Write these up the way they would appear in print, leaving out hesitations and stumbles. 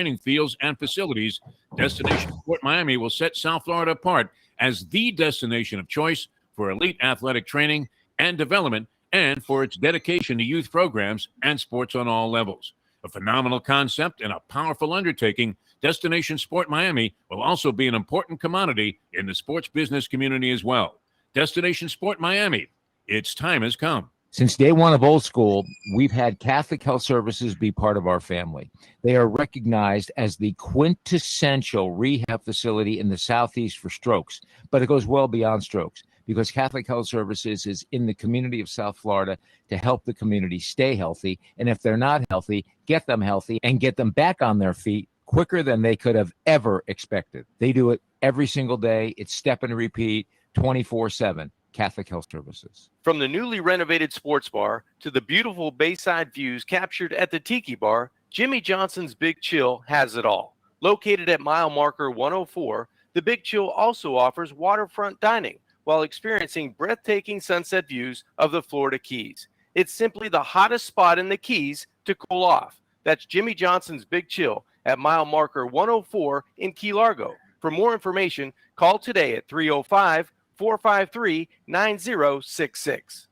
training fields and facilities, Destination Sport Miami will set South Florida apart as the destination of choice for elite athletic training and development and for its dedication to youth programs and sports on all levels. A phenomenal concept and a powerful undertaking, Destination Sport Miami will also be an important commodity in the sports business community as well. Destination Sport Miami, its time has come. Since day one of Old School, we've had Catholic Health Services be part of our family. They are recognized as the quintessential rehab facility in the Southeast for strokes, but it goes well beyond strokes because Catholic Health Services is in the community of South Florida to help the community stay healthy. And if they're not healthy, get them healthy and get them back on their feet quicker than they could have ever expected. They do it every single day. It's step and repeat 24/7. Catholic Health Services. From the newly renovated sports bar to the beautiful bayside views captured at the Tiki Bar, Jimmy Johnson's Big Chill has it all. Located at mile marker 104, the Big Chill also offers waterfront dining while experiencing breathtaking sunset views of the Florida Keys. It's simply the hottest spot in the Keys to cool off. That's Jimmy Johnson's Big Chill at mile marker 104 in Key Largo. For more information, call today at 305-453-9066.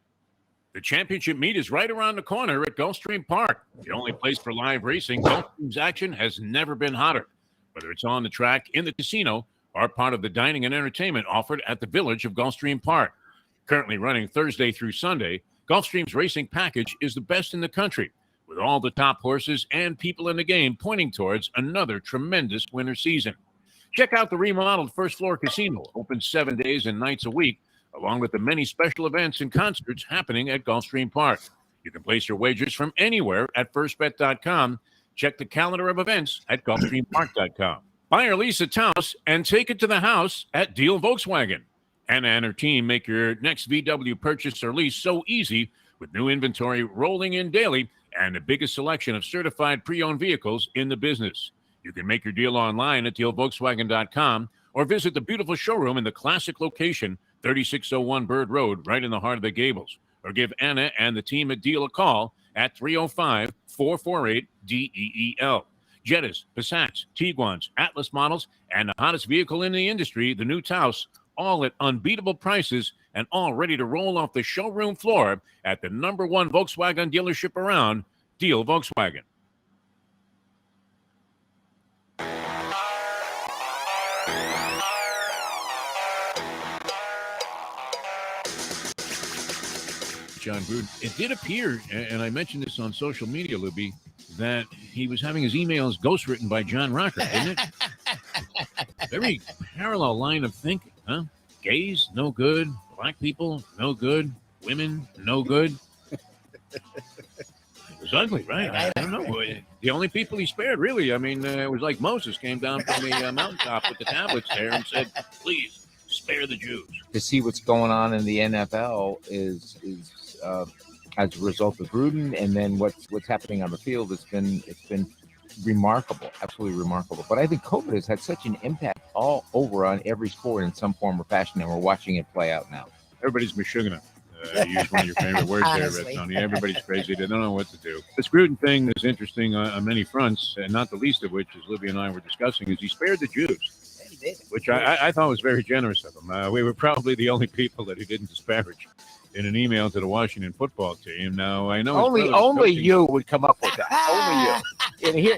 The championship meet is right around the corner at Gulfstream Park. The only place for live racing, Gulfstream's action has never been hotter. Whether it's on the track, in the casino, or part of the dining and entertainment offered at the Village of Gulfstream Park. Currently running Thursday through Sunday, Gulfstream's racing package is the best in the country, with all the top horses and people in the game pointing towards another tremendous winter season. Check out the remodeled first floor casino, open 7 days and nights a week, along with the many special events and concerts happening at Gulfstream Park. You can place your wagers from anywhere at firstbet.com. Check the calendar of events at gulfstreampark.com. Buy or lease a house and take it to the house at Deal Volkswagen. Anna and her team make your next VW purchase or lease so easy with new inventory rolling in daily and the biggest selection of certified pre-owned vehicles in the business. You can make your deal online at dealvolkswagen.com or visit the beautiful showroom in the classic location, 3601 Bird Road, right in the heart of the Gables. Or give Anna and the team at Deal a call at 305-448-DEEL. Jettas, Passats, Tiguans, Atlas models, and the hottest vehicle in the industry, the new Taos, all at unbeatable prices and all ready to roll off the showroom floor at the #1 Volkswagen dealership around, Deal Volkswagen. John Gruden. It did appear, and I mentioned this on social media, Lubie, that he was having his emails ghostwritten by John Rocker, didn't it? Very parallel line of thinking, huh? Gays, no good. Black people, no good. Women, no good. It was ugly, right? I don't know. The only people he spared, really, I mean, it was like Moses came down from the mountaintop with the tablets there and said, please, spare the Jews. To see what's going on in the NFL is as a result of Gruden, and then what's happening on the field. It's been remarkable, absolutely remarkable. But I think COVID has had such an impact all over on every sport in some form or fashion, and we're watching it play out now. Everybody's mashugana. Use one of your favorite words there, Red Tony. Everybody's crazy. They don't know what to do. This Gruden thing is interesting on many fronts, and not the least of which, as Libby and I were discussing, is he spared the Jews, which I thought was very generous of him. We were probably the only people that he didn't disparage in an email to the Washington football team. Now, I know only you would come up with that. Only you.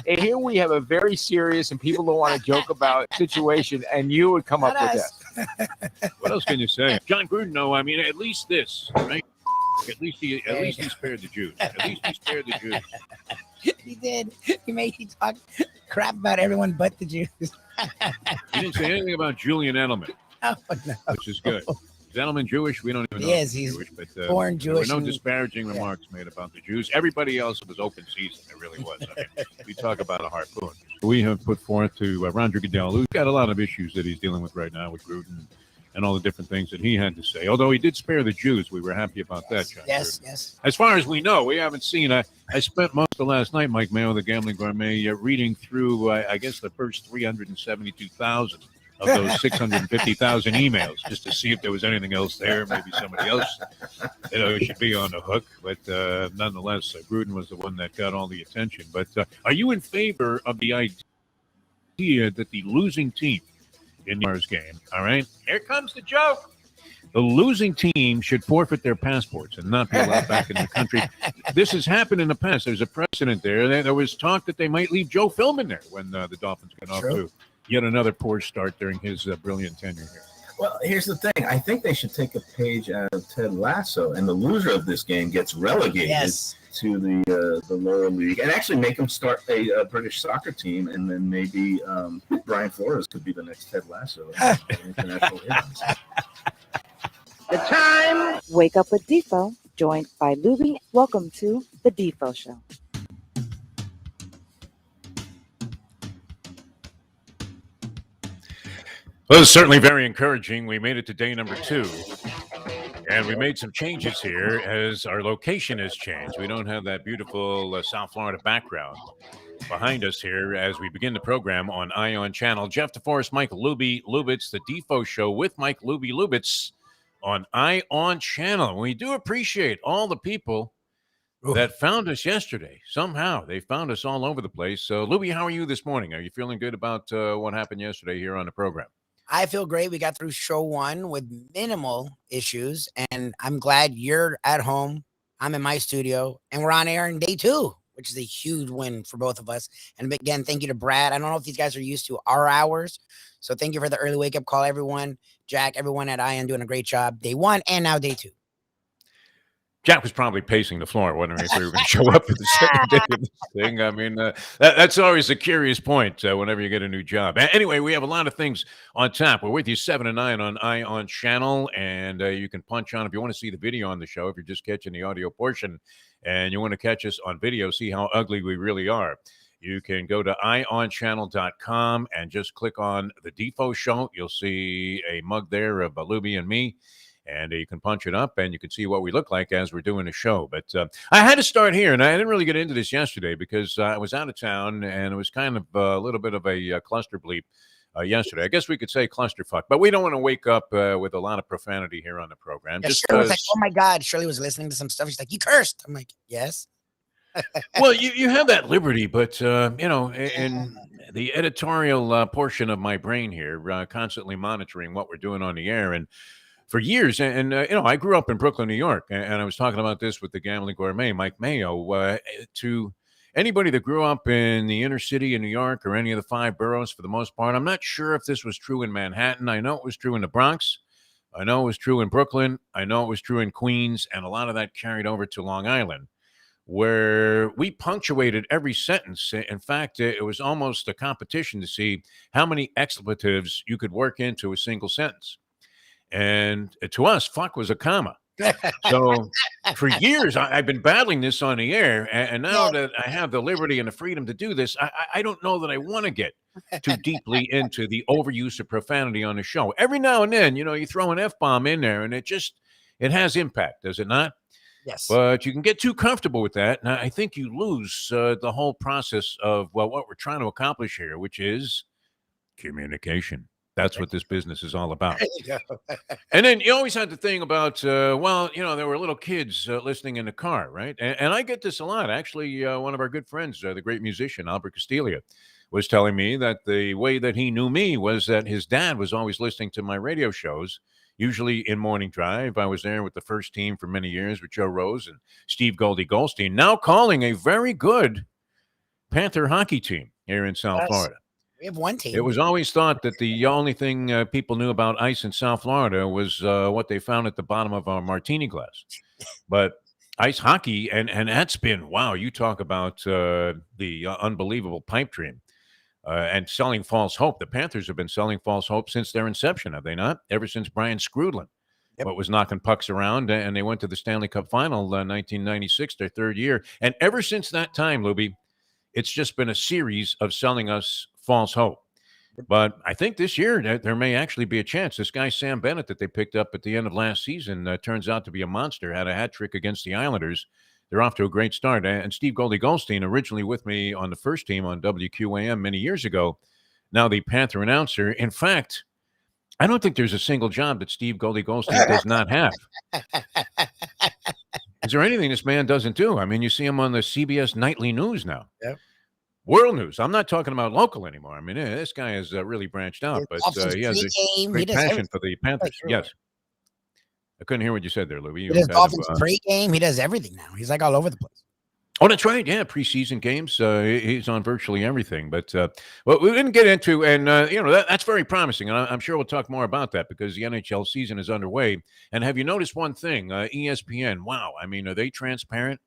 And here we have a very serious and people don't want to joke about situation, and you would come up with that. What else can you say? John Gruden, no, I mean, at least this, right? At least he spared the Jews. At least he spared the Jews. He did. He made you talk crap about everyone but the Jews. He didn't say anything about Julian Edelman, which is good. Is Edelman Jewish? We don't even know. Yes, he's Jewish, but born Jewish. There were no disparaging remarks made about the Jews. Everybody else was open season. It really was. I mean, we talk about a harpoon. We have put forth to Roger Goodell, who's got a lot of issues that he's dealing with right now with Gruden and all the different things that he had to say. Although he did spare the Jews, we were happy about that, John. Yes. As far as we know, we haven't seen. I spent most of last night, Mike Mayo, the Gambling Gourmet, reading through, I guess, the first 372,000 of those 650,000 emails just to see if there was anything else there. Maybe somebody else, should be on the hook. But nonetheless, Gruden was the one that got all the attention. But are you in favor of the idea that the losing team in tomorrow's game, all right, here comes the joke. The losing team should forfeit their passports and not be allowed back in the country. This has happened in the past. There's a precedent there. There was talk that they might leave Joe Philbin there when the Dolphins got off to yet another poor start during his brilliant tenure here. Well, here's the thing. I think they should take a page out of Ted Lasso, and the loser of this game gets relegated to the lower league, and actually make them start a British soccer team, and then maybe Brian Flores could be the next Ted Lasso. International hits. The time. Wake up with Defo, joined by Lubie. Welcome to the Defo Show. Well, it's certainly very encouraging. We made it to day number 2, and we made some changes here as our location has changed. We don't have that beautiful South Florida background behind us here as we begin the program on Ion Channel. Jeff Deforrest, Michael Lubitz, the Defo Show with Mike Lubitz on Ion Channel. We do appreciate all the people that found us yesterday. Somehow they found us all over the place. So, Lubie, how are you this morning? Are you feeling good about what happened yesterday here on the program? I feel great. We got through show 1 with minimal issues, and I'm glad you're at home. I'm in my studio, and we're on air in day 2, which is a huge win for both of us. And again, thank you to Brad. I don't know if these guys are used to our hours, so thank you for the early wake-up call, everyone. Jack, everyone at IN doing a great job. Day 1 and now day 2. Jack was probably pacing the floor, wondering if we were going to show up for the second day of this thing. I mean, that's always a curious point whenever you get a new job. Anyway, we have a lot of things on tap. We're with you 7 to 9 on Ion Channel, and you can punch on if you want to see the video on the show, if you're just catching the audio portion, and you want to catch us on video, see how ugly we really are. You can go to ionchannel.com and just click on the Defo Show. You'll see a mug there of Lubie and me. And you can punch it up, and you can see what we look like as we're doing a show. But I had to start here, and I didn't really get into this yesterday because I was out of town, and it was kind of a little bit of a cluster bleep yesterday. I guess we could say clusterfuck, but we don't want to wake up with a lot of profanity here on the program. Yeah, just Shirley was like, oh, my God. Shirley was listening to some stuff. She's like, you cursed. I'm like, yes. Well, you have that liberty, but, in the editorial portion of my brain here, constantly monitoring what we're doing on the air, and for years, and I grew up in Brooklyn, New York, and I was talking about this with the Gambling Gourmet, Mike Mayo. To anybody that grew up in the inner city of New York or any of the 5 boroughs, for the most part, I'm not sure if this was true in Manhattan. I know it was true in the Bronx. I know it was true in Brooklyn. I know it was true in Queens, and a lot of that carried over to Long Island, where we punctuated every sentence. In fact, it was almost a competition to see how many expletives you could work into a single sentence. And to us, fuck was a comma. So for years, I've been battling this on the air. And now that I have the liberty and the freedom to do this, I don't know that I want to get too deeply into the overuse of profanity on the show. Every now and then, you throw an F-bomb in there, and it has impact, does it not? Yes. But you can get too comfortable with that. And I think you lose the whole process of, what we're trying to accomplish here, which is communication. That's what this business is all about. And then you always had the thing about, there were little kids listening in the car, right? And I get this a lot. Actually, one of our good friends, the great musician, Albert Castiglia, was telling me that the way that he knew me was that his dad was always listening to my radio shows, usually in Morning Drive. I was there with the first team for many years with Joe Rose and Steve Goldie Goldstein, now calling a very good Panther hockey team here in South Florida. We have one team. It was always thought that the only thing people knew about ice in South Florida was what they found at the bottom of our martini glass. But ice hockey, and that's been, wow, you talk about the unbelievable pipe dream and selling false hope. The Panthers have been selling false hope since their inception, have they not? Ever since Brian Scrudlin, what was knocking pucks around, and they went to the Stanley Cup Final 1996, their 3rd year. And ever since that time, Lubie, it's just been a series of selling us false hope. But I think this year there may actually be a chance. This guy, Sam Bennett, that they picked up at the end of last season, turns out to be a monster, had a hat trick against the Islanders. They're off to a great start. And Steve Goldie Goldstein, originally with me on the first team on WQAM many years ago, now the Panther announcer. In fact, I don't think there's a single job that Steve Goldie Goldstein does not have. Is there anything this man doesn't do? I mean, you see him on the CBS nightly news now. Yep. World news. I'm not talking about local anymore. I mean, this guy has really branched out, but he has a great passion for the Panthers. Yes. I couldn't hear what you said there, Lubie. He does Dolphins pregame. He does everything now. He's like all over the place. Oh, that's right. Yeah, preseason games. He's on virtually everything. But what we didn't get into, and that's very promising. And I'm sure we'll talk more about that because the NHL season is underway. And have you noticed one thing? ESPN. Wow. I mean, are they transparent?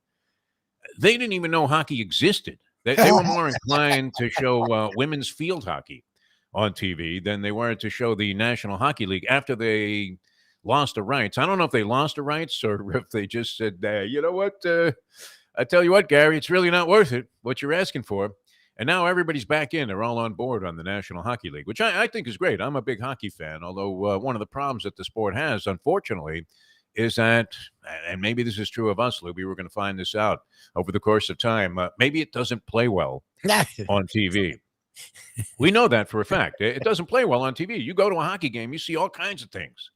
They didn't even know hockey existed. They were more inclined to show women's field hockey on TV than they were to show the National Hockey League after they lost the rights. I don't know if they lost the rights or if they just said, you know what? I tell you what, Gary, it's really not worth it, what you're asking for. And now everybody's back in. They're all on board on the National Hockey League, which I think is great. I'm a big hockey fan, although one of the problems that the sport has, unfortunately, is that, and maybe this is true of us, Lubie, we're going to find this out over the course of time, maybe it doesn't play well on TV. We know that for a fact. It doesn't play well on TV. You go to a hockey game, you see all kinds of things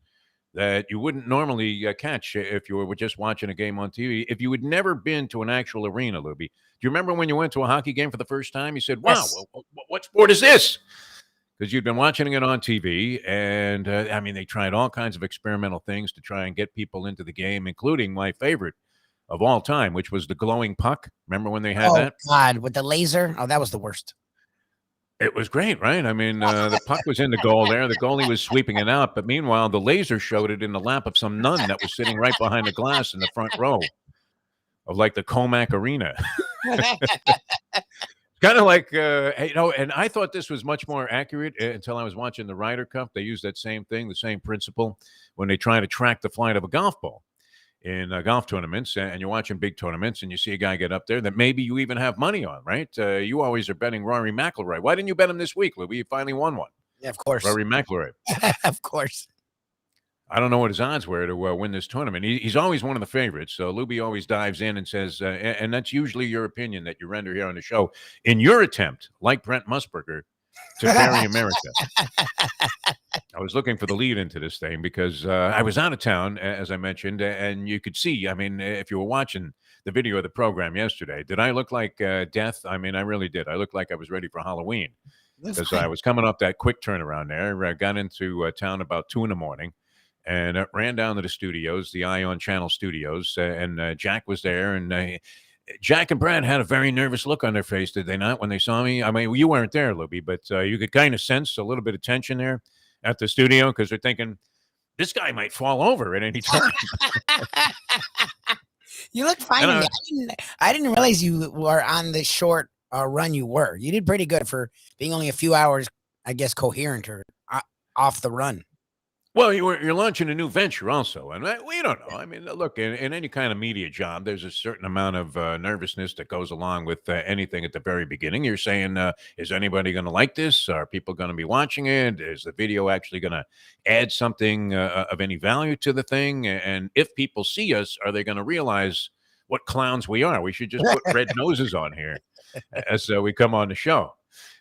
that you wouldn't normally catch if you were just watching a game on TV. If you had never been to an actual arena, Lubie, do you remember when you went to a hockey game for the first time? You said, wow, Yes. what sport is this? Because you'd been watching it on TV, and I mean, they tried all kinds of experimental things to try and get people into the game, including my favorite of all time, which was the glowing puck. Remember when they had that? Oh, God, with the laser? Oh, that was the worst. It was great, right? I mean, the puck was in the goal there. The goalie was sweeping it out, but meanwhile, the laser showed it in the lap of some nun that was sitting right behind the glass in the front row of like the Comac Arena. Kind of like, and I thought this was much more accurate until I was watching the Ryder Cup. They use that same thing, the same principle when they try to track the flight of a golf ball in golf tournaments. And you're watching big tournaments and you see a guy get up there that maybe you even have money on, right? You always are betting Rory McIlroy. Why didn't you bet him this week, Lubie? You finally won one. Yeah, of course. Rory McIlroy. Of course. I don't know what his odds were to win this tournament. He's always one of the favorites. So Lubie always dives in and says, and that's usually your opinion that you render here on the show, in your attempt, like Brent Musburger, to bury America. I was looking for the lead into this thing because I was out of town, as I mentioned, and you could see, I mean, if you were watching the video of the program yesterday, did I look like death? I mean, I really did. I looked like I was ready for Halloween because I was coming off that quick turnaround there. I got into town about 2 a.m. and ran down to the studios, the Ion Channel studios, and Jack was there. And Jack and Brad had a very nervous look on their face, did they not, when they saw me? I mean, you weren't there, Lubie, but you could kind of sense a little bit of tension there at the studio because they're thinking, this guy might fall over at any time. You look fine. I didn't realize you were on the short run you were. You did pretty good for being only a few hours, I guess, coherent or off the run. Well, you're launching a new venture also, and we don't know. I mean, look, in any kind of media job, there's a certain amount of nervousness that goes along with anything at the very beginning. You're saying, is anybody going to like this? Are people going to be watching it? Is the video actually going to add something of any value to the thing? And if people see us, are they going to realize what clowns we are? We should just put red noses on here as we come on the show.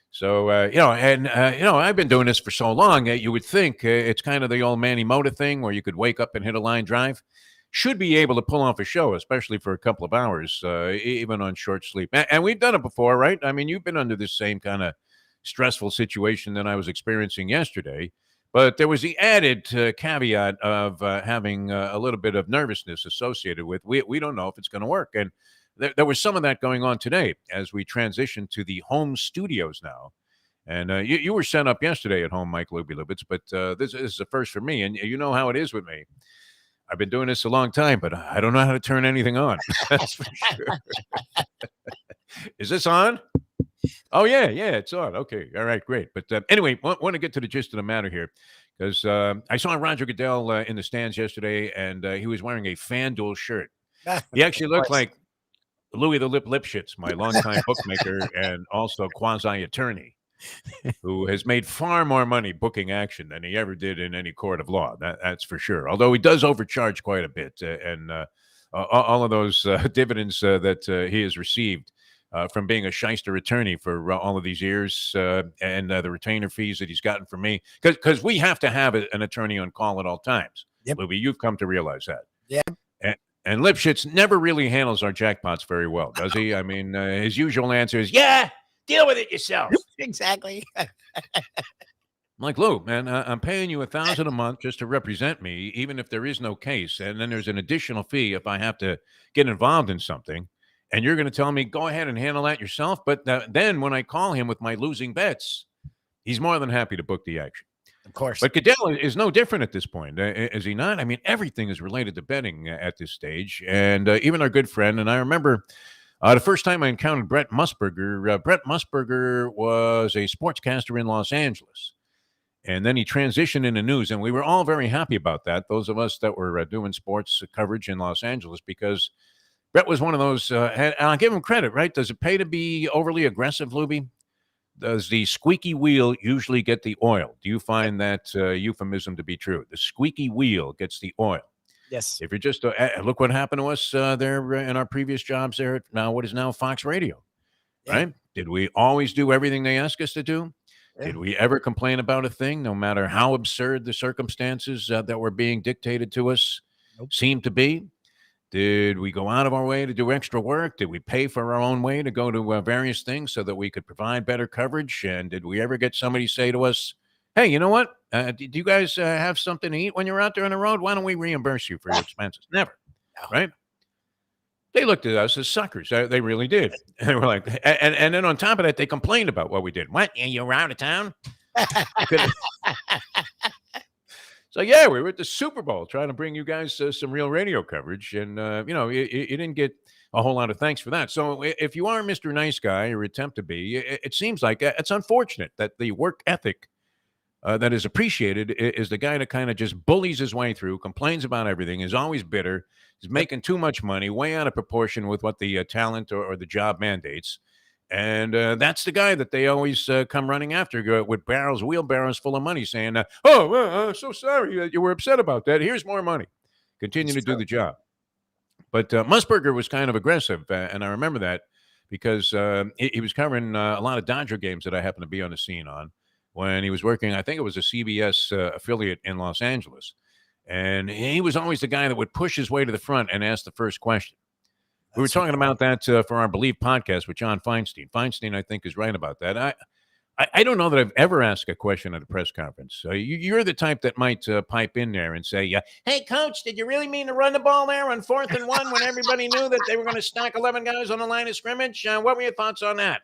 So, I've been doing this for so long that you would think it's kind of the old Manny Mota thing where you could wake up and hit a line drive. Should be able to pull off a show, especially for a couple of hours, even on short sleep. And we've done it before, right? I mean, you've been under this same kind of stressful situation that I was experiencing yesterday. But there was the added caveat of having a little bit of nervousness associated with we don't know if it's going to work. And there was some of that going on today as we transition to the home studios now. And you were set up yesterday at home, Mike Lubitz, but this is the first for me. And you know how it is with me. I've been doing this a long time, but I don't know how to turn anything on. That's for sure. Is this on? Oh, yeah, it's on. Okay, all right, great. But anyway, want to get to the gist of the matter here because I saw Roger Goodell in the stands yesterday, and he was wearing a FanDuel shirt. He actually looked like Louis the Lipschitz, my longtime bookmaker and also quasi-attorney, who has made far more money booking action than he ever did in any court of law. That's for sure. Although he does overcharge quite a bit, and all of those dividends that he has received from being a shyster attorney for all of these years and the retainer fees that he's gotten from me. Because we have to have an attorney on call at all times. Yep. Lubie, you've come to realize that. Yep. And Lipschitz never really handles our jackpots very well, does he? I mean, his usual answer is, yeah, deal with it yourself. Exactly. I'm like, Lou, man, I'm paying you $1,000 a month just to represent me, even if there is no case. And then there's an additional fee if I have to get involved in something. And you're going to tell me, go ahead and handle that yourself. But then when I call him with my losing bets, he's more than happy to book the action. Of course. But Goodell is no different at this point, is he not? I mean, everything is related to betting at this stage. And even our good friend, and I remember the first time I encountered Brett Musburger was a sportscaster in Los Angeles. And then he transitioned into news, and we were all very happy about that, those of us that were doing sports coverage in Los Angeles, because Brett was one of those, and I'll give him credit, right? Does it pay to be overly aggressive, Lubie? Does the squeaky wheel usually get the oil? Do you find that euphemism to be true? The squeaky wheel gets the oil. Yes. If you're just, look what happened to us there in our previous jobs there at now what is now Fox Radio, right? Did we always do everything they asked us to do? Yeah. Did we ever complain about a thing, no matter how absurd the circumstances that were being dictated to us seemed to be? Did we go out of our way to do extra work? Did we pay for our own way to go to various things so that we could provide better coverage? And did we ever get somebody say to us, hey, you know what? Do you guys have something to eat when you're out there on the road? Why don't we reimburse you for your expenses? Never, right? They looked at us as suckers. They really did. And they were like, and then on top of that, they complained about what we did. What? You were out of town? So, yeah, we were at the Super Bowl trying to bring you guys some real radio coverage. And, you didn't get a whole lot of thanks for that. So if you are Mr. Nice Guy or attempt to be, it seems like it's unfortunate that the work ethic that is appreciated is the guy that kind of just bullies his way through, complains about everything, is always bitter, is making too much money, way out of proportion with what the talent or the job mandates. And that's the guy that they always come running after with wheelbarrows full of money saying, so sorry you were upset about that. Here's more money. Continue to do the job. But Musburger was kind of aggressive. And I remember that because he was covering a lot of Dodger games that I happened to be on the scene on when he was working. I think it was a CBS affiliate in Los Angeles. And he was always the guy that would push his way to the front and ask the first question. We were talking about that for our Believe podcast with John Feinstein. Feinstein, I think, is right about that. I don't know that I've ever asked a question at a press conference. You're the type that might pipe in there and say, hey, Coach, did you really mean to run the ball there on 4th and 1 when everybody knew that they were going to stack 11 guys on the line of scrimmage? What were your thoughts on that?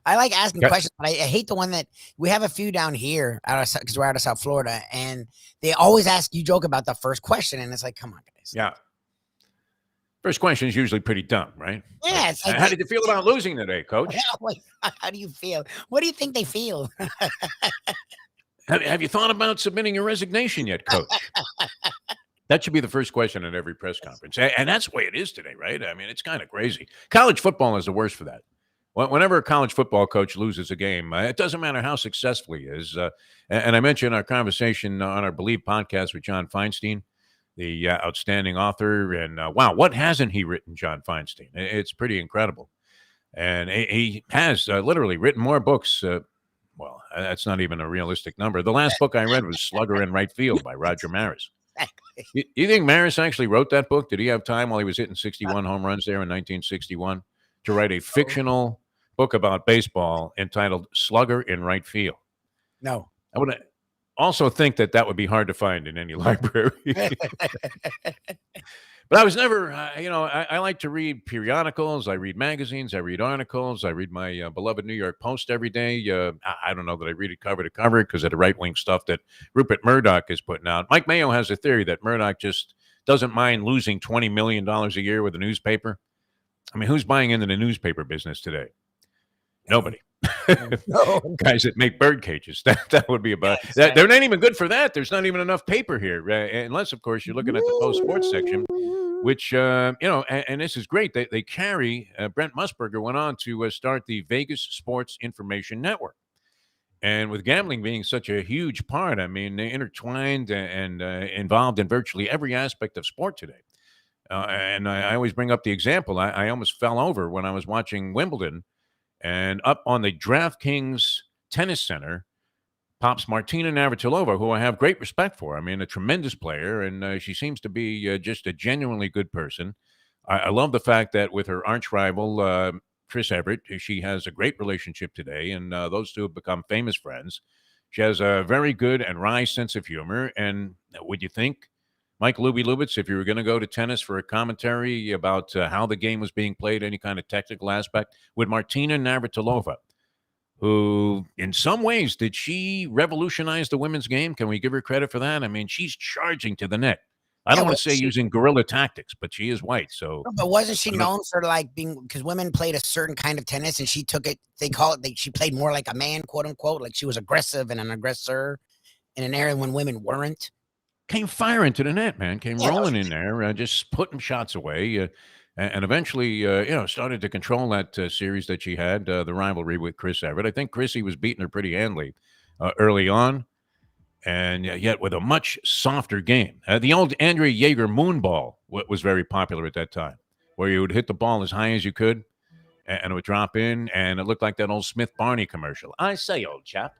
I like asking questions, but I hate the one that we have a few down here because we're out of South Florida, and they always ask you joke about the first question, and it's like, come on, guys. Yeah. First question is usually pretty dumb, right? Yeah. It's like, how did you feel about losing today, Coach? How do you feel? What do you think they feel? Have you thought about submitting your resignation yet, Coach? That should be the first question at every press conference. And that's the way it is today, right? I mean, it's kind of crazy. College football is the worst for that. Whenever a college football coach loses a game, it doesn't matter how successful he is. And I mentioned our conversation on our Believe podcast with John Feinstein, the outstanding author. And wow, what hasn't he written, John Feinstein? It's pretty incredible. And he has literally written more books. Well, that's not even a realistic number. The last book I read was Slugger in Right Field by Roger Maris. You think Maris actually wrote that book? Did he have time while he was hitting 61 home runs there in 1961 to write a fictional book about baseball entitled Slugger in Right Field? No. I would also think that would be hard to find in any library. But I was never, I like to read periodicals. I read magazines. I read articles. I read my beloved New York Post every day. I don't know that I read it cover to cover because of the right-wing stuff that Rupert Murdoch is putting out. Mike Mayo has a theory that Murdoch just doesn't mind losing $20 million a year with a newspaper. I mean, who's buying into the newspaper business today? Nobody. No. Guys that make bird cages. That would be about that. They're not even good for that. There's not even enough paper here, unless, of course, you're looking at the Post Sports section, which, and this is great. They carry, Brent Musburger went on to start the Vegas Sports Information Network. And with gambling being such a huge part, I mean, they intertwined and involved in virtually every aspect of sport today. And I always bring up the example. I almost fell over when I was watching Wimbledon, and up on the DraftKings Tennis Center pops Martina Navratilova, who I have great respect for. I mean, a tremendous player, and she seems to be just a genuinely good person. I love the fact that with her arch rival, Chris Everett, she has a great relationship today, and those two have become famous friends. She has a very good and wry sense of humor. And would you think, Mike Lubitz, if you were going to go to tennis for a commentary about how the game was being played, any kind of technical aspect, with Martina Navratilova, who in some ways, did she revolutionize the women's game? Can we give her credit for that? I mean, she's charging to the net. I don't want to say using guerrilla tactics, but she is white. So, but wasn't she known for like being, because women played a certain kind of tennis and she took it, they call it, she played more like a man, quote unquote, like she was aggressive and an aggressor in an area when women weren't. Came firing to the net, man. Came rolling in there, just putting shots away, and eventually, started to control that series that she had, the rivalry with Chris Everett. I think Chrissy was beating her pretty handily early on, and yet with a much softer game. The old Andrea Jaeger moonball was very popular at that time, where you would hit the ball as high as you could, and it would drop in, and it looked like that old Smith Barney commercial. I say, old chap,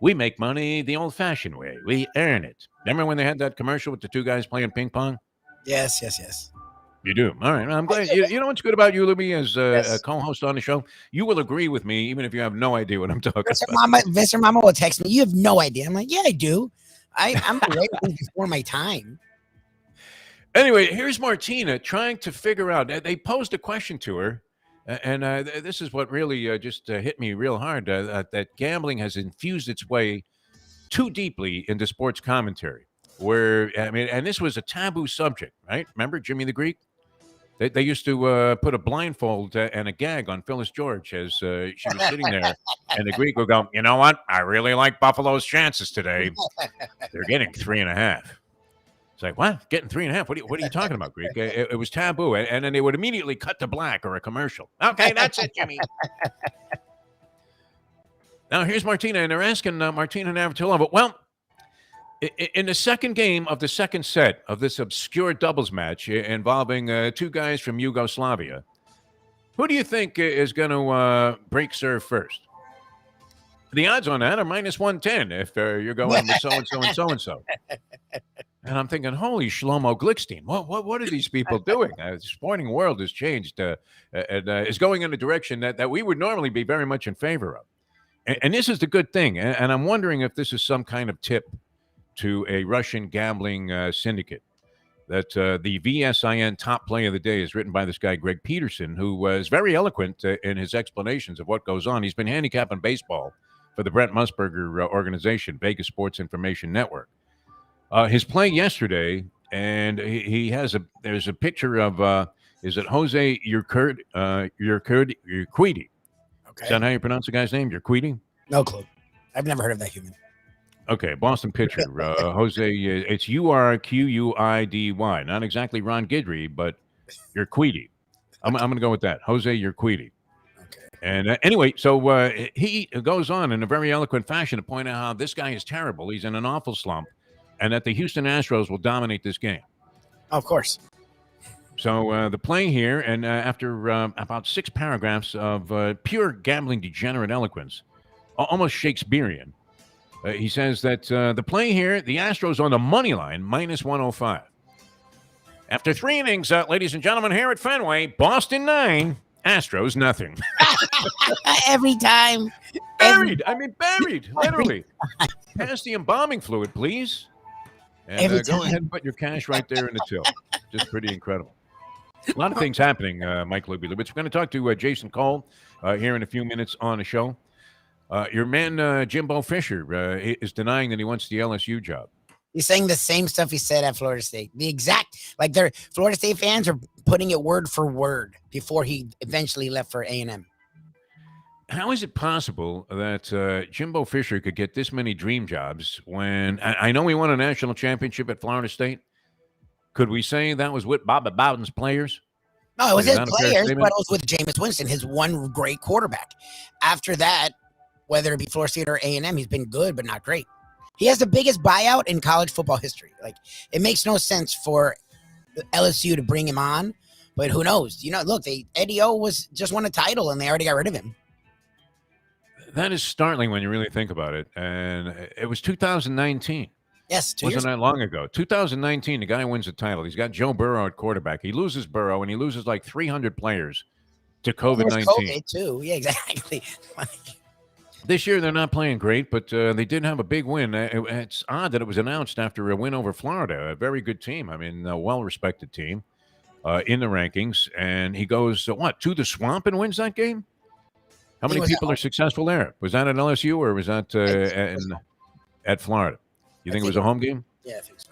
we make money the old-fashioned way. We earn it. Remember when they had that commercial with the two guys playing ping pong? Yes. You do. All right. I'm glad. You know what's good about you, Lubie, as a co-host on the show? You will agree with me, even if you have no idea what I'm talking about. Mr. Mama will text me, you have no idea. I'm like, yeah, I do. I'm aware before my time. Anyway, here's Martina trying to figure out. They posed a question to her, and this is what really just hit me real hard, that gambling has infused its way too deeply into sports commentary, where, I mean, and this was a taboo subject, right? Remember Jimmy the Greek? They used to put a blindfold and a gag on Phyllis George as she was sitting there, and the Greek would go, you know what? I really like Buffalo's chances today. They're getting 3.5. It's like, what? Getting 3.5? What are you talking about, Greek? It was taboo. And then they would immediately cut to black or a commercial. Okay, that's it, Jimmy. Now, here's Martina, and they're asking Martina Navratilova, well, in the second game of the second set of this obscure doubles match involving two guys from Yugoslavia, who do you think is going to break serve first? The odds on that are -110 if you're going with so-and-so and so-and-so. And I'm thinking, holy Shlomo Glickstein, what are these people doing? The sporting world has changed and is going in a direction that we would normally be very much in favor of. And this is the good thing. And I'm wondering if this is some kind of tip to a Russian gambling syndicate, that the VSIN top play of the day is written by this guy, Greg Peterson, who was very eloquent in his explanations of what goes on. He's been handicapping baseball for the Brent Musburger organization, Vegas Sports Information Network. His play yesterday, and he has there's a picture of, is it Jose Urquidy? Okay. Is that how you pronounce the guy's name? Urquidy? No clue. I've never heard of that human. Okay, Boston pitcher, Jose, it's Urquidy, not exactly Ron Guidry, but Urquidy. I'm going to go with that, Jose Urquidy. Okay. And anyway, so he goes on in a very eloquent fashion to point out how this guy is terrible. He's in an awful slump, and that the Houston Astros will dominate this game. Of course. So the play here, and after about 6 paragraphs of pure gambling degenerate eloquence, almost Shakespearean, he says that the play here, the Astros on the money line, -105. After 3 innings, ladies and gentlemen, here at Fenway, Boston 9, Astros nothing. Every time. Buried, literally. Pass the embalming fluid, please. And go ahead and put your cash right there in the till. Just pretty incredible. A lot of things happening, Mike Lubitz. We're going to talk to Jason Cole here in a few minutes on the show. Your man, Jimbo Fisher, is denying that he wants the LSU job. He's saying the same stuff he said at Florida State. The exact, like their Florida State fans are putting it word for word before he eventually left for A&M. How is it possible that Jimbo Fisher could get this many dream jobs when I know he won a national championship at Florida State? Could we say that was with Bobby Bowden's players? No, it was his players, but it was with Jameis Winston, his one great quarterback. After that, whether it be Florida State or A&M, he's been good, but not great. He has the biggest buyout in college football history. Like, it makes no sense for LSU to bring him on, but who knows? Look, Eddie O just won a title and they already got rid of him. That is startling when you really think about it. And it was 2019. Yes, wasn't that long ago. 2019, the guy wins the title. He's got Joe Burrow at quarterback. He loses Burrow, and he loses like 300 players to COVID-19. COVID too. Yeah, exactly. This year, they're not playing great, but they did have a big win. It's odd that it was announced after a win over Florida, a very good team. I mean, a well-respected team in the rankings. And he goes, to the Swamp and wins that game? How many people are successful there? Was that at LSU or was that at Florida? You think it was a home game? Yeah, I think so.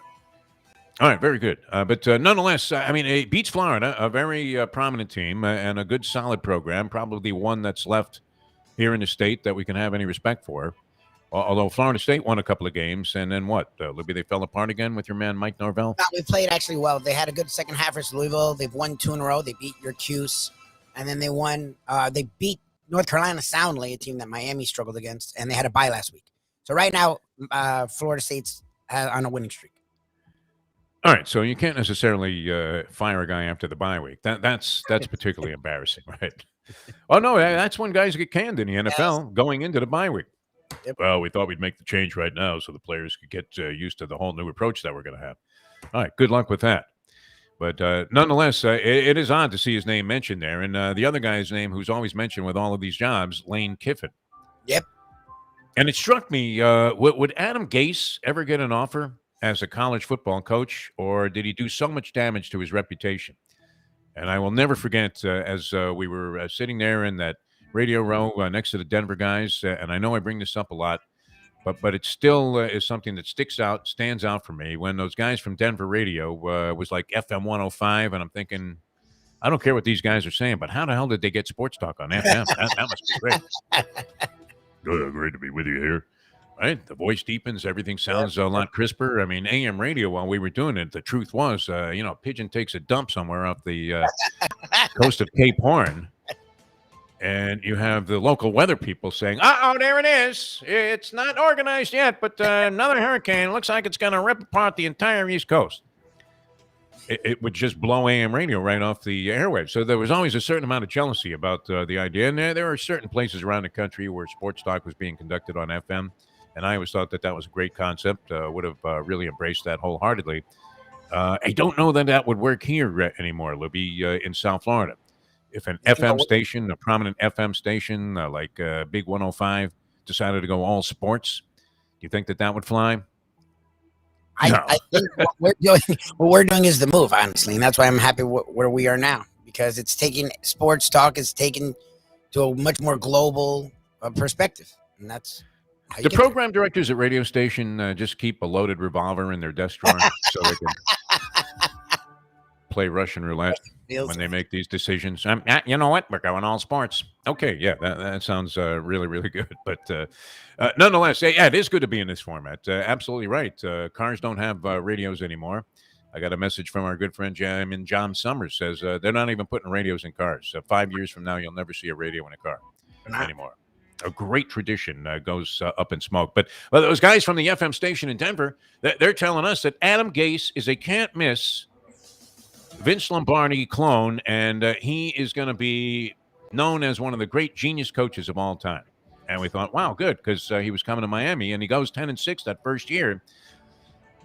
All right, very good. But nonetheless, I mean, it beats Florida, a very prominent team and a good, solid program, probably one that's left here in the state that we can have any respect for. Although Florida State won a couple of games, and then what? Lubie, they fell apart again with your man Mike Norvell? No, we played actually well. They had a good second half versus Louisville. They've won 2 in a row. They beat Syracuse, and then they won. They beat North Carolina soundly, a team that Miami struggled against, and they had a bye last week. So right now, Florida State's on a winning streak. All right, so you can't necessarily fire a guy after the bye week. That's particularly embarrassing, right? Oh no, that's when guys get canned in the NFL going into the bye week. Yep. Well, we thought we'd make the change right now so the players could get used to the whole new approach that we're going to have. All right, good luck with that. But nonetheless, it is odd to see his name mentioned there. And the other guy's name who's always mentioned with all of these jobs, Lane Kiffin. Yep. And it struck me, would Adam Gase ever get an offer as a college football coach, or did he do so much damage to his reputation? And I will never forget as we were sitting there in that radio row next to the Denver guys, and I know I bring this up a lot, but it still is something that stands out for me when those guys from Denver radio was like FM 105, and I'm thinking, I don't care what these guys are saying, but how the hell did they get sports talk on FM? that must be great. Great to be with you here. Right? The voice deepens. Everything sounds a lot crisper. I mean, AM radio, while we were doing it, the truth was, Pigeon takes a dump somewhere off the coast of Cape Horn, and you have the local weather people saying, there it is. It's not organized yet, but another hurricane. Looks like it's going to rip apart the entire East Coast. It would just blow AM radio right off the airwaves. So there was always a certain amount of jealousy about the idea. And there are certain places around the country where sports talk was being conducted on FM. And I always thought that was a great concept, would have really embraced that wholeheartedly. I don't know that would work here anymore, Lubie, in South Florida. If an FM station, a prominent FM station like Big 105 decided to go all sports, do you think that would fly? No. I think what we're doing is the move, honestly. And that's why I'm happy where we are now, because it's taking sports talk is taken to a much more global perspective. And that's the program directors at radio station just keep a loaded revolver in their desk drawer so they can play Russian roulette when they make these decisions. You know what? We're going all sports. Okay, yeah, that sounds really, really good. But nonetheless, yeah, it is good to be in this format. Absolutely right. Cars don't have radios anymore. I got a message from our good friend John Summers says they're not even putting radios in cars. 5 years from now, you'll never see a radio in a car anymore. A great tradition goes up in smoke. But those guys from the FM station in Denver, they're telling us that Adam Gase is a can't-miss Vince Lombardi clone, and he is going to be known as one of the great genius coaches of all time. And we thought, wow, good, because he was coming to Miami, and he goes 10-6 that first year.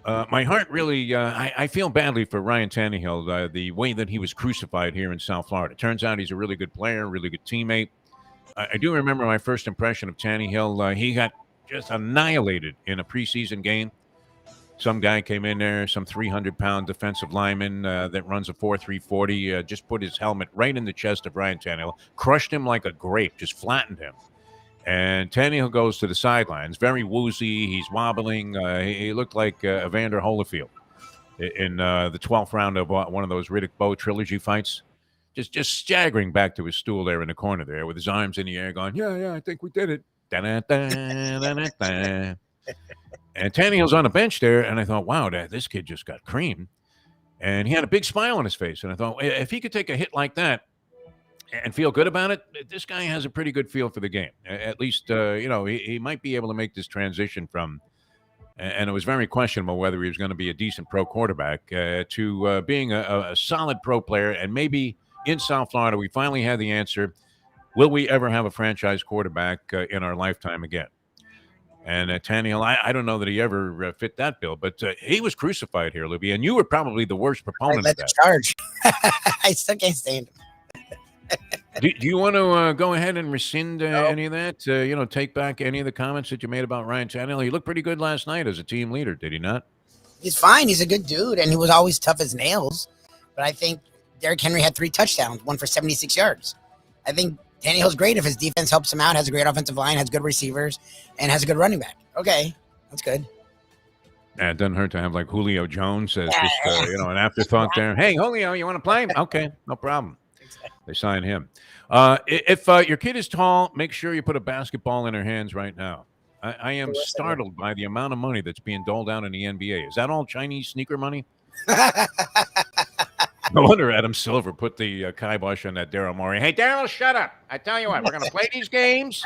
My heart really, I feel badly for Ryan Tannehill, the way that he was crucified here in South Florida. Turns out he's a really good player, really good teammate. I do remember my first impression of Tannehill. He got just annihilated in a preseason game. Some guy came in there, some 300-pound defensive lineman that runs a 4.3 40, just put his helmet right in the chest of Ryan Tannehill, crushed him like a grape, just flattened him. And Tannehill goes to the sidelines, very woozy. He's wobbling. He looked like Evander Holyfield in the 12th round of one of those Riddick Bowe trilogy fights. Just staggering back to his stool there in the corner there with his arms in the air going, yeah, I think we did it. Da-da-da-da-da-da. And Tannehill's on the bench there, and I thought, wow, this kid just got creamed. And he had a big smile on his face. And I thought, if he could take a hit like that and feel good about it, this guy has a pretty good feel for the game. At least, he might be able to make this transition from and it was very questionable whether he was going to be a decent pro quarterback, to being a solid pro player. And maybe in South Florida, we finally had the answer. Will we ever have a franchise quarterback in our lifetime again? And Tannehill, I don't know that he ever fit that bill, but he was crucified here, Lubie, and you were probably the worst proponent of that. Charge. I still can't stand him. Do you want to go ahead and rescind any of that? Take back any of the comments that you made about Ryan Tannehill? He looked pretty good last night as a team leader, did he not? He's fine. He's a good dude, and he was always tough as nails. But I think Derrick Henry had 3 touchdowns, 1 for 76 yards. I think Tannehill's great if his defense helps him out, has a great offensive line, has good receivers, and has a good running back. Okay, that's good. Yeah, it doesn't hurt to have like Julio Jones as just an afterthought there. Hey, Julio, you want to play? Okay, no problem. They sign him. If your kid is tall, make sure you put a basketball in her hands right now. I am startled by the amount of money that's being doled out in the NBA. Is that all Chinese sneaker money? No wonder Adam Silver put the kibosh on that Daryl Morey. Hey, Daryl, shut up. I tell you what, we're going to play these games,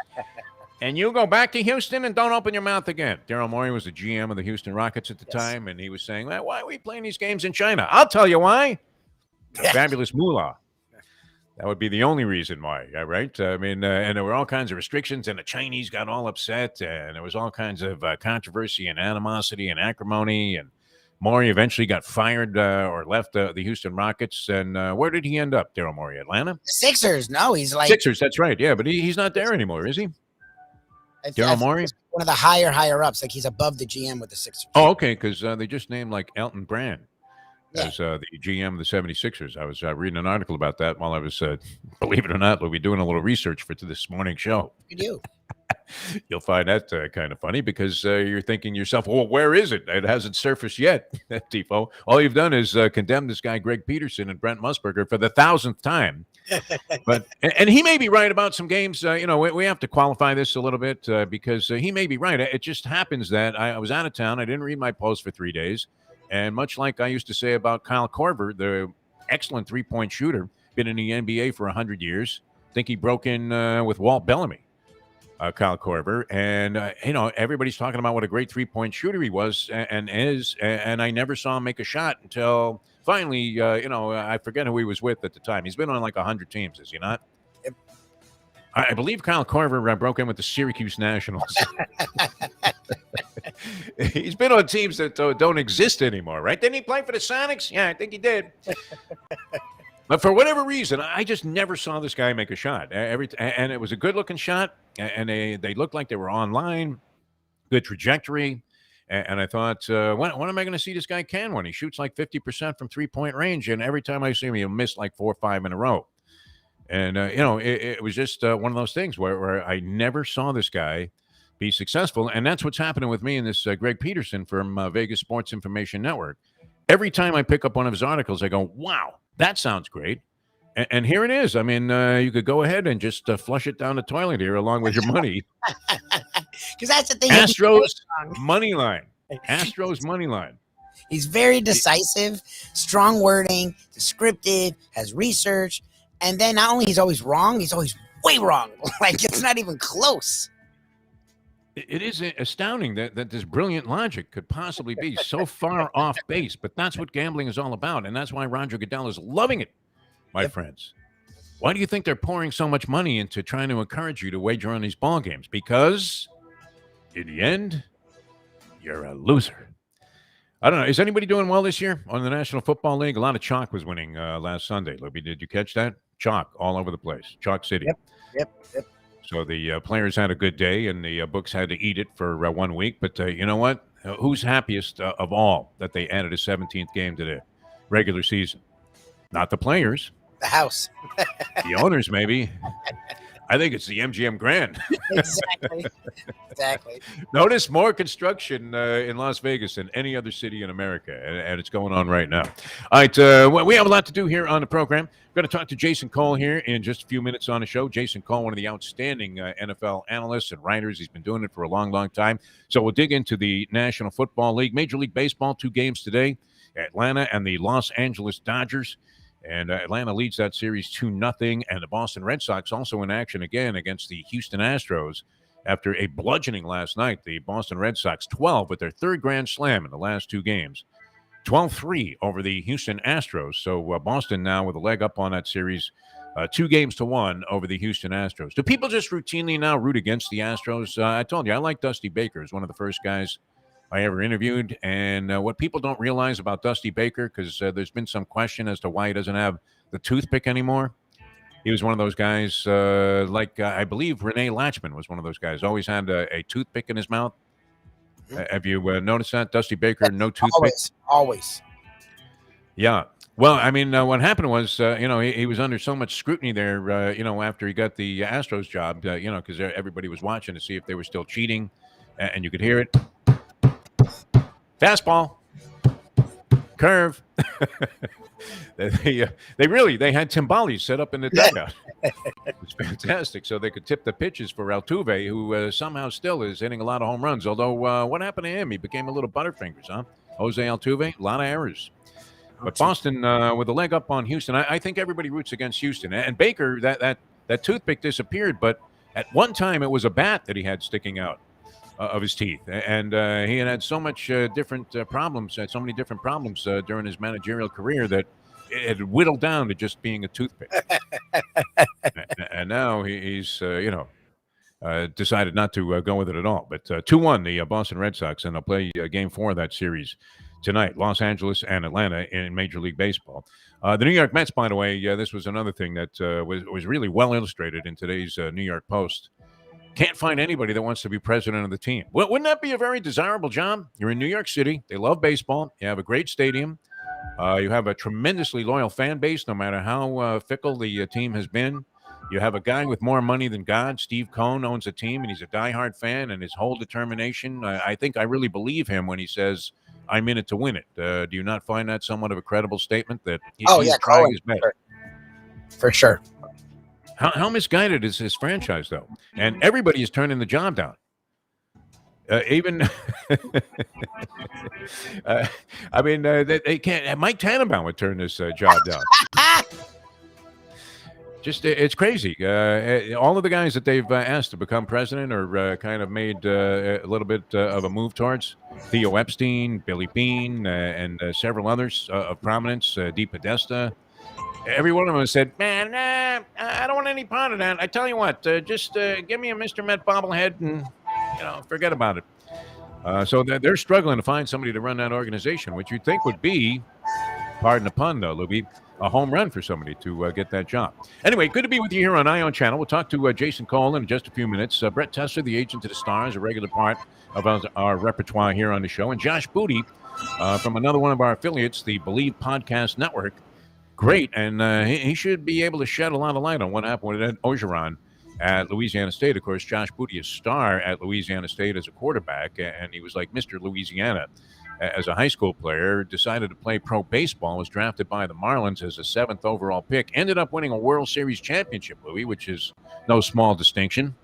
and you go back to Houston and don't open your mouth again. Daryl Morey was the GM of the Houston Rockets at the time, and he was saying, why are we playing these games in China? I'll tell you why. Fabulous moolah. That would be the only reason why, right? I mean, and there were all kinds of restrictions, and the Chinese got all upset, and there was all kinds of controversy and animosity and acrimony, and Morey eventually got fired or left the Houston Rockets. And where did he end up, Daryl Morey? Atlanta? Sixers. No, he's like Sixers. That's right. Yeah, but he's not there anymore, is he? Daryl Morey? One of the higher ups. Like he's above the GM with the Sixers. Oh, okay, because they just named like Elton Brand as the GM of the 76ers. I was reading an article about that while I was, believe it or not, we'll be doing a little research for this morning's show. You do. You'll find that kind of funny because you're thinking to yourself, well, where is it? It hasn't surfaced yet, Defo. All you've done is condemn this guy, Greg Peterson and Brent Musburger, for the 1,000th time. But and he may be right about some games. We have to qualify this a little bit because he may be right. It just happens that I was out of town. I didn't read my post for 3 days. And much like I used to say about Kyle Korver, the excellent three-point shooter, been in the NBA for 100 years. I think he broke in with Walt Bellamy. Kyle Korver, and everybody's talking about what a great three-point shooter he was and is, and I never saw him make a shot until finally, I forget who he was with at the time. He's been on like 100 teams, is he not? Yep. I believe Kyle Korver broke in with the Syracuse Nationals. He's been on teams that don't exist anymore, right? Didn't he play for the Sonics? Yeah, I think he did. But for whatever reason, I just never saw this guy make a shot. And it was a good-looking shot, and they looked like they were online, good trajectory. And I thought, when am I going to see this guy can one? He shoots like 50% from three-point range, and every time I see him, he'll miss like 4 or 5 in a row. And, it was just one of those things where I never saw this guy be successful. And that's what's happening with me and this Greg Peterson from Vegas Sports Information Network. Every time I pick up one of his articles, I go, wow. That sounds great. And here it is. I mean, you could go ahead and just flush it down the toilet here along with your money. Because that's the thing. Astros money line. Astros money line. He's very decisive, strong wording, descriptive, has research. And then not only he's always wrong, he's always way wrong. Like it's not even close. It is astounding that this brilliant logic could possibly be so far off base, but that's what gambling is all about, and that's why Roger Goodell is loving it, my friends. Why do you think they're pouring so much money into trying to encourage you to wager on these ball games? Because in the end, you're a loser. I don't know. Is anybody doing well this year on the National Football League? A lot of chalk was winning last Sunday. Lubie, did you catch that? Chalk all over the place. Chalk City. Yep. So the players had a good day, and the books had to eat it for 1 week. But you know what? Who's happiest of all that they added a 17th game to the regular season? Not the players. The house. The owners, maybe. I think it's the MGM Grand. Exactly. Notice more construction in Las Vegas than any other city in America, and it's going on right now. All right, we have a lot to do here on the program. We're going to talk to Jason Cole here in just a few minutes on the show. Jason Cole, one of the outstanding NFL analysts and writers. He's been doing it for a long, long time. So we'll dig into the National Football League. Major League Baseball, 2 games today. Atlanta and the Los Angeles Dodgers. And Atlanta leads that series 2-0. And the Boston Red Sox also in action again against the Houston Astros. after a bludgeoning last night. The Boston Red Sox 12 with their third grand slam in the last two games. 12-3 over the Houston Astros. So Boston now with a leg up on that series, 2-1 over the Houston Astros. Do people just routinely now root against the Astros? I told you, I like Dusty Baker. He's one of the first guys I ever interviewed. And what people don't realize about Dusty Baker, because there's been some question as to why he doesn't have the toothpick anymore. He was one of those guys, I believe Renee Latchman was one of those guys, always had a toothpick in his mouth. Have you noticed that? Dusty Baker, no toothpick? Always. Yeah. Well, I mean, what happened was, he was under so much scrutiny there, after he got the Astros job, because everybody was watching to see if they were still cheating, and you could hear it. Fastball. Curve. They had Timbali set up in the dugout. It's fantastic. So they could tip the pitches for Altuve, who somehow still is hitting a lot of home runs. Although, what happened to him? He became a little butterfingers, huh? Jose Altuve, a lot of errors. But Boston with a leg up on Houston. I think everybody roots against Houston. And Baker, that toothpick disappeared, but at one time it was a bat that he had sticking out of his teeth, and he had so much different problems, so many different problems during his managerial career that it had whittled down to just being a toothpick. And now he's decided not to go with it at all. But 2-1 the Boston Red Sox, and they'll play Game 4 of that series tonight. Los Angeles and Atlanta in Major League Baseball. The New York Mets, by the way, this was another thing that was really well illustrated in today's New York Post. Can't find anybody that wants to be president of the team. Well, wouldn't that be a very desirable job? You're in New York City. They love baseball. You have a great stadium. You have a tremendously loyal fan base, no matter how fickle the team has been. You have a guy with more money than God. Steve Cohen owns a team, and he's a diehard fan, and his whole determination. I think I really believe him when he says, I'm in it to win it. Do you not find that somewhat of a credible statement that he's trying his best? For sure. How misguided is his franchise, though? And everybody is turning the job down. Even, they can't. Mike Tannenbaum would turn this job down. Just, it's crazy. All of the guys that they've asked to become president or kind of made a little bit of a move towards, Theo Epstein, Billy Beane, and several others of prominence, Dee Podesta. Every one of them said, man, I don't want any part of that. I tell you what, just give me a Mr. Met bobblehead and, forget about it. So they're struggling to find somebody to run that organization, which you'd think would be, pardon the pun, though, Lubie, a home run for somebody to get that job. Anyway, good to be with you here on Ion Channel. We'll talk to Jason Cole in just a few minutes. Brett Tesser, the agent to the stars, a regular part of our repertoire here on the show. And Josh Booty from another one of our affiliates, the Believe Podcast Network. Great, and he should be able to shed a lot of light on what happened with Ed Ogeron at Louisiana State. Of course, Josh Booty is a star at Louisiana State as a quarterback, and he was like Mr. Louisiana as a high school player, decided to play pro baseball, was drafted by the Marlins as a 7th overall pick, ended up winning a World Series championship, Louis, which is no small distinction.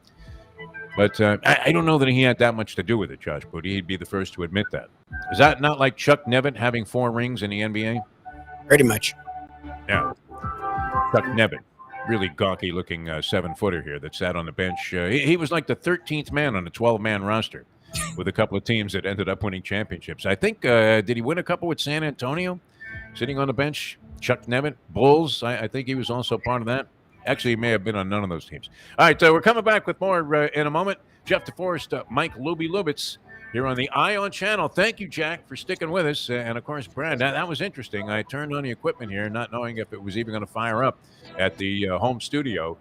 But I don't know that he had that much to do with it, Josh Booty. He'd be the first to admit that. Is that not like Chuck Nevitt having 4 rings in the NBA? Pretty much. Yeah. Chuck Nevitt, really gawky-looking 7-footer here that sat on the bench. He was like the 13th man on a 12-man roster with a couple of teams that ended up winning championships. I think, did he win a couple with San Antonio? Sitting on the bench, Chuck Nevitt. Bulls, I think he was also part of that. Actually, he may have been on none of those teams. All right, we're coming back with more in a moment. Jeff Deforrest, Mike Lubitz here on the Ion Channel. Thank you, Jack, for sticking with us. And, of course, Brad, that was interesting. I turned on the equipment here, not knowing if it was even going to fire up at the home studio.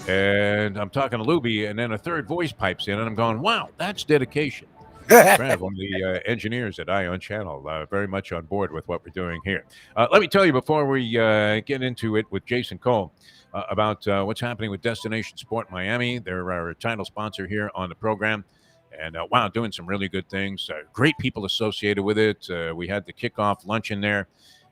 And I'm talking to Lubie, and then a third voice pipes in, and I'm going, wow, that's dedication. Brad, one of the engineers at Ion Channel, very much on board with what we're doing here. Let me tell you before we get into it with Jason Cole about what's happening with Destination Sport Miami. They're our title sponsor here on the program. And, wow, doing some really good things. Great people associated with it. We had the kickoff luncheon there,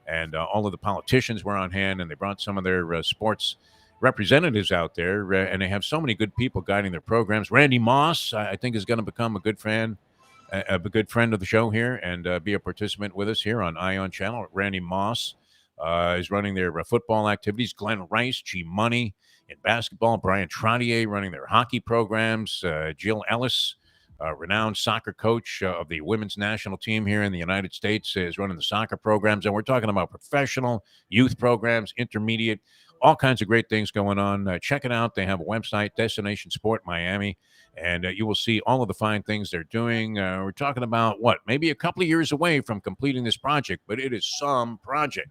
and all of the politicians were on hand, and they brought some of their sports representatives out there, and they have so many good people guiding their programs. Randy Moss, I think, is going to become a good friend of the show here and be a participant with us here on Ion Channel. Randy Moss is running their football activities. Glenn Rice, G Money, in basketball. Brian Trottier running their hockey programs. Jill Ellis, renowned soccer coach of the women's national team here in the United States, is running the soccer programs. And we're talking about professional youth programs, intermediate, all kinds of great things going on. Check it out. They have a website, Destination Sport Miami, and you will see all of the fine things they're doing. We're talking about, maybe a couple of years away from completing this project, but it is some project.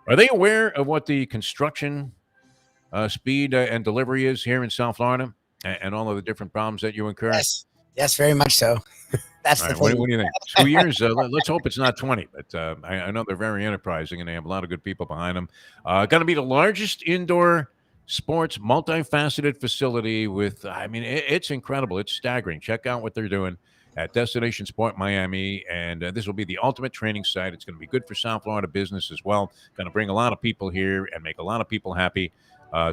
Are they aware of what the construction speed and delivery is here in South Florida and all of the different problems that you incur? Yes, very much so. That's the thing. What do you think? 2 years? Let's hope it's not 20, but I know they're very enterprising and they have a lot of good people behind them. Going to be the largest indoor sports multifaceted facility with, it's incredible. It's staggering. Check out what they're doing at Destination Sport Miami, and this will be the ultimate training site. It's going to be good for South Florida business as well. Going to bring a lot of people here and make a lot of people happy.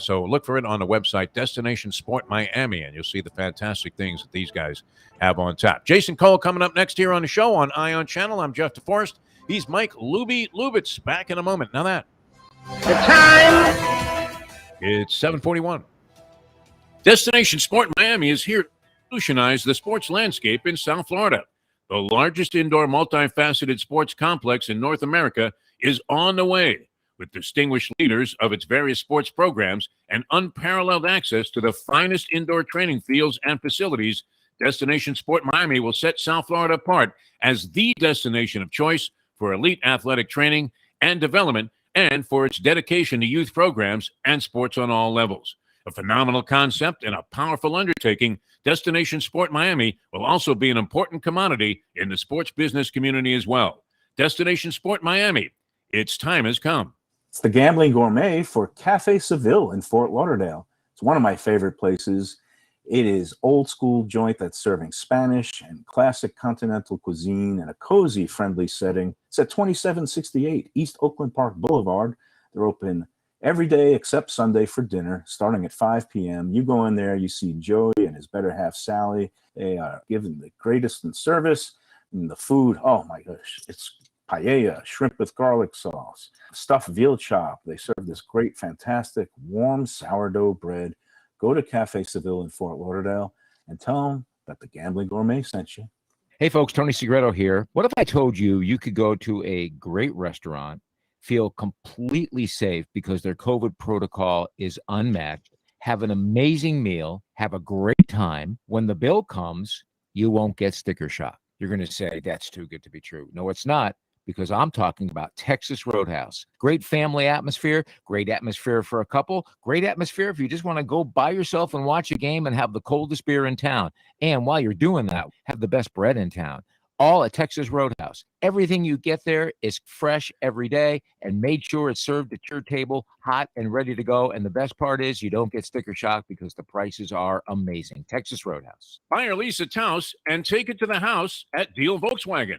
So look for it on the website, Destination Sport Miami, and you'll see the fantastic things that these guys have on tap. Jason Cole coming up next here on the show on Ion Channel. I'm Jeff Deforrest. He's Mike Lubitz. Back in a moment. Now that. The time. It's 7:41. Destination Sport Miami is here to revolutionize the sports landscape in South Florida. The largest indoor multifaceted sports complex in North America is on the way, with distinguished leaders of its various sports programs and unparalleled access to the finest indoor training fields and facilities. Destination Sport Miami will set South Florida apart as the destination of choice for elite athletic training and development, and for its dedication to youth programs and sports on all levels. A phenomenal concept and a powerful undertaking, Destination Sport Miami will also be an important commodity in the sports business community as well. Destination Sport Miami, its time has come. It's the gambling gourmet for Cafe Seville in Fort Lauderdale. It's one of my favorite places. It is old school joint that's serving Spanish and classic continental cuisine in a cozy, friendly setting. It's at 2768 East Oakland Park Boulevard. They're open every day except Sunday for dinner, starting at 5 p.m. You go in there, you see Joey and his better half, Sally. They are given the greatest in service. And the food, oh my gosh, it's paella, shrimp with garlic sauce, stuffed veal chop. They serve this great, fantastic, warm sourdough bread. Go to Cafe Seville in Fort Lauderdale and tell them that the Gambling Gourmet sent you. Hey, folks, Tony Segreto here. What if I told you you could go to a great restaurant, feel completely safe because their COVID protocol is unmatched, have an amazing meal, have a great time. When the bill comes, you won't get sticker shock. You're going to say, that's too good to be true. No, it's not, because I'm talking about Texas Roadhouse. Great family atmosphere, great atmosphere for a couple, great atmosphere if you just want to go by yourself and watch a game and have the coldest beer in town. And while you're doing that, have the best bread in town. All at Texas Roadhouse. Everything you get there is fresh every day and made sure it's served at your table, hot and ready to go. And the best part is you don't get sticker shock because the prices are amazing. Texas Roadhouse. Buy or lease a house and take it to the house at Deal Volkswagen.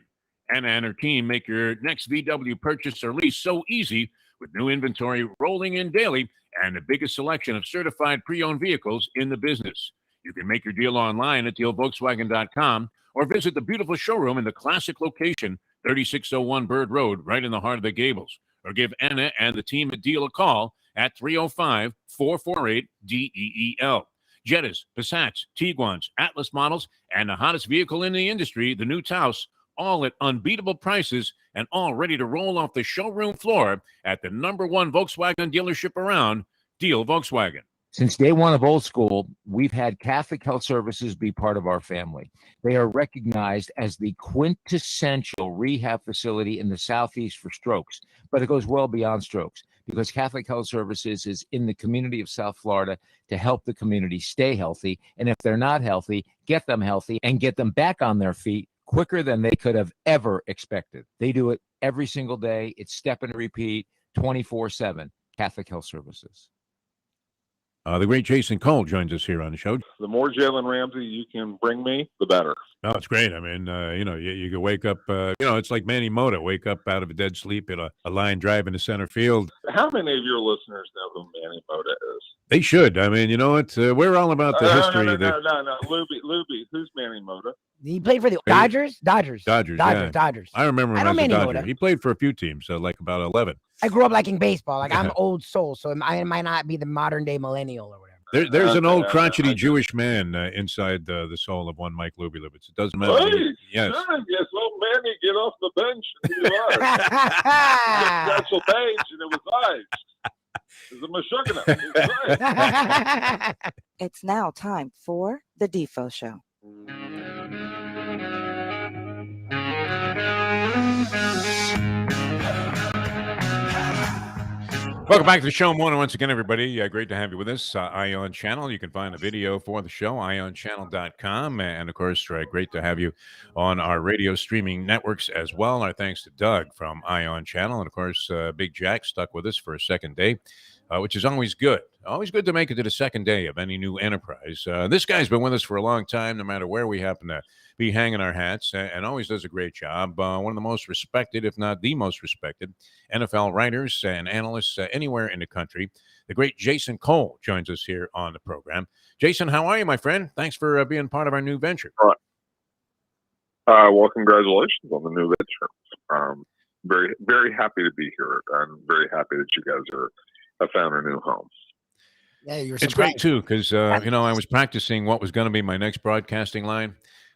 Anna and her team make your next VW purchase or lease so easy with new inventory rolling in daily and the biggest selection of certified pre-owned vehicles in the business. You can make your deal online at dealvolkswagen.com or visit the beautiful showroom in the classic location, 3601 Bird Road, right in the heart of the Gables. Or give Anna and the team at Deal a call at 305-448-DEEL. Jettas, Passats, Tiguans, Atlas models, and the hottest vehicle in the industry, the new Taos, all at unbeatable prices and all ready to roll off the showroom floor at the #1 Volkswagen dealership around, Deal Volkswagen. Since day one of Old School, we've had Catholic Health Services be part of our family. They are recognized as the quintessential rehab facility in the Southeast for strokes, but it goes well beyond strokes because Catholic Health Services is in the community of South Florida to help the community stay healthy. And if they're not healthy, get them healthy and get them back on their feet quicker than they could have ever expected. They do it every single day. It's step and repeat, 24/7. Catholic Health Services. The great Jason Cole joins us here on the show. The more Jalen Ramsey you can bring me, the better. No, it's great. I mean, you can wake up, it's like Manny Mota, wake up out of a dead sleep in a line drive into center field. How many of your listeners know who Manny Mota is? They should. I mean, you know what? We're all about the history. No. Lubie. Who's Manny Mota? He played for the Dodgers? Dodgers. Yeah. Dodgers. I remember him as a Manny Dodger. Mota. He played for a few teams, like about 11. I grew up liking baseball. Like I'm old soul, so I might not be the modern day millennial or whatever. There's an old crotchety Jewish man inside the soul of one Mike Lubie Lubitz. It doesn't matter. Hey, yes. Son, yes, old Manny, get off the bench. And you are. That's a bench, and it was ice. It's a mashugana. It's now time for the Defo Show. Welcome back to the show. Morning once again, everybody. Great to have you with us. Ion Channel. You can find a video for the show, ionchannel.com. And, of course, great to have you on our radio streaming networks as well. Our thanks to Doug from Ion Channel. And, of course, Big Jack stuck with us for a second day, which is always good. Always good to make it to the second day of any new enterprise. This guy's been with us for a long time, no matter where we happen to be hanging our hats, and always does a great job. One of the most respected, if not the most respected, NFL writers and analysts anywhere in the country. The great Jason Cole joins us here on the program. Jason, how are you, my friend? Thanks for being part of our new venture. Well, congratulations on the new venture. Very, very happy to be here. I'm very happy that you guys have found a new home. Yeah, it's great too, because I was practicing what was going to be my next broadcasting line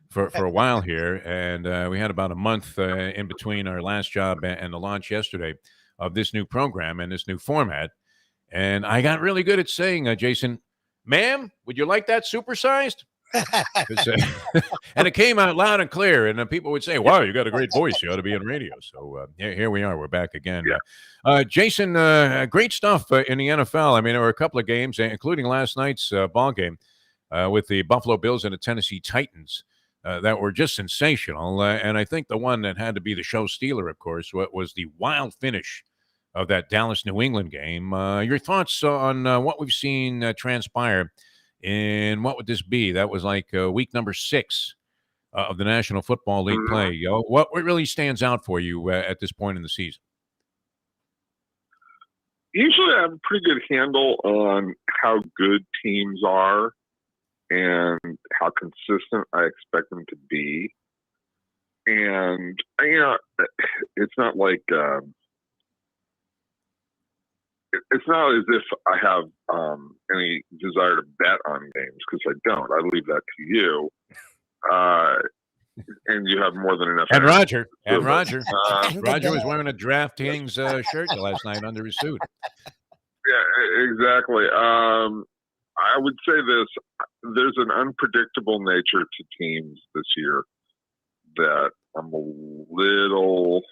for a while here, and we had about a month in between our last job and the launch yesterday of this new program and this new format. And I got really good at saying, Jason, ma'am, would you like that supersized? And it came out loud and clear, and people would say, wow, you got a great voice, you ought to be on radio. So here we are, we're back again. Jason, great stuff in the NFL. I mean, there were a couple of games, including last night's ball game with the Buffalo Bills and the Tennessee Titans that were just sensational. And I think the one that had to be the show stealer, of course, was the wild finish of that Dallas-New England game. Your thoughts on what we've seen transpire, and what would this be? That was like week number 6 of the National Football League play. What really stands out for you at this point in the season? Usually I have a pretty good handle on how good teams are and how consistent I expect them to be. And, it's not like it's not as if I have any desire to bet on games, because I don't. I leave that to you. And you have more than enough. And Roger. Roger was wearing a DraftKings shirt last night under his suit. Yeah, exactly. I would say this. There's an unpredictable nature to teams this year that I'm a little...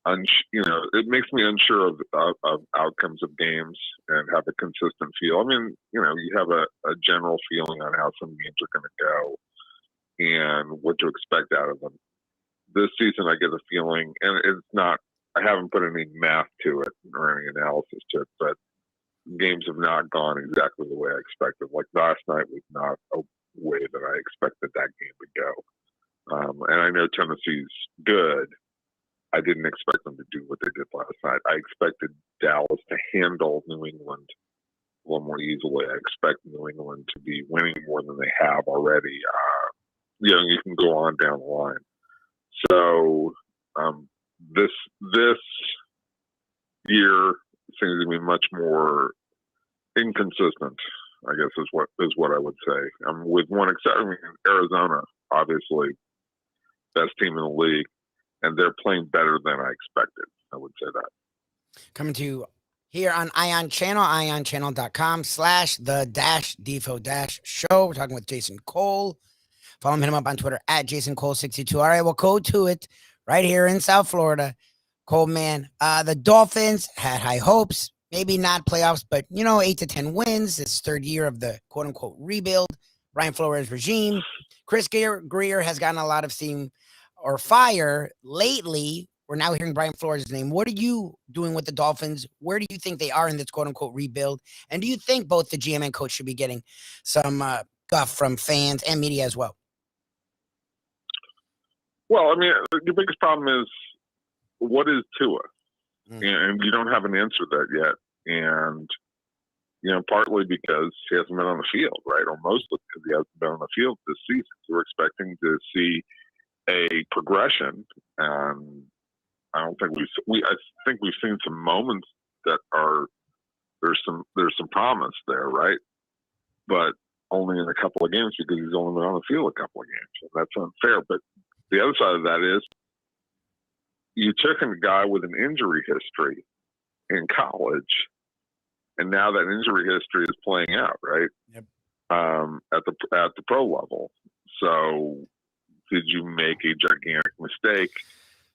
it makes me unsure of outcomes of games and have a consistent feel. I mean, you have a general feeling on how some games are going to go and what to expect out of them. This season, I get a feeling, and it's not, I haven't put any math to it or any analysis to it, but games have not gone exactly the way I expected. Like last night was not a way that I expected that game to go. And I know Tennessee's good. I didn't expect them to do what they did last night. I expected Dallas to handle New England a little more easily. I expect New England to be winning more than they have already. You can go on down the line. So this year seems to be much more inconsistent, I guess is what I would say. With one exception, Arizona, obviously, best team in the league. And they're playing better than I expected. I would say that. Coming to you here on Ion Channel, ionchannel.com/the-Defo-show. We're talking with Jason Cole. Follow him up on Twitter at JasonCole62. All right, we'll go to it right here in South Florida. Cole, man, the Dolphins had high hopes, maybe not playoffs, but, 8 to 10 wins. It's third year of the quote-unquote rebuild. Brian Flores regime. Chris Greer has gotten a lot of steam or fire lately. We're now hearing Brian Flores' name. What are you doing with the Dolphins? Where do you think they are in this quote-unquote rebuild? And do you think both the GM and coach should be getting some guff from fans and media as well? Well, I mean, the biggest problem is, what is Tua? And you don't have an answer to that yet. And, partly because he hasn't been on the field, right? Or mostly because he hasn't been on the field this season. So we're expecting to see a progression, I don't think I think we've seen some moments that are there's some promise there, right? But only in a couple of games because he's only been on the field a couple of games, and that's unfair. But the other side of that is you took a guy with an injury history in college, and now that injury history is playing out, right? Yep. At the pro level. So, did you make a gigantic mistake?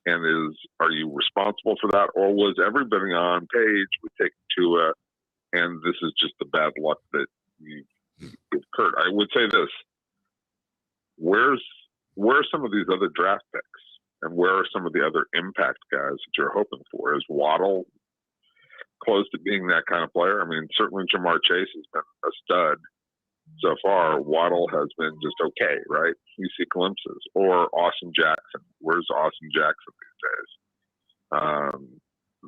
And are you responsible for that, or was everybody on page with taking Tua, and this is just the bad luck that you've occurred? I would say this: where are some of these other draft picks, and where are some of the other impact guys that you're hoping for? Is Waddle close to being that kind of player? I mean, certainly Jamar Chase has been a stud so far. Waddle has been just okay, right? You see glimpses. Or Austin Jackson. Where's Austin Jackson these days?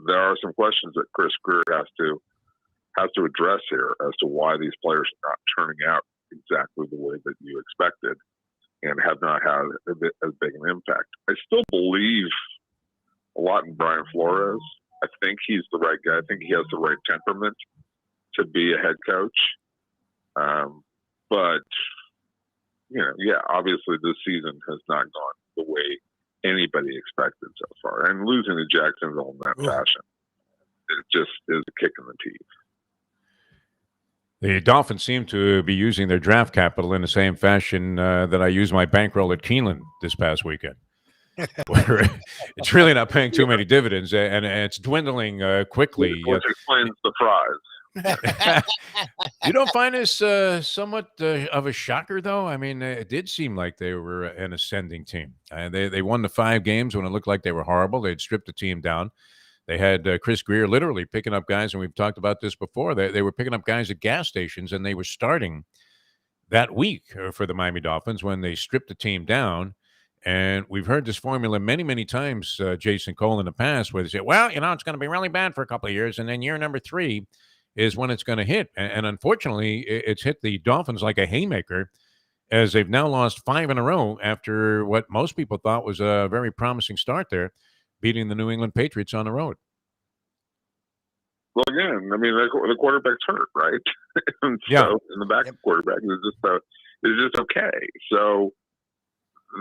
There are some questions that Chris Greer has to address here as to why these players are not turning out exactly the way that you expected and have not had as big an impact. I still believe a lot in Brian Flores. I think he's the right guy. I think he has the right temperament to be a head coach. But, obviously this season has not gone the way anybody expected so far. And losing to Jacksonville in that fashion, it just is a kick in the teeth. The Dolphins seem to be using their draft capital in the same fashion that I used my bankroll at Keeneland this past weekend. Where it's really not paying too many dividends, and it's dwindling quickly. Which explains the fries. You don't find this somewhat of a shocker, though? I mean, it did seem like they were an ascending team. They won the 5 games when it looked like they were horrible. They'd stripped the team down. They had Chris Greer literally picking up guys, and we've talked about this before. They were picking up guys at gas stations, and they were starting that week for the Miami Dolphins when they stripped the team down. And we've heard this formula many, many times, Jason Cole, in the past, where they say, well, it's going to be really bad for a couple of years, and then year number 3 is when it's going to hit. And unfortunately, it's hit the Dolphins like a haymaker, as they've now lost 5 in a row after what most people thought was a very promising start there, beating the New England Patriots on the road. Well, again, I mean, the quarterback's hurt, right? And so, in the backup quarterback is just okay. So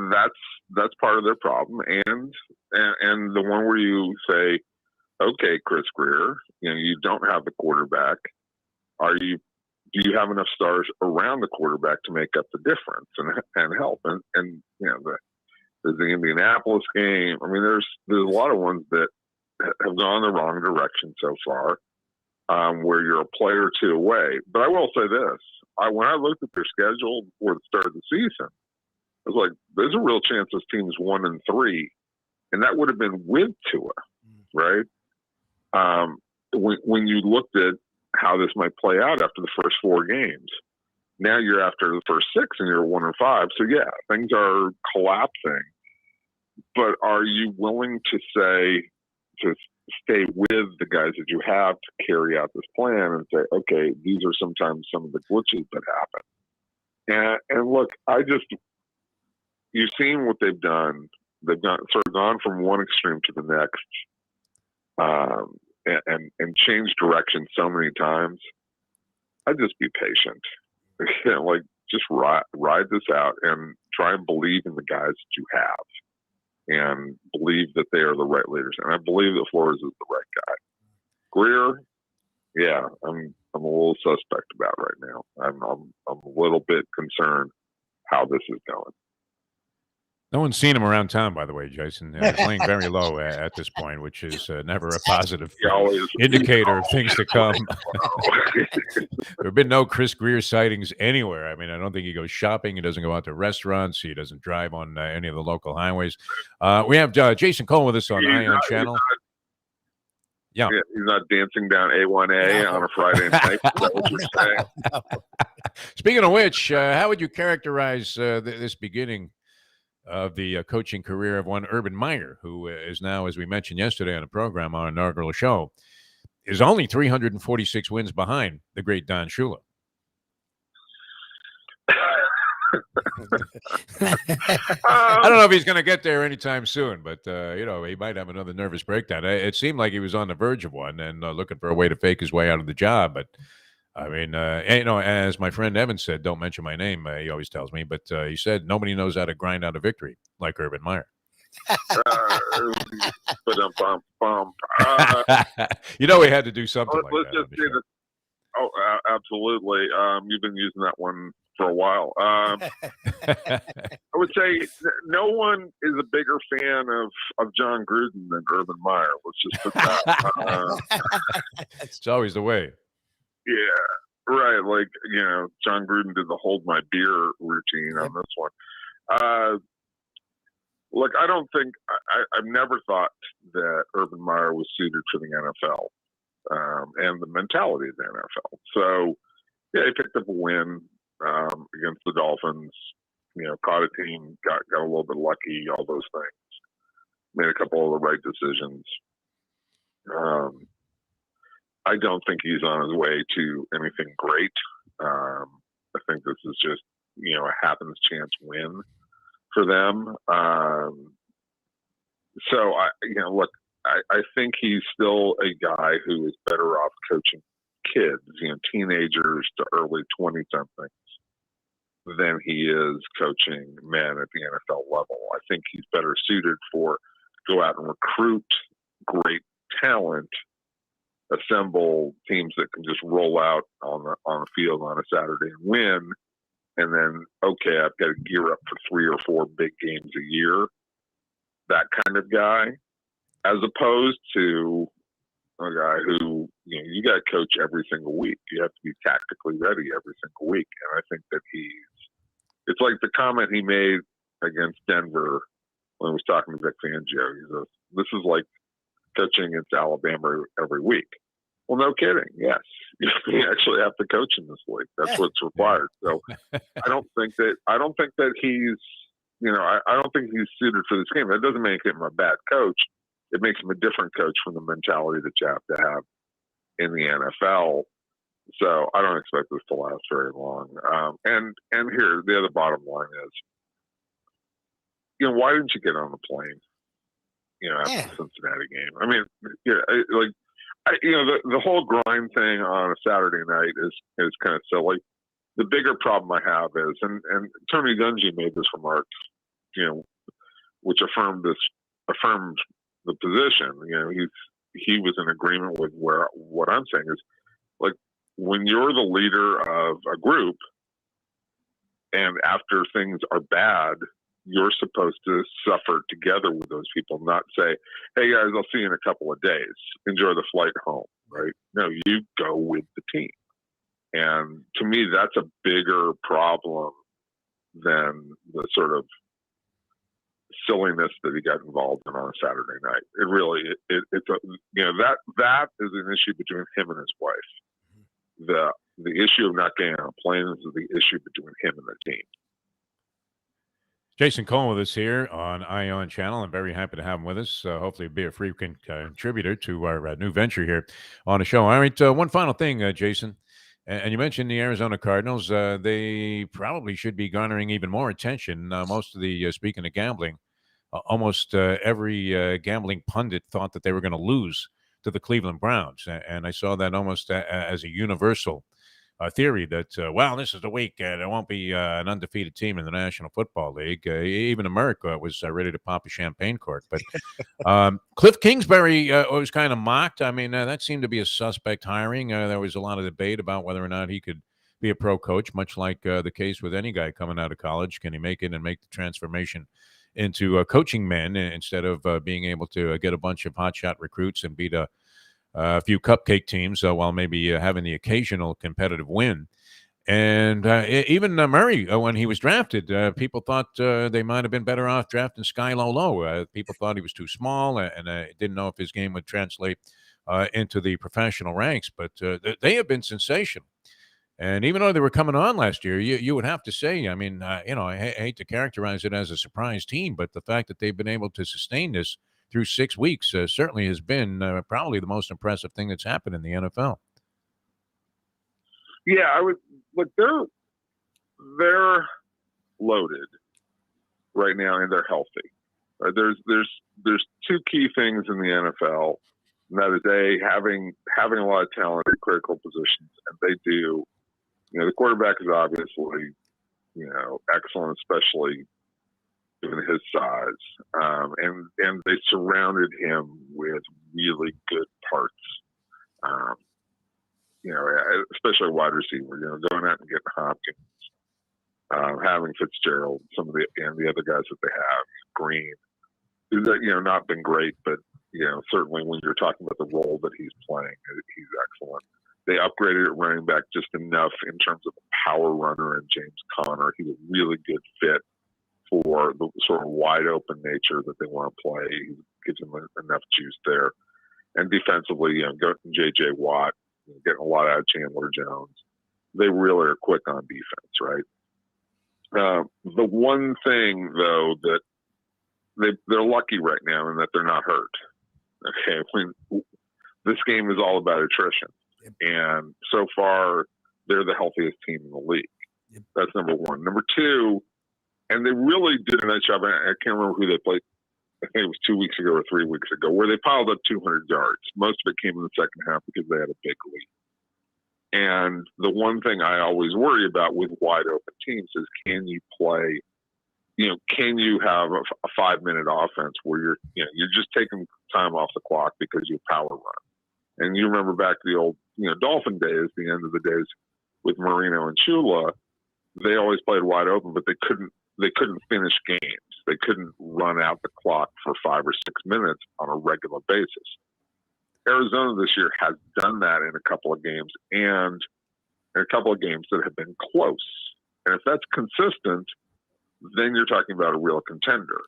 that's part of their problem. And the one where you say, okay, Chris Greer, you don't have the quarterback. Do you have enough stars around the quarterback to make up the difference and help? And there's the Indianapolis game. I mean, there's a lot of ones that have gone the wrong direction so far, where you're a player or 2 away. But I will say this: when I looked at their schedule before the start of the season, I was like, there's a real chance this team's 1-3, and that would have been with Tua, right? When you looked at how this might play out after the first 4 games, now you're after the first 6 and you're 1-5. So yeah, things are collapsing. But are you willing to stay with the guys that you have to carry out this plan and say, okay, these are sometimes some of the glitches that happen. And look, you've seen what they've done. They've gone from one extreme to the next. And change direction so many times. I'd just be patient. Just ride this out and try and believe in the guys that you have, and believe that they are the right leaders. And I believe that Flores is the right guy. Greer, yeah, I'm a little suspect about right now. I'm a little bit concerned how this is going. No one's seen him around town, by the way, Jason. He's playing very low at this point, which is never a positive indicator of things to come. There have been no Chris Greer sightings anywhere. I mean, I don't think he goes shopping. He doesn't go out to restaurants. He doesn't drive on any of the local highways. We have Jason Cole with us on Ion Channel. Yeah, he's not dancing down A1A on a Friday night. Is that what you're saying? Speaking of which, how would you characterize this beginning of the coaching career of one Urban Meyer, who is now, as we mentioned yesterday on the program, our inaugural show, is only 346 wins behind the great Don Shula? I don't know if he's going to get there anytime soon, but he might have another nervous breakdown. It seemed like he was on the verge of one and looking for a way to fake his way out of the job. But I mean, as my friend Evan said, don't mention my name. He always tells me, but he said nobody knows how to grind out a victory like Urban Meyer. We had to do something like let's that. just say that. Oh, absolutely. You've been using that one for a while. I would say no one is a bigger fan of John Gruden than Urban Meyer. Let's just put that. It's always the way. Yeah, right. Like, John Gruden did the hold my beer routine on this one. Look, I don't think I've never thought that Urban Meyer was suited for the NFL and the mentality of the NFL. So, yeah, he picked up a win against the Dolphins. Caught a team, got a little bit lucky, all those things. Made a couple of the right decisions. I don't think he's on his way to anything great. I think this is just, a happens chance win for them. So I think he's still a guy who is better off coaching kids, teenagers to early 20-somethings than he is coaching men at the NFL level. I think he's better suited for go out and recruit great talent, assemble teams that can just roll out on the field on a Saturday and win. And then, okay, I've got to gear up for 3 or 4 big games a year. That kind of guy, as opposed to a guy who, you got to coach every single week. You have to be tactically ready every single week. And I think that it's like the comment he made against Denver when he was talking to Vic Fangio. He says, this is like coaching against Alabama every week. Well, no kidding. Yes, you actually have to coach in this league. That's what's required. So I don't think that he's, I don't think he's suited for this game. That doesn't make him a bad coach. It makes him a different coach from the mentality that you have to have in the NFL. So I don't expect this to last very long. And here, the other bottom line is, why didn't you get on the plane, after the Cincinnati game? I mean, the whole grind thing on a Saturday night is kind of silly. The bigger problem I have is, and Tony Dungy made this remark, which affirmed the position. He was in agreement with what I'm saying is, like, when you're the leader of a group, and after things are bad, you're supposed to suffer together with those people, not say, hey guys, I'll see you in a couple of days. Enjoy the flight home, right? No, you go with the team. And to me, that's a bigger problem than the sort of silliness that he got involved in on a Saturday night. It really, it's that is an issue between him and his wife. The issue of not getting on a plane is the issue between him and the team. Jason Cole with us here on Ion Channel. I'm very happy to have him with us. Hopefully, be a frequent contributor to our new venture here on the show. All right, one final thing, Jason. And you mentioned the Arizona Cardinals. They probably should be garnering even more attention. Most of the, speaking of gambling, almost every gambling pundit thought that they were going to lose to the Cleveland Browns. And I saw that almost as a universal theory that, this is the week. There won't be an undefeated team in the National Football League. Even America was ready to pop a champagne cork. But Cliff Kingsbury was kind of mocked. I mean, that seemed to be a suspect hiring. There was a lot of debate about whether or not he could be a pro coach, much like the case with any guy coming out of college. Can he make it and make the transformation into coaching men instead of being able to get a bunch of hotshot recruits and beat a few cupcake teams while maybe having the occasional competitive win. And even Murray, when he was drafted, people thought they might have been better off drafting Skylo Low. People thought he was too small and didn't know if his game would translate into the professional ranks. But they have been sensational. And even though they were coming on last year, you would have to say, I mean, I hate to characterize it as a surprise team, but the fact that they've been able to sustain this through 6 weeks certainly has been probably the most impressive thing that's happened in the NFL. Yeah, I would. Look, they're loaded right now, and they're healthy. Right? There's two key things in the NFL, and that is having a lot of talent at critical positions, and they do. You know, the quarterback is obviously, you know, excellent, especially given his size, and they surrounded him with really good parts. You know, especially wide receiver. You know, going out and getting Hopkins, having Fitzgerald, some of the other guys that they have, Green, who's, you know, not been great, but, you know, certainly when you're talking about the role that he's playing, he's excellent. They upgraded at running back just enough in terms of a power runner and James Conner. He's a really good fit for the sort of wide open nature that they want to play. He gives them enough juice there. And defensively, you know, getting J.J. Watt, getting a lot out of Chandler Jones. They really are quick on defense, right? The one thing, though, that they're lucky right now in that they're not hurt. Okay, this game is all about attrition. Yep. And so far, they're the healthiest team in the league. Yep. That's number one. Number two, and they really did a nice job. I can't remember who they played. I think it was 2 weeks ago or 3 weeks ago, where they piled up 200 yards. Most of it came in the second half because they had a big lead. And the one thing I always worry about with wide open teams is, can you play, you know, can you have a 5-minute offense where you're just taking time off the clock because you power run? And you remember back to the old, you know, Dolphin days, the end of the days with Marino and Shula, they always played wide open, but they couldn't finish games. They couldn't run out the clock for 5 or 6 minutes on a regular basis. Arizona this year has done that in a couple of games, and in a couple of games that have been close. And if that's consistent, then you're talking about a real contender.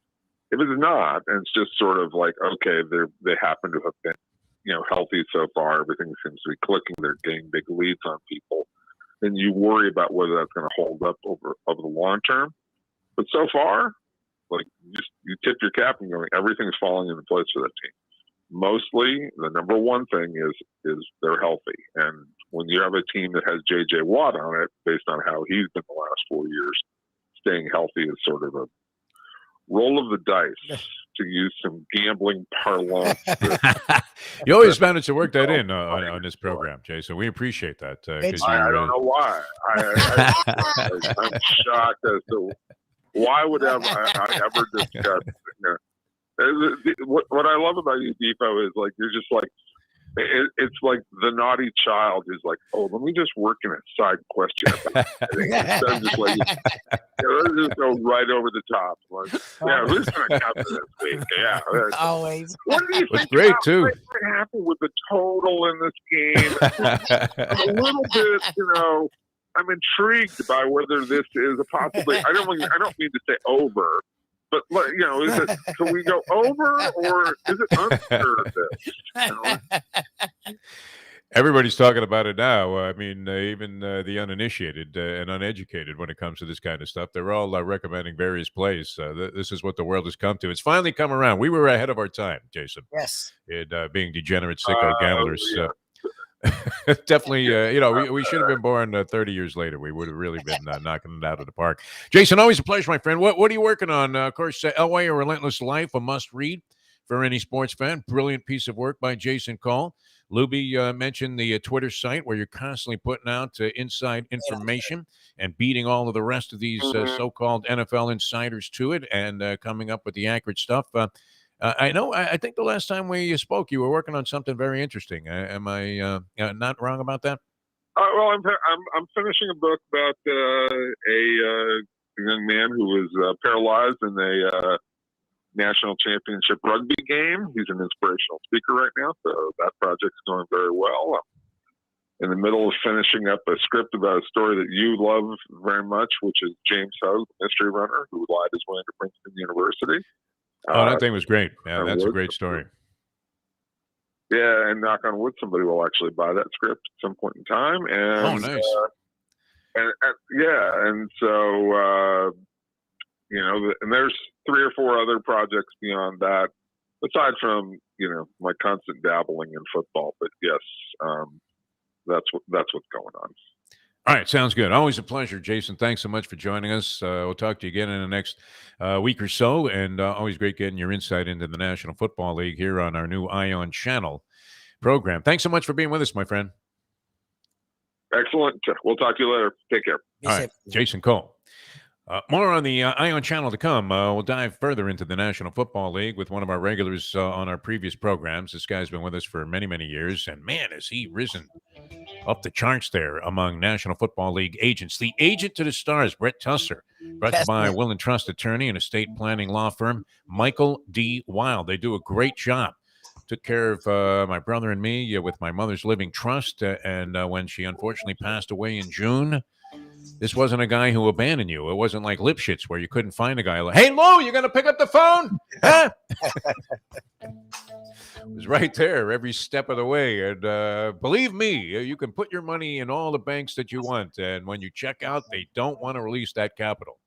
If it's not, and it's just sort of like, okay, they happen to have been, you know, healthy so far, everything seems to be clicking, they're getting big leads on people, then you worry about whether that's going to hold up over the long term. But so far, like, you tip your cap and going, everything's falling into place for that team. Mostly, the number one thing is they're healthy. And when you have a team that has J.J. Watt on it, based on how he's been the last 4 years, staying healthy is sort of a roll of the dice, to use some gambling parlance. You always manage to work that in on this program, Jason. We appreciate that. I don't know why. I'm shocked as to why would I ever discuss. What I love about you, Defo, is like you're just like, it's like the naughty child who's like, oh, let me just work in a side question about it. Instead of just like, let's just go right over the top. Like, yeah, who's going to cover this week? Yeah, always. What do you think? It's great too. What happened with the total in this game? I'm a little bit, you know, I'm intrigued by whether this is a possibility. I don't mean to say over. But, you know, can we go over, or is it under this? You know? Everybody's talking about it now. I mean, even the uninitiated and uneducated when it comes to this kind of stuff, they're all recommending various plays. This is what the world has come to. It's finally come around. We were ahead of our time, Jason. Yes. In being degenerate, sicko gamblers. Yeah. Definitely, you know, we should have been born 30 years later. We would have really been knocking it out of the park. Jason, always a pleasure, my friend. What are you working on? Of course, Elway, A Relentless Life, a must-read for any sports fan. Brilliant piece of work by Jason Call. Lubie mentioned the Twitter site where you're constantly putting out inside information and beating all of the rest of these so-called NFL insiders to it and coming up with the accurate stuff. I think the last time we spoke, you were working on something very interesting. Am I not wrong about that? Well, I'm finishing a book about a young man who was paralyzed in a national championship rugby game. He's an inspirational speaker right now, so that project's going very well. I'm in the middle of finishing up a script about a story that you love very much, which is James Hogue, the mystery runner who lied his way into Princeton University. Oh, that thing was great. Yeah, that's a great story. Yeah, and knock on wood, somebody will actually buy that script at some point in time. And, nice. And so, you know, and there's 3 or 4 other projects beyond that, aside from, you know, my constant dabbling in football. But yes, that's what's going on. All right, sounds good. Always a pleasure, Jason. Thanks so much for joining us. We'll talk to you again in the next week or so, and always great getting your insight into the National Football League here on our new Ion Channel program. Thanks so much for being with us, my friend. Excellent. We'll talk to you later. Take care. All right, Jason Cole. More on the Ion Channel to come. We'll dive further into the National Football League with one of our regulars on our previous programs. This guy's been with us for many, many years, and man, has he risen up the charts there among National Football League agents. The agent to the stars, Brett Tusser, brought to you by Will and Trust attorney and estate planning law firm, Michael D. Wild. They do a great job. Took care of my brother and me with my mother's living trust, and when she unfortunately passed away in June, this wasn't a guy who abandoned you. It wasn't like Lipschitz where you couldn't find a guy like, hey, Lou, you going to pick up the phone? Huh? It was right there every step of the way. And believe me, you can put your money in all the banks that you want. And when you check out, they don't want to release that capital.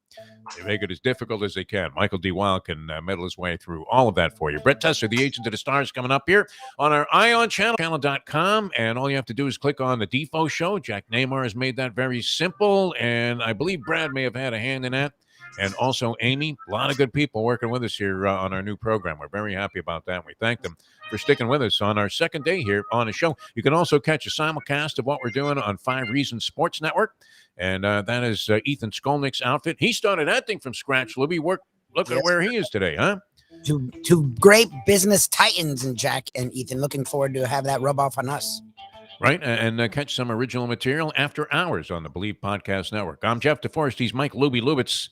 They make it as difficult as they can. Michael D. Wild can meddle his way through all of that for you. Brett Tusser, the agent of the stars, coming up here on our Ion Channel, channel.com. And all you have to do is click on the Defo Show. Jack Neymar has made that very simple. And I believe Brad may have had a hand in that. And also Amy, a lot of good people working with us here on our new program. We're very happy about that. We thank them for sticking with us on our second day here on the show. You can also catch a simulcast of what we're doing on 5 Reasons Sports Network. And that is Ethan Skolnick's outfit. He started that thing from scratch. Lubie, look at where he is today, huh? Two great business titans, and Jack and Ethan. Looking forward to have that rub off on us. Right, and catch some original material after hours on the Believe Podcast Network. I'm Jeff Deforrest. He's Mike Lubitz.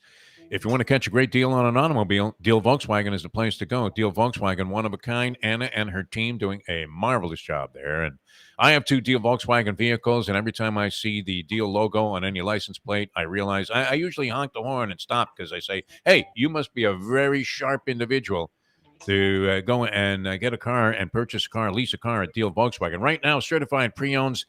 If you want to catch a great deal on an automobile, Deal Volkswagen is the place to go. Deal Volkswagen, one of a kind. Anna and her team doing a marvelous job there. And I have 2 Deal Volkswagen vehicles, and every time I see the Deal logo on any license plate, I realize I usually honk the horn and stop because I say, hey, you must be a very sharp individual to go and get a car and purchase a car, lease a car at Deal Volkswagen. Right now, certified pre-owns,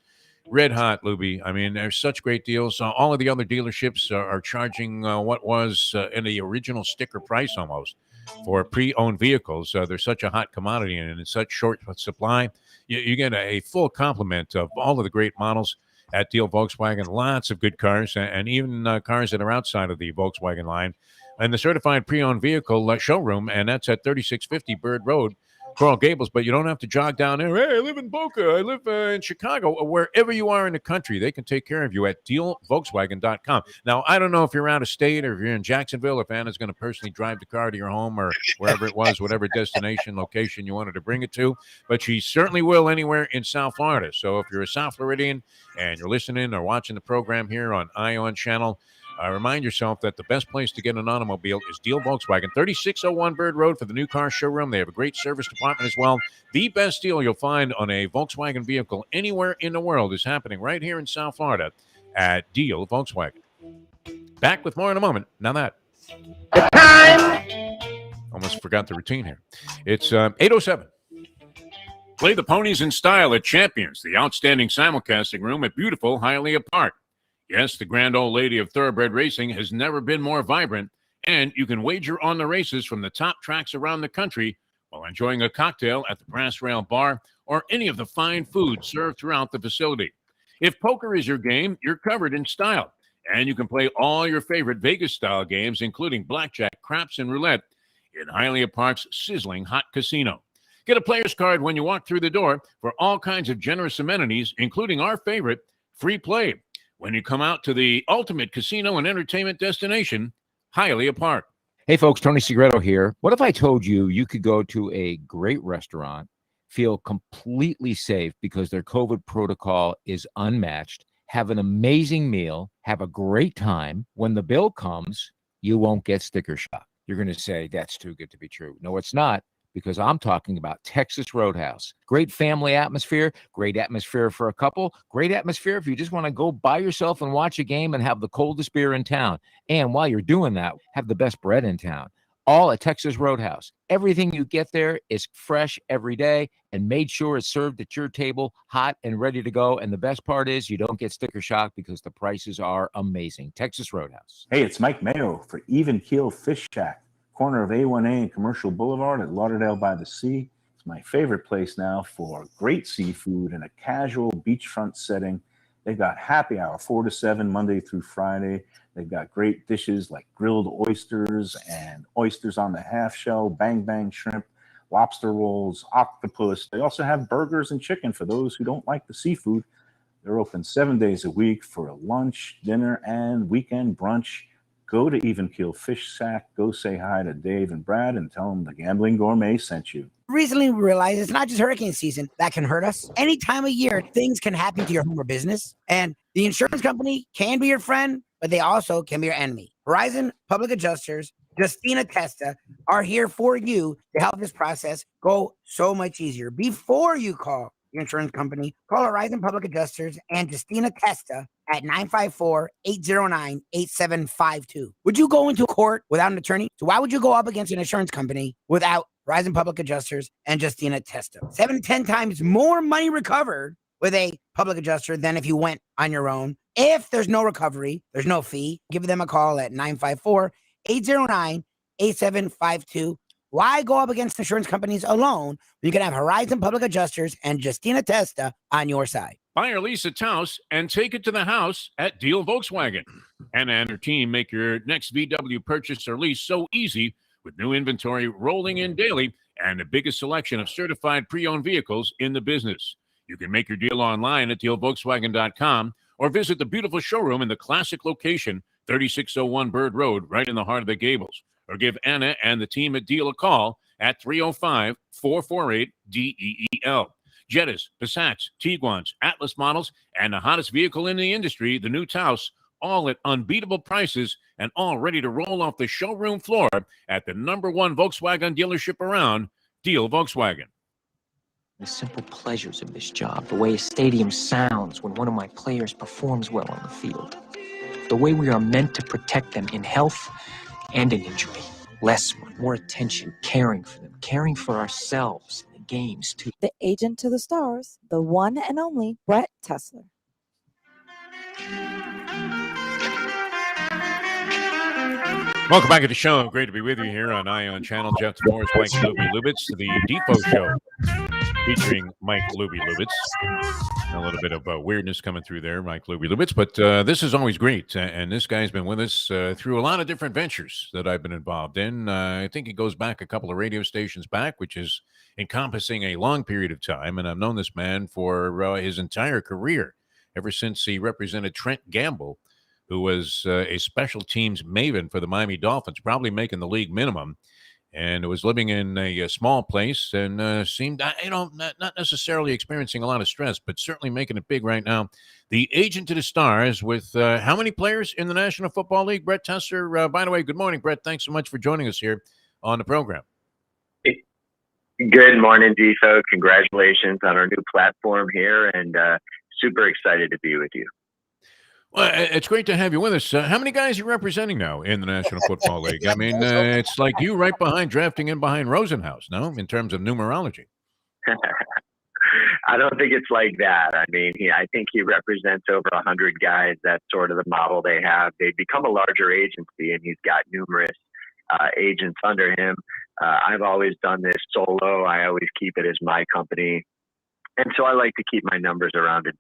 red hot, Lubie. I mean, there's such great deals. All of the other dealerships are charging what was in the original sticker price almost for pre-owned vehicles. There's such a hot commodity and in such short supply. You get a full complement of all of the great models at Deal Volkswagen. Lots of good cars and even cars that are outside of the Volkswagen line. And the certified pre-owned vehicle showroom, and that's at 3650 Bird Road, Coral Gables, but you don't have to jog down there. Hey, I live in Boca. I live in Chicago. Or wherever you are in the country, they can take care of you at dealvolkswagen.com. Now, I don't know if you're out of state or if you're in Jacksonville, if Anna's going to personally drive the car to your home or wherever it was, whatever destination, location you wanted to bring it to, but she certainly will anywhere in South Florida. So if you're a South Floridian and you're listening or watching the program here on Ion Channel, remind yourself that the best place to get an automobile is Deal Volkswagen, 3601 Bird Road for the new car showroom. They have a great service department as well. The best deal you'll find on a Volkswagen vehicle anywhere in the world is happening right here in South Florida at Deal Volkswagen. Back with more in a moment. Now that. The time. Almost forgot the routine here. It's 8:07. Play the ponies in style at Champions, the outstanding simulcasting room at beautiful Hialeah Park. Yes, the grand old lady of thoroughbred racing has never been more vibrant, and you can wager on the races from the top tracks around the country while enjoying a cocktail at the Brass Rail Bar or any of the fine food served throughout the facility. If poker is your game, you're covered in style, and you can play all your favorite Vegas-style games, including blackjack, craps, and roulette in Hialeah Park's sizzling hot casino. Get a player's card when you walk through the door for all kinds of generous amenities, including our favorite, free play, when you come out to the ultimate casino and entertainment destination, Hialeah Park. Hey, folks, Tony Segreto here. What if I told you you could go to a great restaurant, feel completely safe because their COVID protocol is unmatched, have an amazing meal, have a great time. When the bill comes, you won't get sticker shock. You're going to say, that's too good to be true. No, it's not, because I'm talking about Texas Roadhouse. Great family atmosphere, great atmosphere for a couple, great atmosphere if you just want to go by yourself and watch a game and have the coldest beer in town. And while you're doing that, have the best bread in town. All at Texas Roadhouse. Everything you get there is fresh every day and made sure it's served at your table, hot and ready to go. And the best part is you don't get sticker shock because the prices are amazing. Texas Roadhouse. Hey, it's Mike Mayo for Even Keel Fish Shack, corner of A1A and Commercial Boulevard at Lauderdale by the Sea. It's my favorite place now for great seafood in a casual beachfront setting. They've got happy hour 4 to 7 Monday through Friday. They've got great dishes like grilled oysters and oysters on the half shell, bang bang shrimp, lobster rolls, octopus. They also have burgers and chicken for those who don't like the seafood. They're open 7 days a week for lunch, dinner, and weekend brunch. Go to Even Keel Fish Sack. Go say hi to Dave and Brad and tell them the Gambling Gourmet sent you. Recently we realized it's not just hurricane season that can hurt us. Any time of year, things can happen to your home or business. And the insurance company can be your friend, but they also can be your enemy. Horizon Public Adjusters, Justina Testa, are here for you to help this process go so much easier. Before you call your insurance company, call Horizon Public Adjusters and Justina Testa at 954-809-8752. Would you go into court without an attorney? So why would you go up against an insurance company without Horizon Public Adjusters and Justina Testa? 7 to 10 times more money recovered with a public adjuster than if you went on your own. If there's no recovery, there's no fee. Give them a call at 954-809-8752. Why go up against insurance companies alone when you can have Horizon Public Adjusters and Justina Testa on your side? Buy or lease a Taos and take it to the house at Deal Volkswagen. Anna and her team make your next VW purchase or lease so easy with new inventory rolling in daily and the biggest selection of certified pre-owned vehicles in the business. You can make your deal online at dealvolkswagen.com or visit the beautiful showroom in the classic location, 3601 Bird Road, right in the heart of the Gables. Or give Anna and the team at Deal a call at 305-448-DEEL. Jettas, Passats, Tiguans, Atlas models, and the hottest vehicle in the industry, the new Taos, all at unbeatable prices and all ready to roll off the showroom floor at the #1 Volkswagen dealership around, Deal Volkswagen. The simple pleasures of this job, the way a stadium sounds when one of my players performs well on the field, the way we are meant to protect them in health and in injury. Less, more attention, caring for them, caring for ourselves in the games too. The agent to the stars, the one and only Brett Tessler. Welcome back to the show. Great to be with you here on Ion Channel. Jeff Deforrest, Mike Lubitz, the Defo Show, featuring Mike Lubitz. A little bit of weirdness coming through there, Mike Lubitz, but this is always great. And this guy's been with us through a lot of different ventures that I've been involved in. I think it goes back a couple of radio stations back, which is encompassing a long period of time. And I've known this man for his entire career, ever since he represented Trent Gamble, who was a special teams maven for the Miami Dolphins, probably making the league minimum, and was living in a small place and seemed, not necessarily experiencing a lot of stress, but certainly making it big right now. The agent to the stars with how many players in the National Football League? Brett Tessler. By the way, good morning, Brett. Thanks so much for joining us here on the program. Good morning, Defo. Congratulations on our new platform here, and super excited to be with you. Well, it's great to have you with us. How many guys are you representing now in the National Football League? I mean, it's like you right behind, drafting in behind Rosenhaus, no, in terms of numerology. I don't think it's like that. I mean, I think he represents over 100 guys. That's sort of the model they have. They've become a larger agency, and he's got numerous agents under him. I've always done this solo. I always keep it as my company. And so I like to keep my numbers around 12,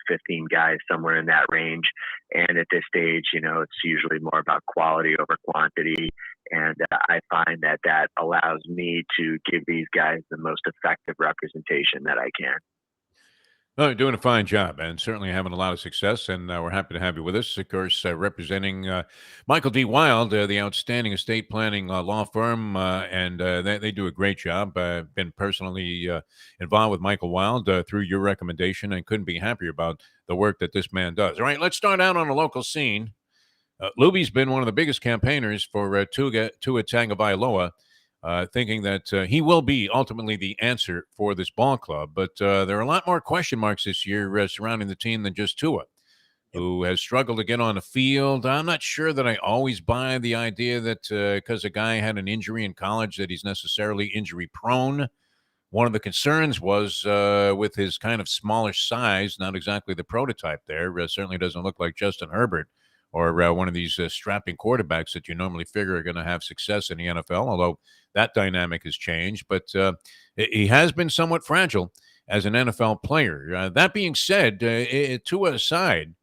15 guys, somewhere in that range. And at this stage, it's usually more about quality over quantity. And I find that allows me to give these guys the most effective representation that I can. Well, you're doing a fine job and certainly having a lot of success, and we're happy to have you with us. Of course, representing Michael D. Wild, the outstanding estate planning law firm, and they do a great job. I've been personally involved with Michael Wild through your recommendation and couldn't be happier about the work that this man does. All right, let's start out on the local scene. Lubie's been one of the biggest campaigners for Tua Tagovailoa, thinking that he will be ultimately the answer for this ball club. But there are a lot more question marks this year surrounding the team than just Tua, who has struggled to get on the field. I'm not sure that I always buy the idea that because a guy had an injury in college that he's necessarily injury prone. One of the concerns was with his kind of smallish size, not exactly the prototype there. Certainly doesn't look like Justin Herbert or one of these strapping quarterbacks that you normally figure are going to have success in the NFL, although that dynamic has changed. But he has been somewhat fragile. as an NFL player. That being said, Tua aside,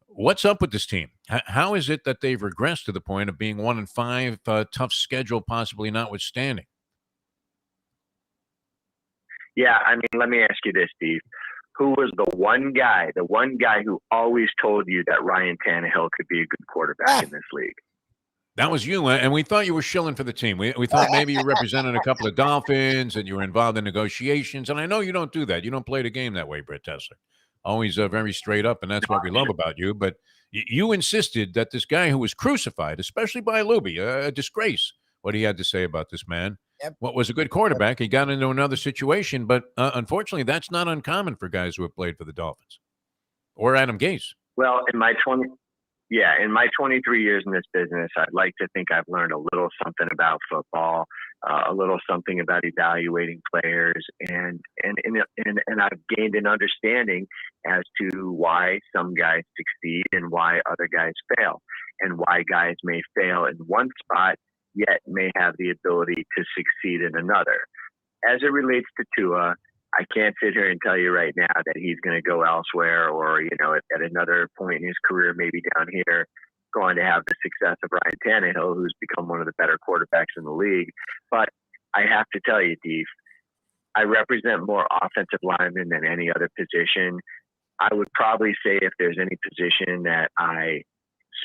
what's up with this team? How is it that they've regressed to the point of being 1-5, tough schedule possibly notwithstanding? Yeah, I mean, let me ask you this, Steve. Who was the one guy who always told you that Ryan Tannehill could be a good quarterback in this league? That was you, and we thought you were shilling for the team. We thought maybe you represented a couple of Dolphins and you were involved in negotiations. And I know you don't do that. You don't play the game that way, Brett Tesler. Always very straight up, and that's what we love about you. But you insisted that this guy who was crucified, especially by Lubie, a disgrace, what he had to say about this man. Yep. What was a good quarterback. He got into another situation, but unfortunately, that's not uncommon for guys who have played for the Dolphins or Adam Gase. Well, in my 23 years in this business, I'd like to think I've learned a little something about football, a little something about evaluating players, and I've gained an understanding as to why some guys succeed and why other guys fail, and why guys may fail in one spot yet may have the ability to succeed in another. As it relates to Tua, I can't sit here and tell you right now that he's going to go elsewhere or, at another point in his career, maybe down here, going to have the success of Ryan Tannehill, who's become one of the better quarterbacks in the league. But I have to tell you, Deef, I represent more offensive linemen than any other position. I would probably say if there's any position that I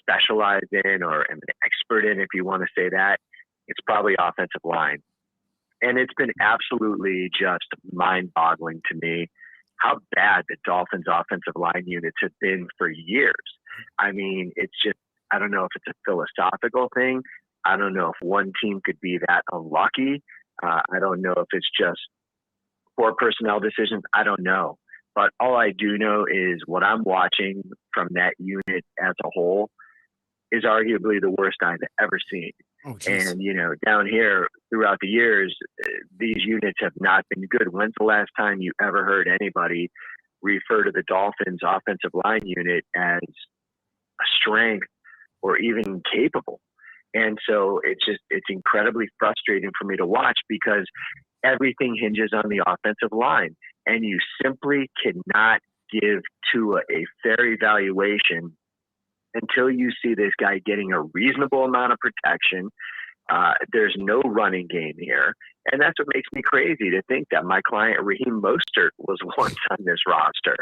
specialize in or am an expert in, if you want to say that, it's probably offensive line. And it's been absolutely just mind-boggling to me how bad the Dolphins' offensive line units have been for years. I mean, it's just, I don't know if it's a philosophical thing. I don't know if one team could be that unlucky. I don't know if it's just poor personnel decisions. I don't know. But all I do know is what I'm watching from that unit as a whole is arguably the worst I've ever seen. Oh, and, down here throughout the years, these units have not been good. When's the last time you ever heard anybody refer to the Dolphins offensive line unit as a strength or even capable? And so it's incredibly frustrating for me to watch because everything hinges on the offensive line, and you simply cannot give Tua a fair evaluation until you see this guy getting a reasonable amount of protection. There's no running game here. And that's what makes me crazy to think that my client, Raheem Mostert, was once on this roster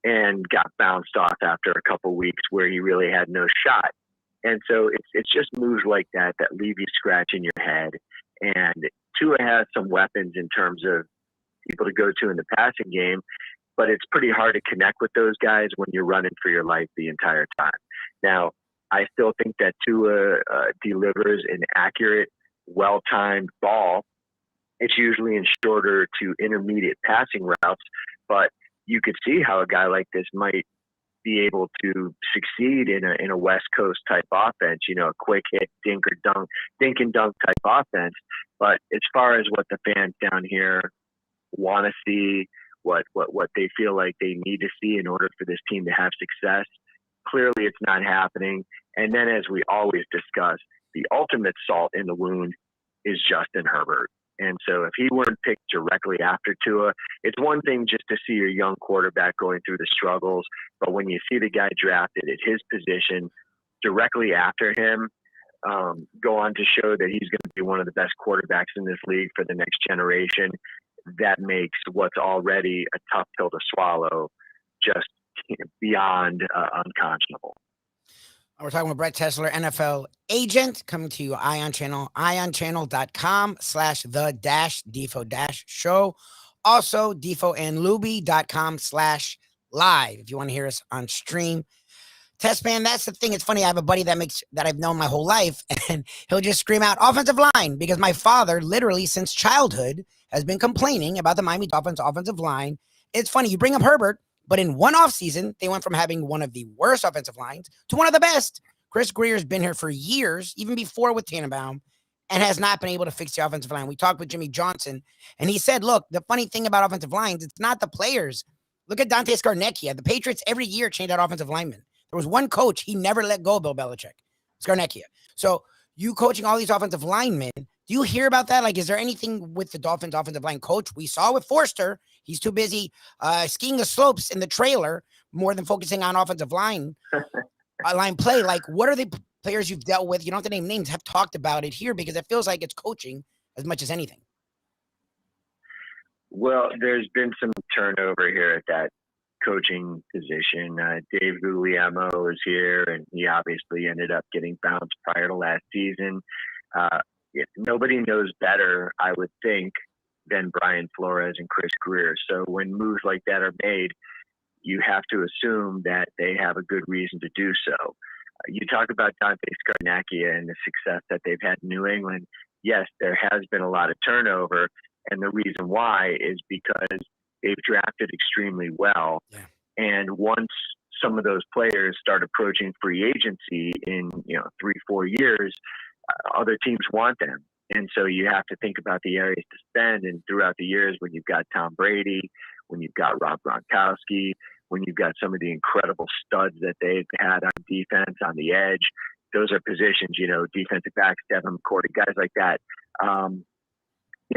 and got bounced off after a couple weeks where he really had no shot. And so it's just moves like that leave you scratching your head. And Tua has some weapons in terms of people to go to in the passing game, but it's pretty hard to connect with those guys when you're running for your life the entire time. Now, I still think that Tua delivers an accurate, well-timed ball. It's usually in shorter to intermediate passing routes, but you could see how a guy like this might be able to succeed in a West Coast type offense, a quick hit, dink and dunk type offense. But as far as what the fans down here want to see, what they feel like they need to see in order for this team to have success, clearly it's not happening. And then, as we always discuss, the ultimate salt in the wound is Justin Herbert. And so if he weren't picked directly after Tua, it's one thing just to see your young quarterback going through the struggles. But when you see the guy drafted at his position directly after him, go on to show that he's going to be one of the best quarterbacks in this league for the next generation, that makes what's already a tough pill to swallow just beyond unconscionable. We're talking with Brett Tesler, NFL agent, coming to you Ion Channel, ionchannel.com/the-Defo-show. Also, defoandlubie.com/live if you want to hear us on stream. Test man, that's the thing. It's funny. I have a buddy that I've known my whole life, and he'll just scream out offensive line because my father, literally since childhood, has been complaining about the Miami Dolphins offensive line. It's funny. You bring up Herbert, but in one offseason, they went from having one of the worst offensive lines to one of the best. Chris Greer's been here for years, even before with Tannenbaum, and has not been able to fix the offensive line. We talked with Jimmy Johnson, and he said, look, the funny thing about offensive lines, it's not the players. Look at Dante Scarnecchia. The Patriots every year change out offensive linemen. There was one coach, he never let go of Bill Belichick, Scarnecchia. So you coaching all these offensive linemen, do you hear about that? Like, is there anything with the Dolphins offensive line coach? We saw with Forster, He's too busy skiing the slopes in the trailer more than focusing on offensive line play. Like, what are the players you've dealt with? You don't have to name names. Have talked about it here because it feels like it's coaching as much as anything. Well, there's been some turnover here at that coaching position. Dave Guglielmo is here, and he obviously ended up getting bounced prior to last season. Nobody knows better, I would think, than Brian Flores and Chris Greer. So when moves like that are made, you have to assume that they have a good reason to do so. You talk about Dante Scarnecchia and the success that they've had in New England. Yes, there has been a lot of turnover, and the reason why is because they've drafted extremely well. Yeah. And once some of those players start approaching free agency in 3-4 years, other teams want them. And so you have to think about the areas to spend. And throughout the years, when you've got Tom Brady, when you've got Rob Gronkowski, when you've got some of the incredible studs that they've had on defense, on the edge, those are positions, defensive backs, Devin McCourty, guys like that.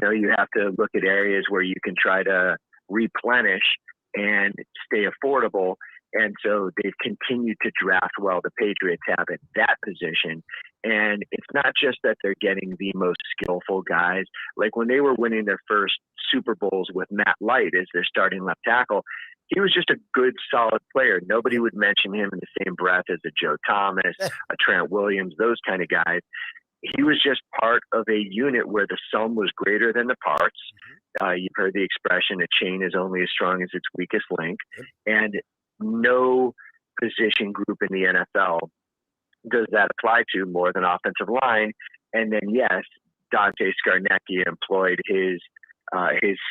You have to look at areas where you can try to replenish and stay affordable. And so they've continued to draft well. The Patriots have at that position. And it's not just that they're getting the most skillful guys. Like when they were winning their first Super Bowls with Matt Light as their starting left tackle, he was just a good, solid player. Nobody would mention him in the same breath as a Joe Thomas, a Trent Williams, those kind of guys. He was just part of a unit where the sum was greater than the parts. You've heard the expression, a chain is only as strong as its weakest link. And no position group in the NFL does that apply to more than offensive line. And then, yes, Dante Scarnecchia employed his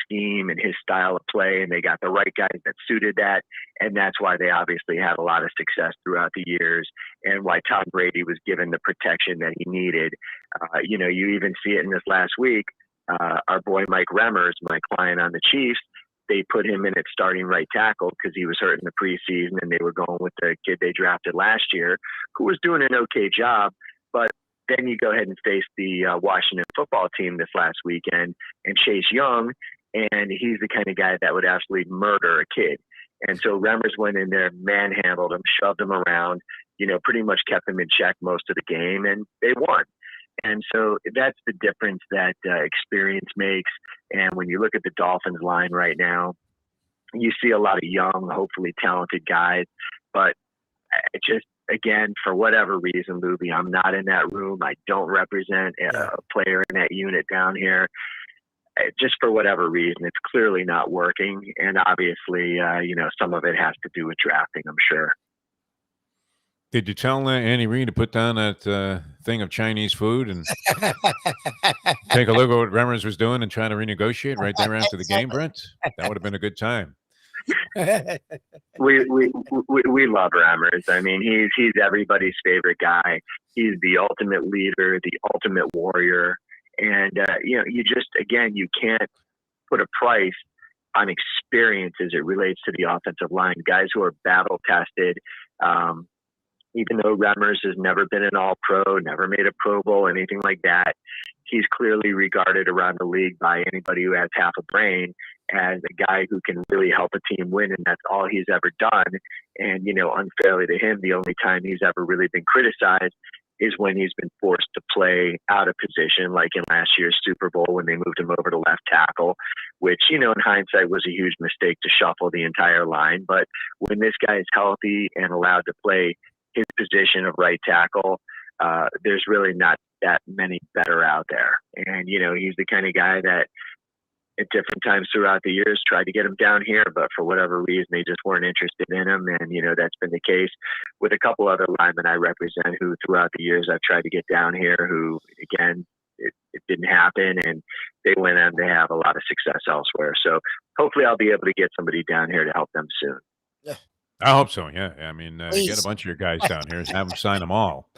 scheme and his style of play, and they got the right guys that suited that. And that's why they obviously had a lot of success throughout the years, and why Tom Brady was given the protection that he needed. You even see it in this last week. Our boy Mike Remmers, my client on the Chiefs, they put him in at starting right tackle because he was hurt in the preseason, and they were going with the kid they drafted last year, who was doing an okay job. But then you go ahead and face the Washington football team this last weekend, and Chase Young, and he's the kind of guy that would absolutely murder a kid. And so Remmers went in there, manhandled him, shoved him around, pretty much kept him in check most of the game, and they won. And so that's the difference that experience makes. And when you look at the Dolphins line right now, you see a lot of young, hopefully talented guys. But again, for whatever reason, Lubie, I'm not in that room. I don't represent a player in that unit down here. Just for whatever reason, it's clearly not working. And obviously, some of it has to do with drafting, I'm sure. Did you tell Andy Reid to put down that thing of Chinese food and take a look at what Remmers was doing and try to renegotiate right there after the game, Brent? That would have been a good time. We love Remmers. I mean, he's everybody's favorite guy. He's the ultimate leader, the ultimate warrior. And, you can't put a price on experience as it relates to the offensive line. Guys who are battle tested, even though Remmers has never been an all-pro, never made a Pro Bowl, anything like that, he's clearly regarded around the league by anybody who has half a brain as a guy who can really help a team win, and that's all he's ever done. And, unfairly to him, the only time he's ever really been criticized is when he's been forced to play out of position, like in last year's Super Bowl when they moved him over to left tackle, which, in hindsight was a huge mistake to shuffle the entire line. But when this guy is healthy and allowed to play his position of right tackle, there's really not that many better out there. And, he's the kind of guy that at different times throughout the years tried to get him down here, but for whatever reason, they just weren't interested in him. And, that's been the case with a couple other linemen I represent who throughout the years I've tried to get down here who, again, it didn't happen, and they went on to have a lot of success elsewhere. So hopefully I'll be able to get somebody down here to help them soon. Yeah. I hope so. Yeah. I mean, get a bunch of your guys down here and have them sign them all.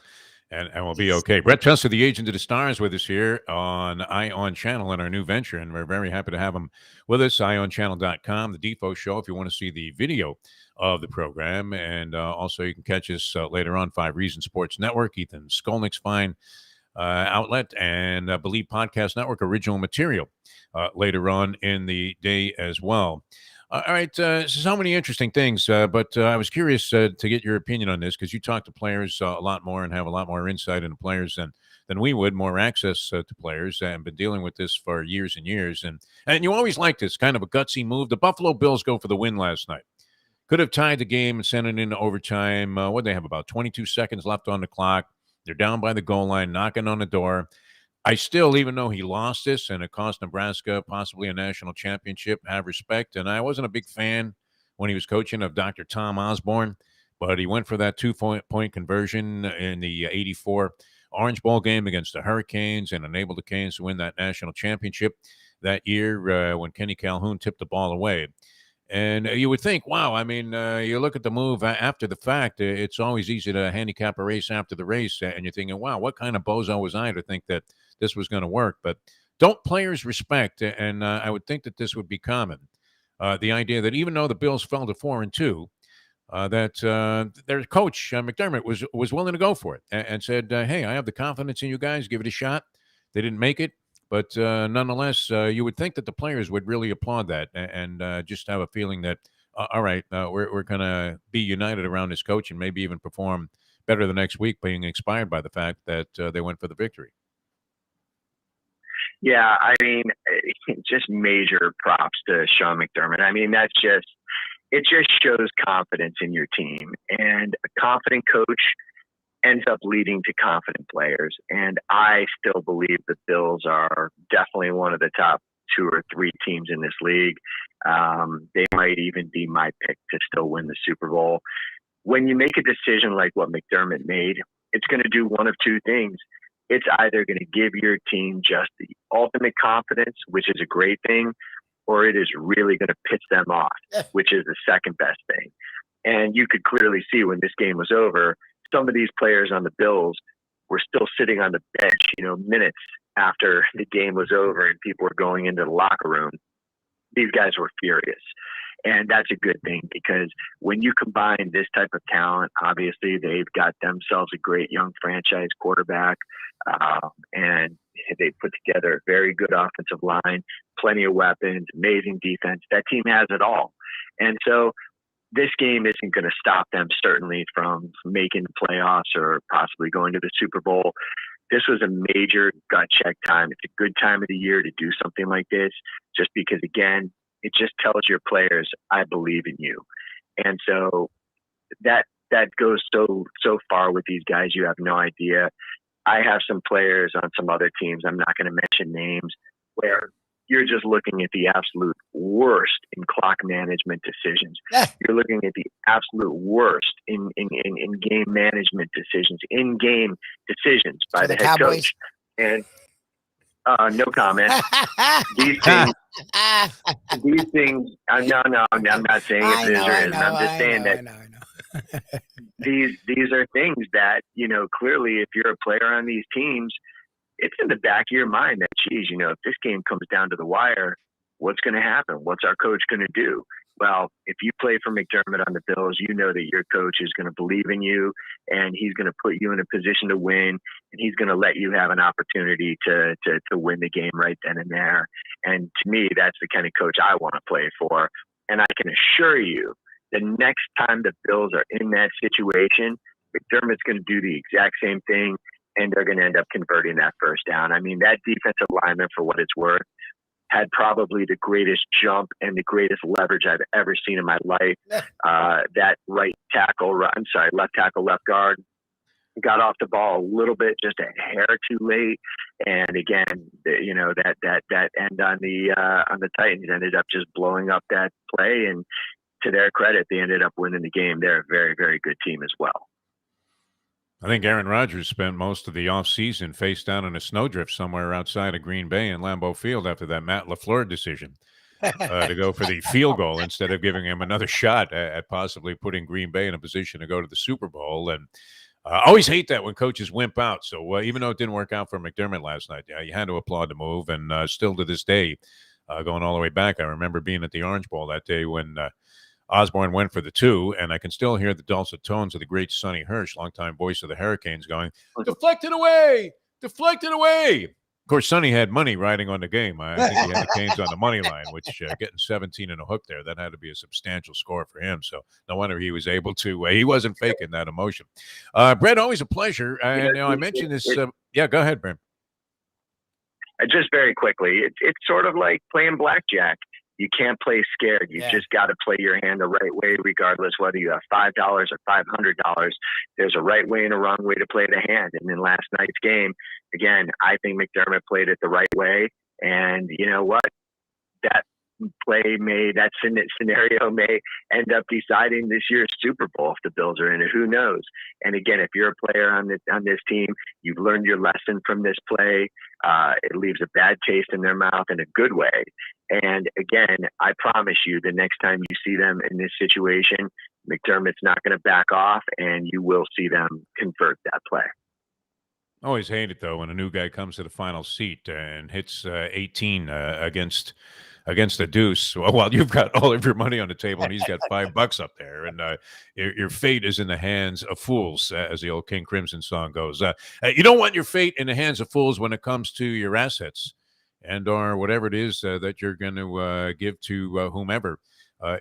And we'll be okay. Brett Chester, the agent of the stars, with us here on Ion Channel in our new venture, and we're very happy to have him with us. IonChannel.com, the Defo Show, if you want to see the video of the program. And also you can catch us later on, 5 Reasons Sports Network. Ethan Skolnick's fine. outlet and Believe Podcast Network original material later on in the day as well. All right, so many interesting things, but I was curious to get your opinion on this because you talk to players a lot more and have a lot more insight into players than we would, more access to players, and been dealing with this for years and years. And you always like this kind of a gutsy move. The Buffalo Bills go for the win last night. Could have tied the game and sent it into overtime. What they have, about 22 seconds left on the clock. They're down by the goal line, knocking on the door. I still, even though he lost this and it cost Nebraska possibly a national championship, have respect. And I wasn't a big fan when he was coaching of Dr. Tom Osborne, but he went for that 2-point conversion in the 84 Orange Bowl game against the Hurricanes and enabled the Canes to win that national championship that year when Kenny Calhoun tipped the ball away. And you would think, wow, I mean, you look at the move after the fact, it's always easy to handicap a race after the race. And you're thinking, wow, what kind of bozo was I to think that this was going to work? But don't players respect, and I would think that this would be common, the idea that even though the Bills fell to 4-2, that their coach, McDermott, was willing to go for it and said, hey, I have the confidence in you guys. Give it a shot. They didn't make it. But nonetheless, you would think that the players would really applaud that and just have a feeling that, all right, we're going to be united around this coach and maybe even perform better the next week, being inspired by the fact that they went for the victory. Yeah, I mean, just major props to Sean McDermott. I mean, it just shows confidence in your team. And a confident coach ends up leading to confident players. And I still believe the Bills are definitely one of the top 2 or 3 teams in this league. They might even be my pick to still win the Super Bowl. When you make a decision like what McDermott made, it's going to do one of 2 things. It's either going to give your team just the ultimate confidence, which is a great thing, or it is really going to piss them off, which is the second best thing. And you could clearly see when this game was over, some of these players on the Bills were still sitting on the bench, minutes after the game was over and people were going into the locker room. These guys were furious. And that's a good thing because when you combine this type of talent, obviously they've got themselves a great young franchise quarterback, and they put together a very good offensive line, plenty of weapons, amazing defense. That team has it all. And so this game isn't going to stop them certainly from making the playoffs or possibly going to the Super Bowl. This was a major gut check time. It's a good time of the year to do something like this just because, again, it just tells your players, I believe in you. And so that goes so far with these guys, you have no idea. I have some players on some other teams, I'm not going to mention names, where you're just looking at the absolute worst in clock management decisions. You're looking at the absolute worst in game management decisions, in-game decisions by the head coach. And no comment. These things. No, I'm not saying it's Israel. I'm just saying that these are things that, clearly if you're a player on these teams, it's in the back of your mind that, geez, if this game comes down to the wire, what's going to happen? What's our coach going to do? Well, if you play for McDermott on the Bills, you know that your coach is going to believe in you and he's going to put you in a position to win and he's going to let you have an opportunity to win the game right then and there. And to me, that's the kind of coach I want to play for. And I can assure you the next time the Bills are in that situation, McDermott's going to do the exact same thing and they're going to end up converting that first down. I mean, that defensive lineman, for what it's worth, had probably the greatest jump and the greatest leverage I've ever seen in my life. That left tackle, left guard, got off the ball a little bit, just a hair too late. And again, that end on the Titans ended up just blowing up that play. And to their credit, they ended up winning the game. They're a very, very good team as well. I think Aaron Rodgers spent most of the offseason face down in a snowdrift somewhere outside of Green Bay and Lambeau Field after that Matt LaFleur decision to go for the field goal instead of giving him another shot at possibly putting Green Bay in a position to go to the Super Bowl. And I always hate that when coaches wimp out. So even though it didn't work out for McDermott last night, you had to applaud the move. And still to this day, going all the way back, I remember being at the Orange Bowl that day when Osborne went for the 2, and I can still hear the dulcet tones of the great Sonny Hirsch, longtime voice of the Hurricanes, going, deflected away, deflected away. Of course, Sonny had money riding on the game. I think he had the Canes on the money line, which getting 17 in a hook there, that had to be a substantial score for him. So no wonder he was able to. He wasn't faking that emotion. Brett, always a pleasure. And I mentioned this. Yeah, go ahead, Brent. Just very quickly, it's sort of like playing blackjack. You can't play scared. You just got to play your hand the right way, regardless whether you have $5 or $500. There's a right way and a wrong way to play the hand. And in last night's game, again, I think McDermott played it the right way. And you know what? That scenario may end up deciding this year's Super Bowl if the Bills are in it. Who knows? And again, if you're a player on this team, you've learned your lesson from this play. It leaves a bad taste in their mouth in a good way. And again, I promise you, the next time you see them in this situation, McDermott's not going to back off, and you will see them convert that play. Always hate it, though, when a new guy comes to the final seat and hits 18 against the deuce while you've got all of your money on the table and he's got $5 up there, and your fate is in the hands of fools, as the old King Crimson song goes. You don't want your fate in the hands of fools when it comes to your assets and or whatever it is that you're going to give to whomever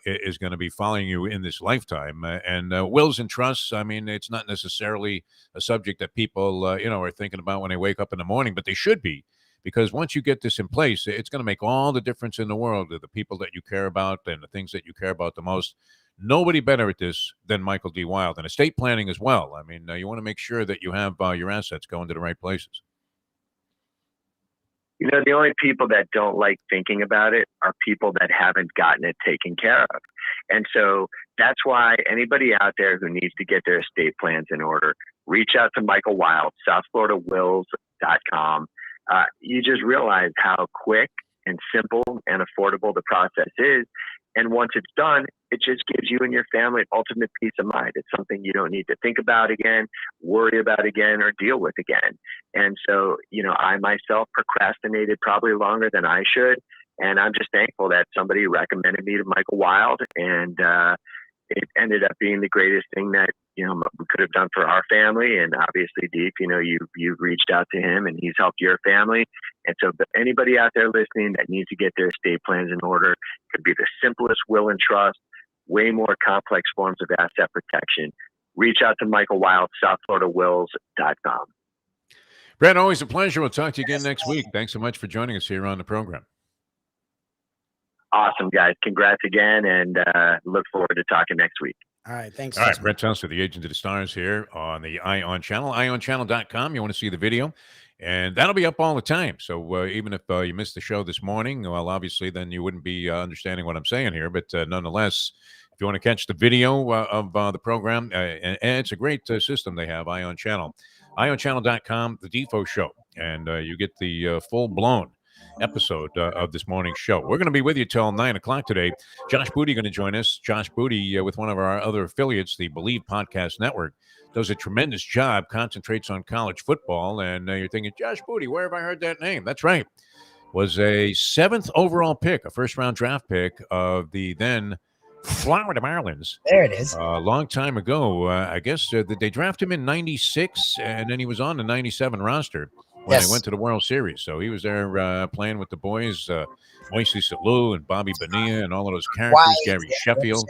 is going to be following you in this lifetime. And wills and trusts, I mean, it's not necessarily a subject that people are thinking about when they wake up in the morning, but they should be. Because once you get this in place, it's going to make all the difference in the world to the people that you care about and the things that you care about the most. Nobody better at this than Michael D. Wild, and estate planning as well. I mean, you want to make sure that you have your assets going to the right places. You know, the only people that don't like thinking about it are people that haven't gotten it taken care of. And so that's why anybody out there who needs to get their estate plans in order, reach out to Michael Wild, southfloridawills.com. You just realize how quick and simple and affordable the process is. And once it's done, it just gives you and your family ultimate peace of mind. It's something you don't need to think about again, worry about again, or deal with again. And so, I myself procrastinated probably longer than I should. And I'm just thankful that somebody recommended me to Michael Wild. And it ended up being the greatest thing that, we could have done for our family. And obviously, Deep, you've reached out to him and he's helped your family. And so anybody out there listening that needs to get their estate plans in order, could be the simplest will and trust, way more complex forms of asset protection. Reach out to Michael Wild, southfloridawills.com. Brent, always a pleasure. We'll talk to you again next week. Thanks so much for joining us here on the program. Awesome, guys. Congrats again, and look forward to talking next week. All right, thanks. All right, Brent Tunster, the agent of the stars here on the ION channel, ionchannel.com. You want to see the video, and that'll be up all the time. So even if you missed the show this morning, well, obviously, then you wouldn't be understanding what I'm saying here. But nonetheless, if you want to catch the video of the program, and it's a great system they have, ION Channel, ionchannel.com, the Defo Show, and you get the full-blown episode of this morning's show. We're going to be with you till 9 o'clock today. Josh Booty going to join us. Josh Booty with one of our other affiliates, the Believe Podcast Network, does a tremendous job, concentrates on college football. And you're thinking, Josh Booty, where have I heard that name? That's right. Was a 7th overall pick, a first-round draft pick of the then Florida Marlins. There it is. A long time ago. I guess they drafted him in 96, and then he was on the 97 roster when they went to the World Series. So he was there playing with the boys, Moises Alou and Bobby Bonilla and all of those characters, Gary Sheffield.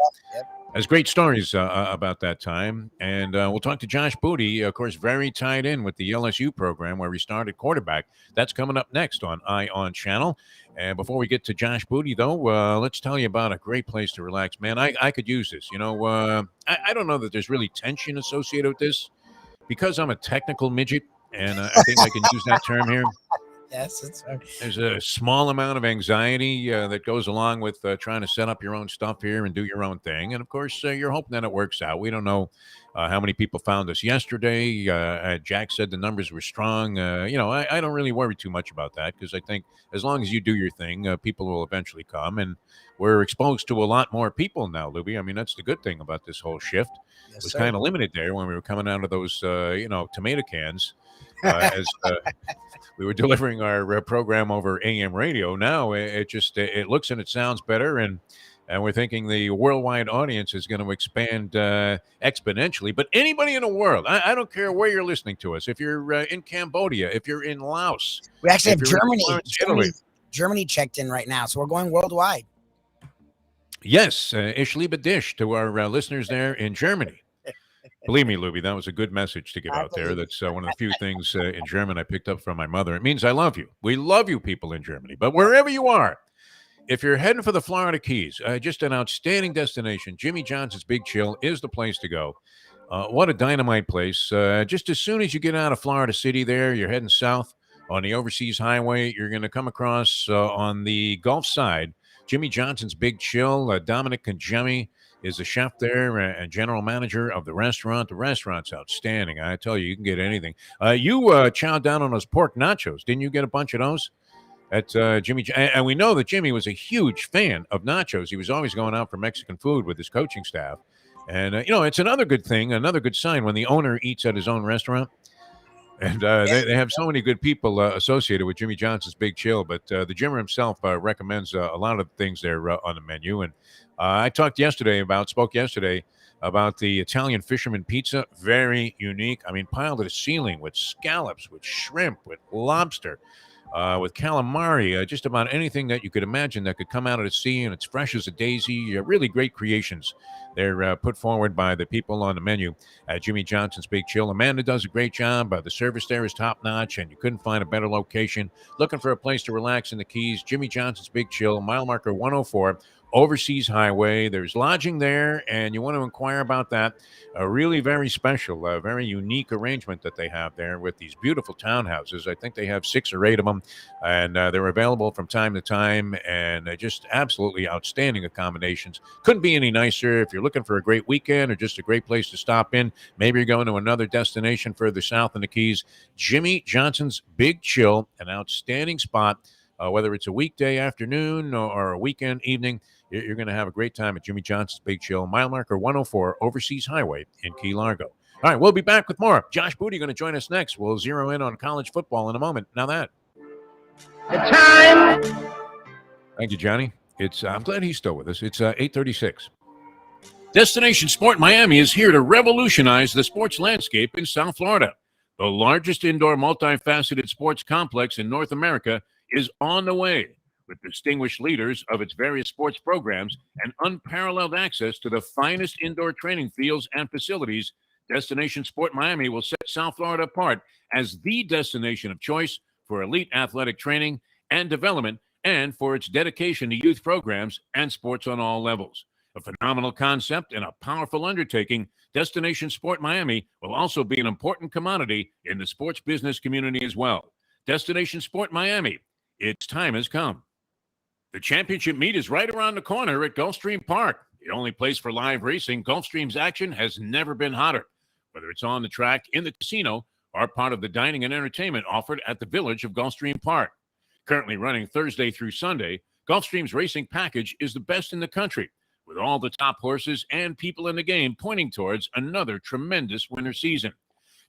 There's great stories about that time. And we'll talk to Josh Booty, of course, very tied in with the LSU program where he started quarterback. That's coming up next on ION Channel. And before we get to Josh Booty, though, let's tell you about a great place to relax. Man, I could use this. I don't know that there's really tension associated with this because I'm a technical midget. And I think I can use that term here. Yes, it's right. There's a small amount of anxiety that goes along with trying to set up your own stuff here and do your own thing. And, of course, you're hoping that it works out. We don't know how many people found us yesterday. Jack said the numbers were strong. I don't really worry too much about that because I think as long as you do your thing, people will eventually come. And we're exposed to a lot more people now, Lubie. I mean, that's the good thing about this whole shift. It was kind of limited there when we were coming out of those, tomato cans. As we were delivering our program over AM radio. Now it looks and it sounds better, and And we're thinking the worldwide audience is going to expand exponentially. But anybody in the world, I don't care where you're listening to us. If you're in Cambodia, if you're in Laos, We actually have if you're in Germany. Florence, Italy. Germany checked in right now, so we're going worldwide. Yes, Ich liebe dich to our listeners there in Germany. Believe me, Lubie, that was a good message to get out there. That's one of the few things in German I picked up from my mother. It means I love you. We love you people in Germany. But wherever you are, if you're heading for the Florida Keys, just an outstanding destination. Jimmy Johnson's Big Chill is the place to go. What a dynamite place. Just as soon as you get out of Florida City there, you're heading south on the overseas highway. You're going to come across on the Gulf side, Jimmy Johnson's Big Chill. Dominic Conjemi is the chef there and general manager of the restaurant. The restaurant's outstanding. I tell you, you can get anything. You chowed down on those pork nachos. Didn't you get a bunch of those? At Jimmy, and we know that Jimmy was a huge fan of nachos. He was always going out for Mexican food with his coaching staff. And, it's another good thing, another good sign when the owner eats at his own restaurant. And they have so many good people associated with Jimmy Johnson's Big Chill. But the Jimmer himself recommends a lot of things there on the menu. And I spoke yesterday about the Italian fisherman pizza. Very unique. I mean, piled to the ceiling with scallops, with shrimp, with lobster. With calamari, just about anything that you could imagine that could come out of the sea, and it's fresh as a daisy. Really great creations. They're put forward by the people on the menu at Jimmy Johnson's Big Chill. Amanda does a great job. The service there is top-notch, and you couldn't find a better location. Looking for a place to relax in the Keys, Jimmy Johnson's Big Chill, mile marker 104, Overseas Highway. There's lodging there, and you want to inquire about that. A really very special, very unique arrangement that they have there with these beautiful townhouses. I think they have 6 or 8 of them, and they're available from time to time, and just absolutely outstanding accommodations. Couldn't be any nicer. If you're looking for a great weekend or just a great place to stop in, maybe you're going to another destination further south in the Keys, Jimmy Johnson's Big Chill, an outstanding spot. Whether it's a weekday afternoon or a weekend evening, you're going to have a great time at Jimmy Johnson's Big Chill, mile marker 104, Overseas Highway in Key Largo. All right, we'll be back with more. Josh Booty going to join us next. We'll zero in on college football in a moment. Now that. The time. Thank you, Johnny. I'm glad he's still with us. It's 8:36. Destination Sport Miami is here to revolutionize the sports landscape in South Florida. The largest indoor multifaceted sports complex in North America is on the way, with distinguished leaders of its various sports programs and unparalleled access to the finest indoor training fields and facilities. Destination Sport Miami will set South Florida apart as the destination of choice for elite athletic training and development, and for its dedication to youth programs and sports on all levels. A phenomenal concept and a powerful undertaking, Destination Sport Miami will also be an important commodity in the sports business community as well. Destination Sport Miami, its time has come. The championship meet is right around the corner at Gulfstream Park. The only place for live racing, Gulfstream's action has never been hotter. Whether it's on the track, in the casino, or part of the dining and entertainment offered at the village of Gulfstream Park. Currently running Thursday through Sunday, Gulfstream's racing package is the best in the country, with all the top horses and people in the game pointing towards another tremendous winter season.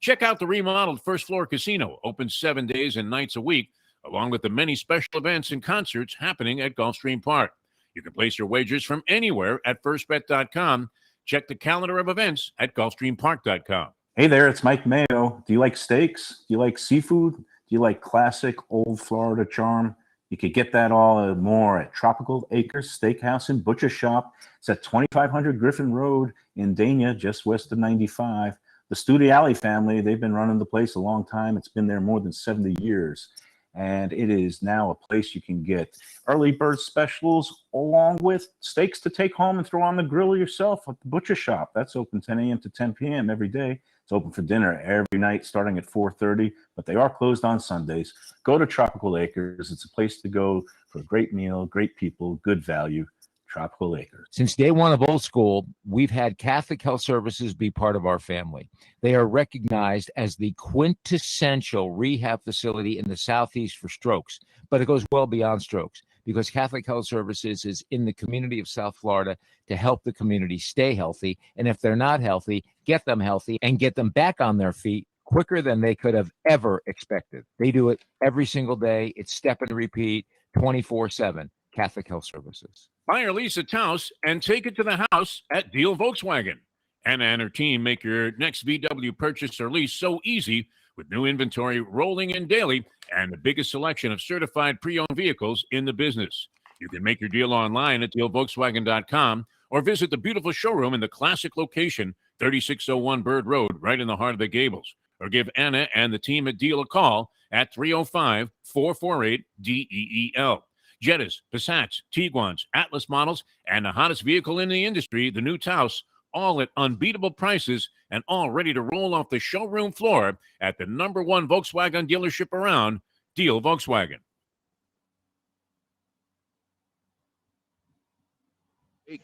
Check out the remodeled first floor casino, open 7 days and nights a week, along with the many special events and concerts happening at Gulfstream Park. You can place your wagers from anywhere at firstbet.com. Check the calendar of events at gulfstreampark.com. Hey there, it's Mike Mayo. Do you like steaks? Do you like seafood? Do you like classic old Florida charm? You could get that all and more at Tropical Acres Steakhouse and Butcher Shop. It's at 2500 Griffin Road in Dania, just west of 95. The Studiali family, they've been running the place a long time. It's been there more than 70 years. And it is now a place you can get early bird specials along with steaks to take home and throw on the grill yourself at the Butcher Shop. That's open 10 a.m. to 10 p.m. every day. It's open for dinner every night starting at 4:30, but they are closed on Sundays. Go to Tropical Acres. It's a place to go for a great meal, great people, good value. Tropical Acres. Since day one of Old School, we've had Catholic Health Services be part of our family. They are recognized as the quintessential rehab facility in the Southeast for strokes, but it goes well beyond strokes because Catholic Health Services is in the community of South Florida to help the community stay healthy. And if they're not healthy, get them healthy and get them back on their feet quicker than they could have ever expected. They do it every single day. It's step and repeat 24/7. Catholic Health Services. Buy or lease a Taos and take it to the house at Deal Volkswagen. Anna and her team make your next VW purchase or lease so easy with new inventory rolling in daily and the biggest selection of certified pre-owned vehicles in the business. You can make your deal online at dealvolkswagen.com or visit the beautiful showroom in the classic location, 3601 Bird Road, right in the heart of the Gables. Or give Anna and the team at Deal a call at 305-448-DEEL. Jettas, Passats, Tiguans, Atlas models, and the hottest vehicle in the industry, the new Taos, all at unbeatable prices and all ready to roll off the showroom floor at the #1 Volkswagen dealership around, Deal Volkswagen.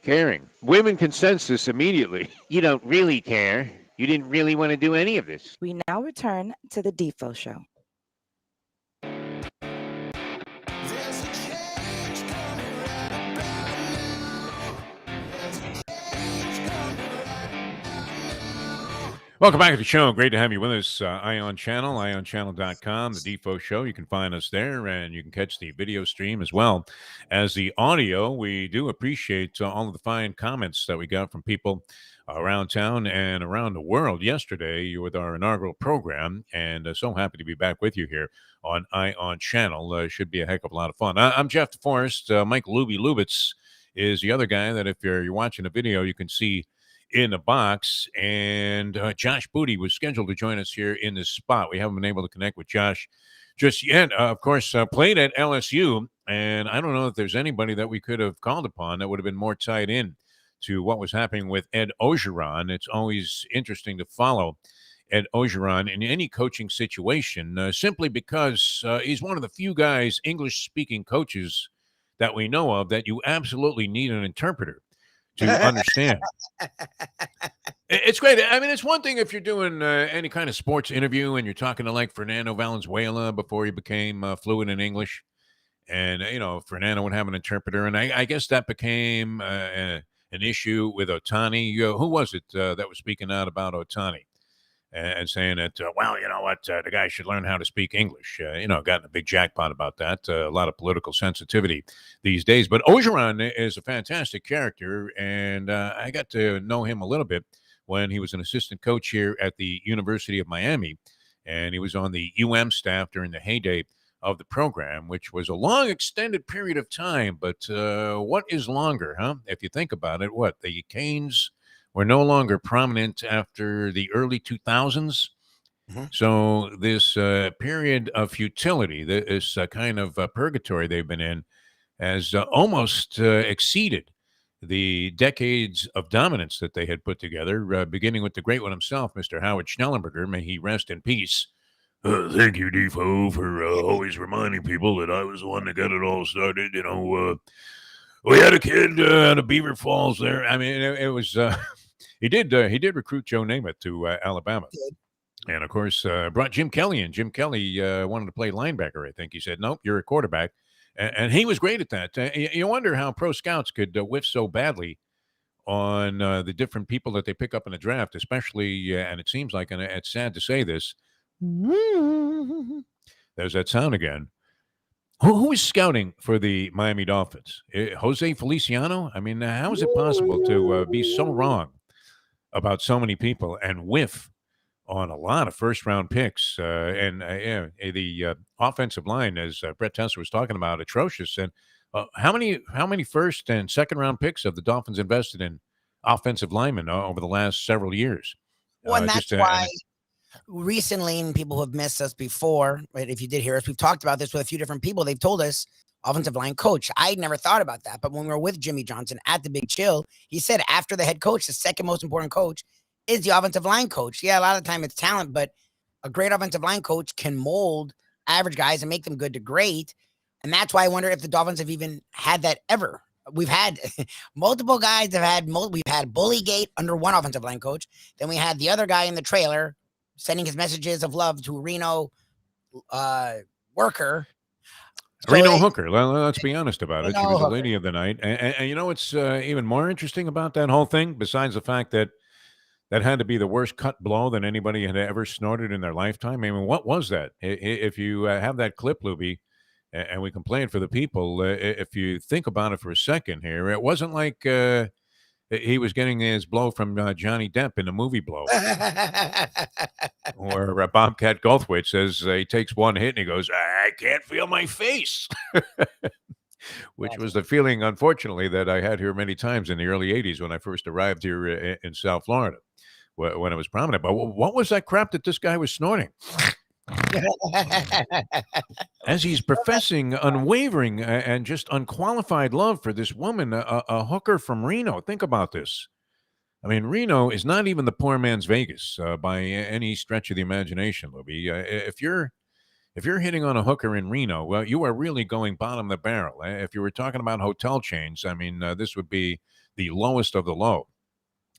Caring. Women consensus immediately. You don't really care. You didn't really want to do any of this. We now return to the Defo Show. Welcome back to the show. Great to have you with us. Ion Channel, ionchannel.com, the Defo Show. You can find us there, and you can catch the video stream as well as the audio. We do appreciate all of the fine comments that we got from people around town and around the world yesterday with our inaugural program, and so happy to be back with you here on Ion Channel. Should be a heck of a lot of fun. I'm Jeff Deforrest. Mike Lubitz is the other guy that if you're watching the video, you can see in the box, and Josh Booty was scheduled to join us here in this spot. We haven't been able to connect with Josh just yet. Of course, played at LSU, and I don't know if there's anybody that we could have called upon that would have been more tied in to what was happening with Ed Orgeron. It's always interesting to follow Ed Orgeron in any coaching situation, simply because he's one of the few guys, English-speaking coaches that we know of, that you absolutely need an interpreter to understand. It's great. I mean, it's one thing if you're doing any kind of sports interview and you're talking to like Fernando Valenzuela before he became fluent in English. And, Fernando would have an interpreter. And I guess that became an issue with Ohtani. Who was it that was speaking out about Ohtani? And saying that, well, you know what, the guy should learn how to speak English. Gotten a big jackpot about that. A lot of political sensitivity these days. But Orgeron is a fantastic character, and I got to know him a little bit when he was an assistant coach here at the University of Miami, and he was on the staff during the heyday of the program, which was a long, extended period of time. But what is longer, huh? If you think about it, the Canes were no longer prominent after the early 2000s. Mm-hmm. So this period of futility, this kind of purgatory they've been in, has almost exceeded the decades of dominance that they had put together, beginning with the great one himself, Mr. Howard Schnellenberger. May he rest in peace. Thank you, Defo, for always reminding people that I was the one that got it all started. We had a kid out of Beaver Falls there. I mean, it was... He did recruit Joe Namath to Alabama. And, of course, brought Jim Kelly in. Jim Kelly wanted to play linebacker, I think. He said, nope, you're a quarterback. And he was great at that. You wonder how pro scouts could whiff so badly on the different people that they pick up in the draft, especially, and it seems like, and it's sad to say this, there's that sound again. Who is scouting for the Miami Dolphins? Jose Feliciano? I mean, how is it possible to be so wrong about so many people and whiff on a lot of first-round picks? The offensive line, as Brett Tesser was talking about, atrocious. And how many first and second-round picks have the Dolphins invested in offensive linemen over the last several years? Well, and that's why recently, and people who have missed us before, right, if you did hear us, we've talked about this with a few different people. They've told us offensive line coach. I never thought about that. But when we were with Jimmy Johnson at the Big Chill, he said after the head coach, the second most important coach is the offensive line coach. Yeah, a lot of the time it's talent, but a great offensive line coach can mold average guys and make them good to great. And that's why I wonder if the Dolphins have even had that ever. We've had multiple guys we've had Bullygate under one offensive line coach. Then we had the other guy in the trailer sending his messages of love to a Reno worker. Reno hooker. Let's be honest about it. She was the lady of the night. And what's even more interesting about that whole thing, besides the fact that had to be the worst cut blow that anybody had ever snorted in their lifetime? I mean, what was that? If you have that clip, Lubie, and we complain for the people. If you think about it for a second here, it wasn't like he was getting his blow from Johnny Depp in the movie Blow, where Bobcat Goldthwait says he takes one hit and he goes, "I can't feel my face," which was the feeling, unfortunately, that I had here many times in the early 80s when I first arrived here in South Florida, when it was prominent. But what was that crap that this guy was snorting? As he's professing unwavering and just unqualified love for this woman, a hooker from Reno. Think about this. I mean, Reno is not even the poor man's Vegas by any stretch of the imagination, Lubie. If you're hitting on a hooker in Reno, well, you are really going bottom of the barrel. If you were talking about hotel chains, I mean, this would be the lowest of the low.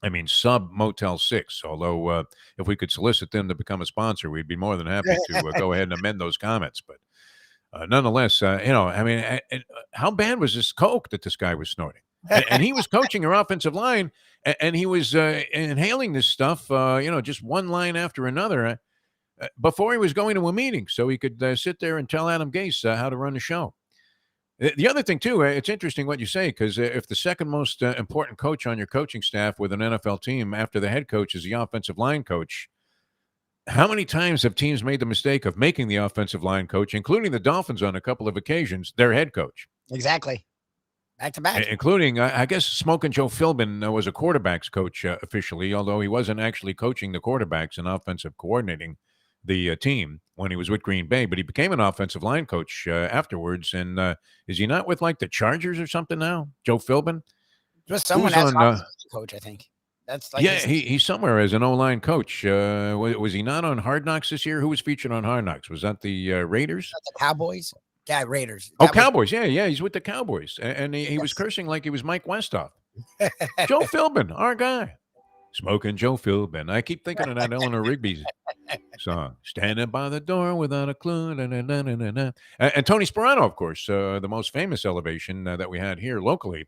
I mean, sub Motel 6, although if we could solicit them to become a sponsor, we'd be more than happy to go ahead and amend those comments. But nonetheless, I mean, how bad was this coke that this guy was snorting? And he was coaching our offensive line, and he was inhaling this stuff, just one line after another before he was going to a meeting so he could sit there and tell Adam Gase how to run the show. The other thing, too, it's interesting what you say, because if the second most important coach on your coaching staff with an NFL team after the head coach is the offensive line coach, how many times have teams made the mistake of making the offensive line coach, including the Dolphins on a couple of occasions, their head coach? Exactly. Back to back. Including, I guess, Smoking Joe Philbin was a quarterbacks coach officially, although he wasn't actually coaching the quarterbacks and offensive coordinating the team when he was with Green Bay, but he became an offensive line coach afterwards. And is he not with like the Chargers or something now? Joe Philbin? Just someone as coach, I think. That's like he's somewhere as an O-line coach. Was he not on Hard Knocks this year? Who was featured on Hard Knocks? Was that the Raiders? The Cowboys? Yeah, Raiders. Oh, Cowboys. Yeah, he's with the Cowboys. And he was cursing like he was Mike Westhoff. Joe Philbin, our guy. Smoking Joe Philbin. I keep thinking of that Eleanor Rigby song. Standing by the door without a clue. And Tony Sperano, of course, the most famous elevation that we had here locally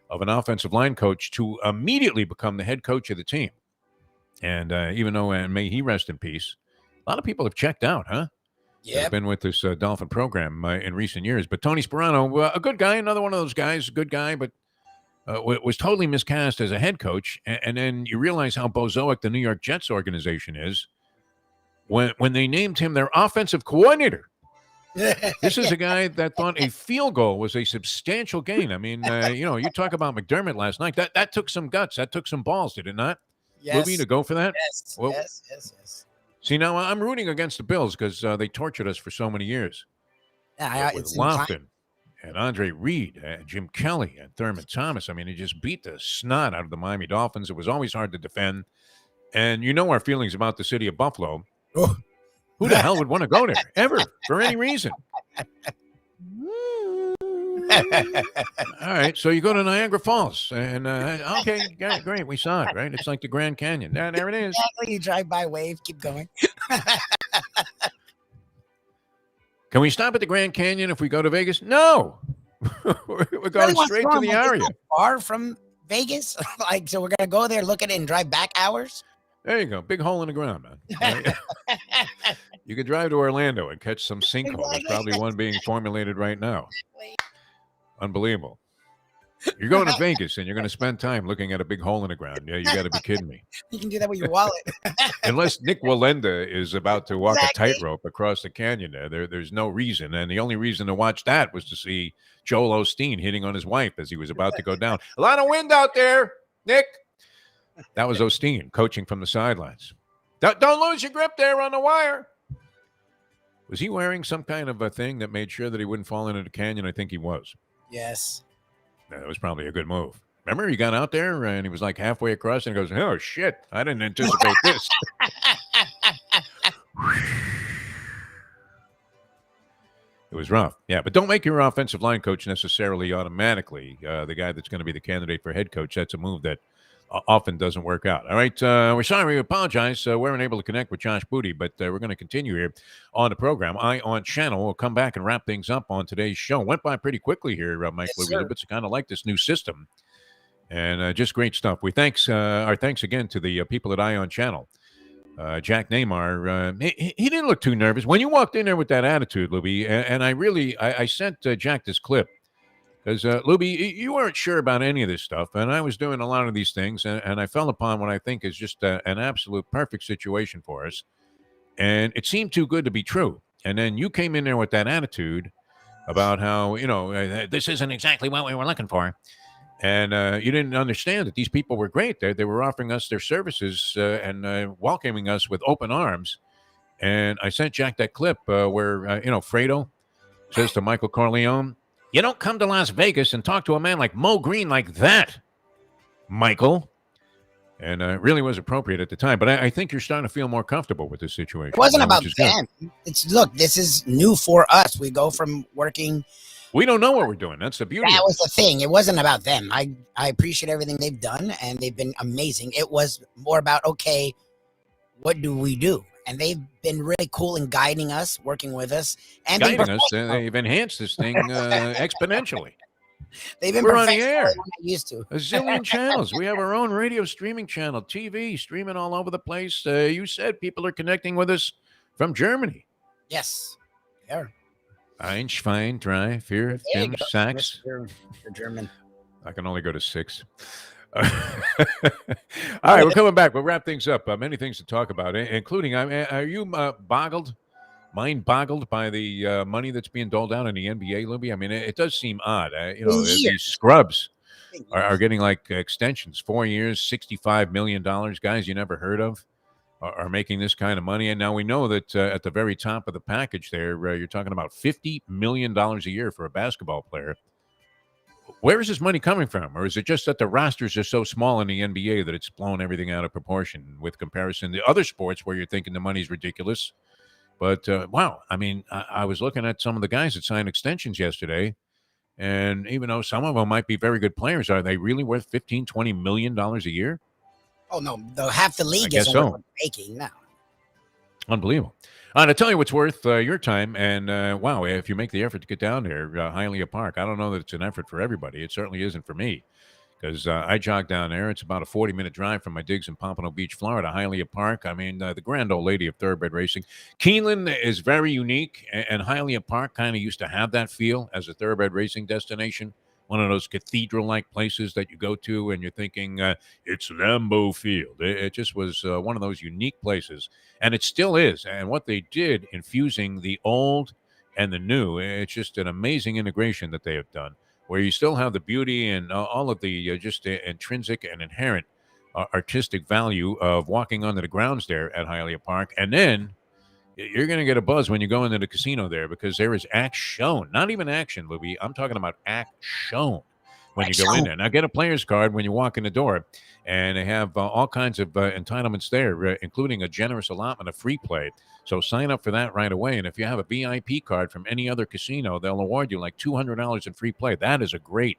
of an offensive line coach to immediately become the head coach of the team. And even though, and may he rest in peace, a lot of people have checked out, huh? Yeah. Been with this Dolphin program in recent years. But Tony Sperano, a good guy, another one of those guys, a good guy, but was totally miscast as a head coach. And then you realize how bozoic the New York Jets organization is when they named him their offensive coordinator. This is a guy that thought a field goal was a substantial gain. I mean, you talk about McDermott last night. That took some guts. That took some balls, did it not? Yes. Lubie, to go for that? Yes, well, yes. See, now I'm rooting against the Bills because they tortured us for so many years. Yeah, with Lofton and Andre Reed and Jim Kelly and Thurman Thomas. I mean, he just beat the snot out of the Miami Dolphins. It was always hard to defend. And you know our feelings about the city of Buffalo. Oh. Who the hell would want to go there, ever, for any reason? All right, so you go to Niagara Falls, and okay, great, we saw it, right? It's like the Grand Canyon. There it is. Exactly. You drive by, wave, keep going. Can we stop at the Grand Canyon if we go to Vegas? No. We're going straight to the area. Far from Vegas? So we're going to go there, look at it, and drive back hours? There you go. Big hole in the ground, man. You could drive to Orlando and catch some sinkhole. There's probably one being formulated right now. Unbelievable. You're going to Vegas and you're going to spend time looking at a big hole in the ground. Yeah, you got to be kidding me. You can do that with your wallet. Unless Nick Wallenda is about to walk a tightrope across the canyon there's no reason. And the only reason to watch that was to see Joel Osteen hitting on his wife as he was about to go down. A lot of wind out there, Nick. That was Osteen coaching from the sidelines. Don't lose your grip there on the wire. Was he wearing some kind of a thing that made sure that he wouldn't fall into the canyon? I think he was. Yes. That was probably a good move. Remember, he got out there and he was like halfway across and goes, "Oh, shit, I didn't anticipate this." It was rough. Yeah, but don't make your offensive line coach necessarily automatically the guy that's going to be the candidate for head coach. That's a move that often doesn't work out. All right, we're sorry. We apologize. We weren't able to connect with Josh Booty, but we're going to continue here on the program. On channel. We'll come back and wrap things up on today's show. Went by pretty quickly here, Mike Lubitz. Kind of like this new system, and just great stuff. Our thanks again to the people at Ion Channel. Jack Neymar, he didn't look too nervous. When you walked in there with that attitude, Lubie, and I sent Jack this clip because, Lubie, you weren't sure about any of this stuff, and I was doing a lot of these things, and I fell upon what I think is just an absolute perfect situation for us, and it seemed too good to be true. And then you came in there with that attitude about how, this isn't exactly what we were looking for. And you didn't understand that these people were great. They were offering us their services and welcoming us with open arms. And I sent Jack that clip where, Fredo says to Michael Corleone, "You don't come to Las Vegas and talk to a man like Mo Green like that, Michael." And it really was appropriate at the time. But I think you're starting to feel more comfortable with this situation. It wasn't about them. Look, this is new for us. We go from working. We don't know what we're doing. That's the beauty. That was the thing. It wasn't about them. I appreciate everything they've done, and they've been amazing. It was more about, okay, what do we do? And they've been really cool in guiding us, working with us, and guiding us. They've enhanced this thing exponentially. They've been We're on the air. Used to a zillion channels. We have our own radio streaming channel, TV streaming all over the place. You said people are connecting with us from Germany. Yes, they are. Ein, Schwein, drei, vier, fünf, sechs. You're German. I can only go to 6. All right, we're coming back. We'll wrap things up. Many things to talk about, including, are you mind boggled by the money that's being doled out in the NBA, Lubie? I mean, it does seem odd. These scrubs are getting like extensions, 4 years, $65 million. Guys you never heard of are making this kind of money. And now we know that at the very top of the package there, you're talking about $50 million a year for a basketball player. Where is this money coming from? Or is it just that the rosters are so small in the NBA that it's blown everything out of proportion with comparison to other sports where you're thinking the money's ridiculous? But, wow, I mean, I was looking at some of the guys that signed extensions yesterday, and even though some of them might be very good players, are they really worth $15, $20 million a year? Oh, no, half the league is what we're making now. Unbelievable. To tell you what's worth your time, and wow, if you make the effort to get down there, Hialeah Park, I don't know that it's an effort for everybody. It certainly isn't for me, because I jog down there. It's about a 40-minute drive from my digs in Pompano Beach, Florida, Hialeah Park. I mean, the grand old lady of thoroughbred racing. Keeneland is very unique, and Hialeah Park kind of used to have that feel as a thoroughbred racing destination. One of those cathedral-like places that you go to and you're thinking, it's Lambeau Field. It just was one of those unique places, and it still is. And what they did, infusing the old and the new, it's just an amazing integration that they have done, where you still have the beauty and all of the just intrinsic and inherent artistic value of walking onto the grounds there at Hialeah Park. And then you're going to get a buzz when you go into the casino there, because there is act shown. Not even action, Lubie. I'm talking about act shown when you go in there. Now, get a player's card when you walk in the door, and they have all kinds of entitlements there, including a generous allotment of free play. So sign up for that right away. And if you have a VIP card from any other casino, they'll award you like $200 in free play. That is a great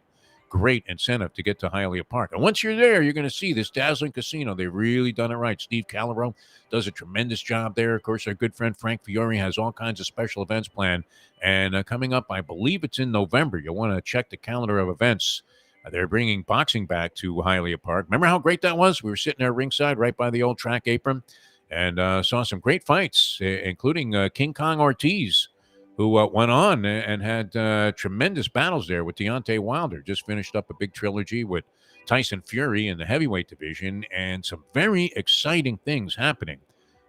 incentive to get to Hialeah Park. And once you're there, you're going to see this dazzling casino. They've really done it right. Steve Calero does a tremendous job there. Of course, our good friend Frank Fiore has all kinds of special events planned. And coming up, I believe it's in November. You'll want to check the calendar of events. They're bringing boxing back to Hialeah Park. Remember how great that was? We were sitting there ringside right by the old track apron and saw some great fights, including King Kong Ortiz, who went on and had tremendous battles there with Deontay Wilder. Just finished up a big trilogy with Tyson Fury in the heavyweight division, and some very exciting things happening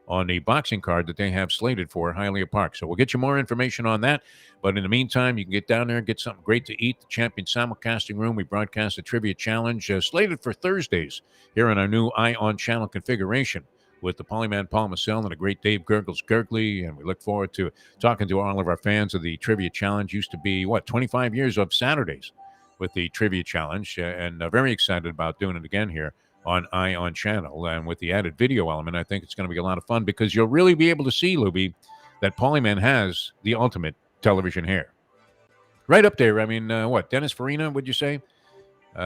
on the boxing card that they have slated for Hialeah Park. So we'll get you more information on that. But in the meantime, you can get down there and get something great to eat. The Champion Simulcasting Room, we broadcast a trivia challenge slated for Thursdays here on our new Eye on Channel configuration, with the Polyman Paul Massell and the great Dave Gurgles Gurgley. And we look forward to talking to all of our fans of the Trivia Challenge. Used to be, 25 years of Saturdays with the Trivia Challenge. And very excited about doing it again here on Eye on Channel. And with the added video element, I think it's going to be a lot of fun, because you'll really be able to see, Lubie, that Polyman has the ultimate television hair. Right up there. I mean, Dennis Farina, would you say?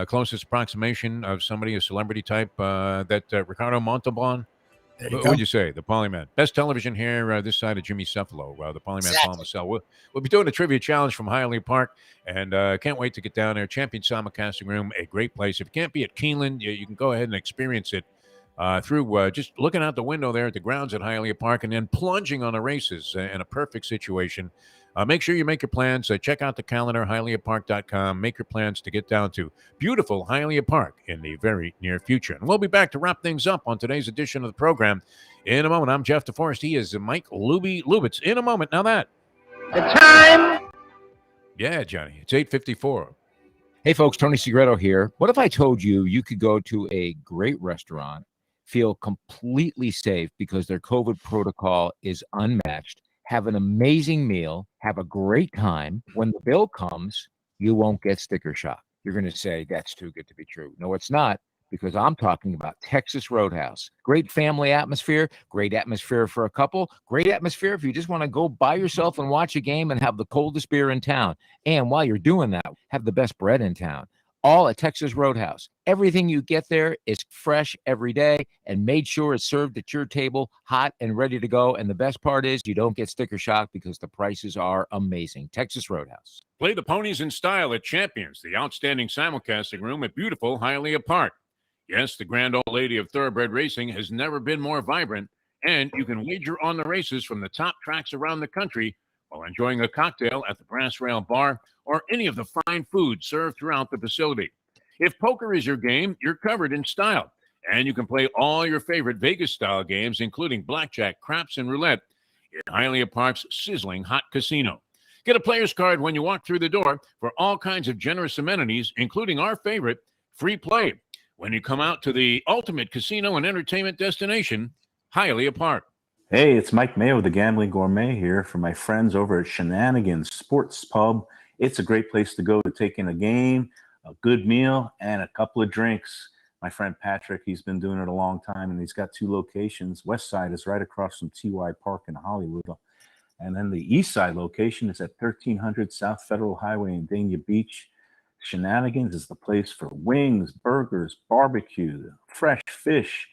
Closest approximation of somebody, a celebrity type, that Ricardo Montalban. What would you say? The Polyman. Best television here this side of Jimmy Cephalo, the Polyman Paul Massell. We'll be doing a trivia challenge from Hialeah Park, and can't wait to get down there. Champion Simulcasting Room, a great place. If you can't be at Keeneland, you can go ahead and experience it through just looking out the window there at the grounds at Hialeah Park and then plunging on the races in a perfect situation. Make sure you make your plans. Check out the calendar, hialeahpark.com. Make your plans to get down to beautiful Hialeah Park in the very near future. And we'll be back to wrap things up on today's edition of the program in a moment. I'm Jeff Deforrest. He is Mike Lubitz. In a moment. Now that. The time. Yeah, Johnny. It's 8:54. Hey, folks, Tony Segreto here. What if I told you you could go to a great restaurant, feel completely safe because their COVID protocol is unmatched, have an amazing meal, have a great time. When the bill comes, you won't get sticker shock. You're going to say, that's too good to be true. No, it's not, because I'm talking about Texas Roadhouse. Great family atmosphere, great atmosphere for a couple, great atmosphere if you just want to go by yourself and watch a game and have the coldest beer in town. And while you're doing that, have the best bread in town. All at Texas Roadhouse. Everything you get there is fresh every day and made sure it's served at your table, hot and ready to go. And the best part is you don't get sticker shock because the prices are amazing. Texas Roadhouse. Play the ponies in style at Champions, the outstanding simulcasting room at beautiful Hialeah Park. Yes, the grand old lady of thoroughbred racing has never been more vibrant, and you can wager on the races from the top tracks around the country while enjoying a cocktail at the Brass Rail Bar or any of the fine food served throughout the facility. If poker is your game, you're covered in style, and you can play all your favorite Vegas-style games, including blackjack, craps, and roulette in Hialeah Park's sizzling hot casino. Get a player's card when you walk through the door for all kinds of generous amenities, including our favorite, free play, when you come out to the ultimate casino and entertainment destination, Hialeah Park. Hey, it's Mike Mayo, the Gambling Gourmet here for my friends over at Shenanigans Sports Pub. It's a great place to go to take in a game, a good meal, and a couple of drinks. My friend Patrick, he's been doing it a long time, and he's got 2 locations. West Side is right across from TY Park in Hollywood. And then the East Side location is at 1300 South Federal Highway in Dania Beach. Shenanigans is the place for wings, burgers, barbecue, fresh fish,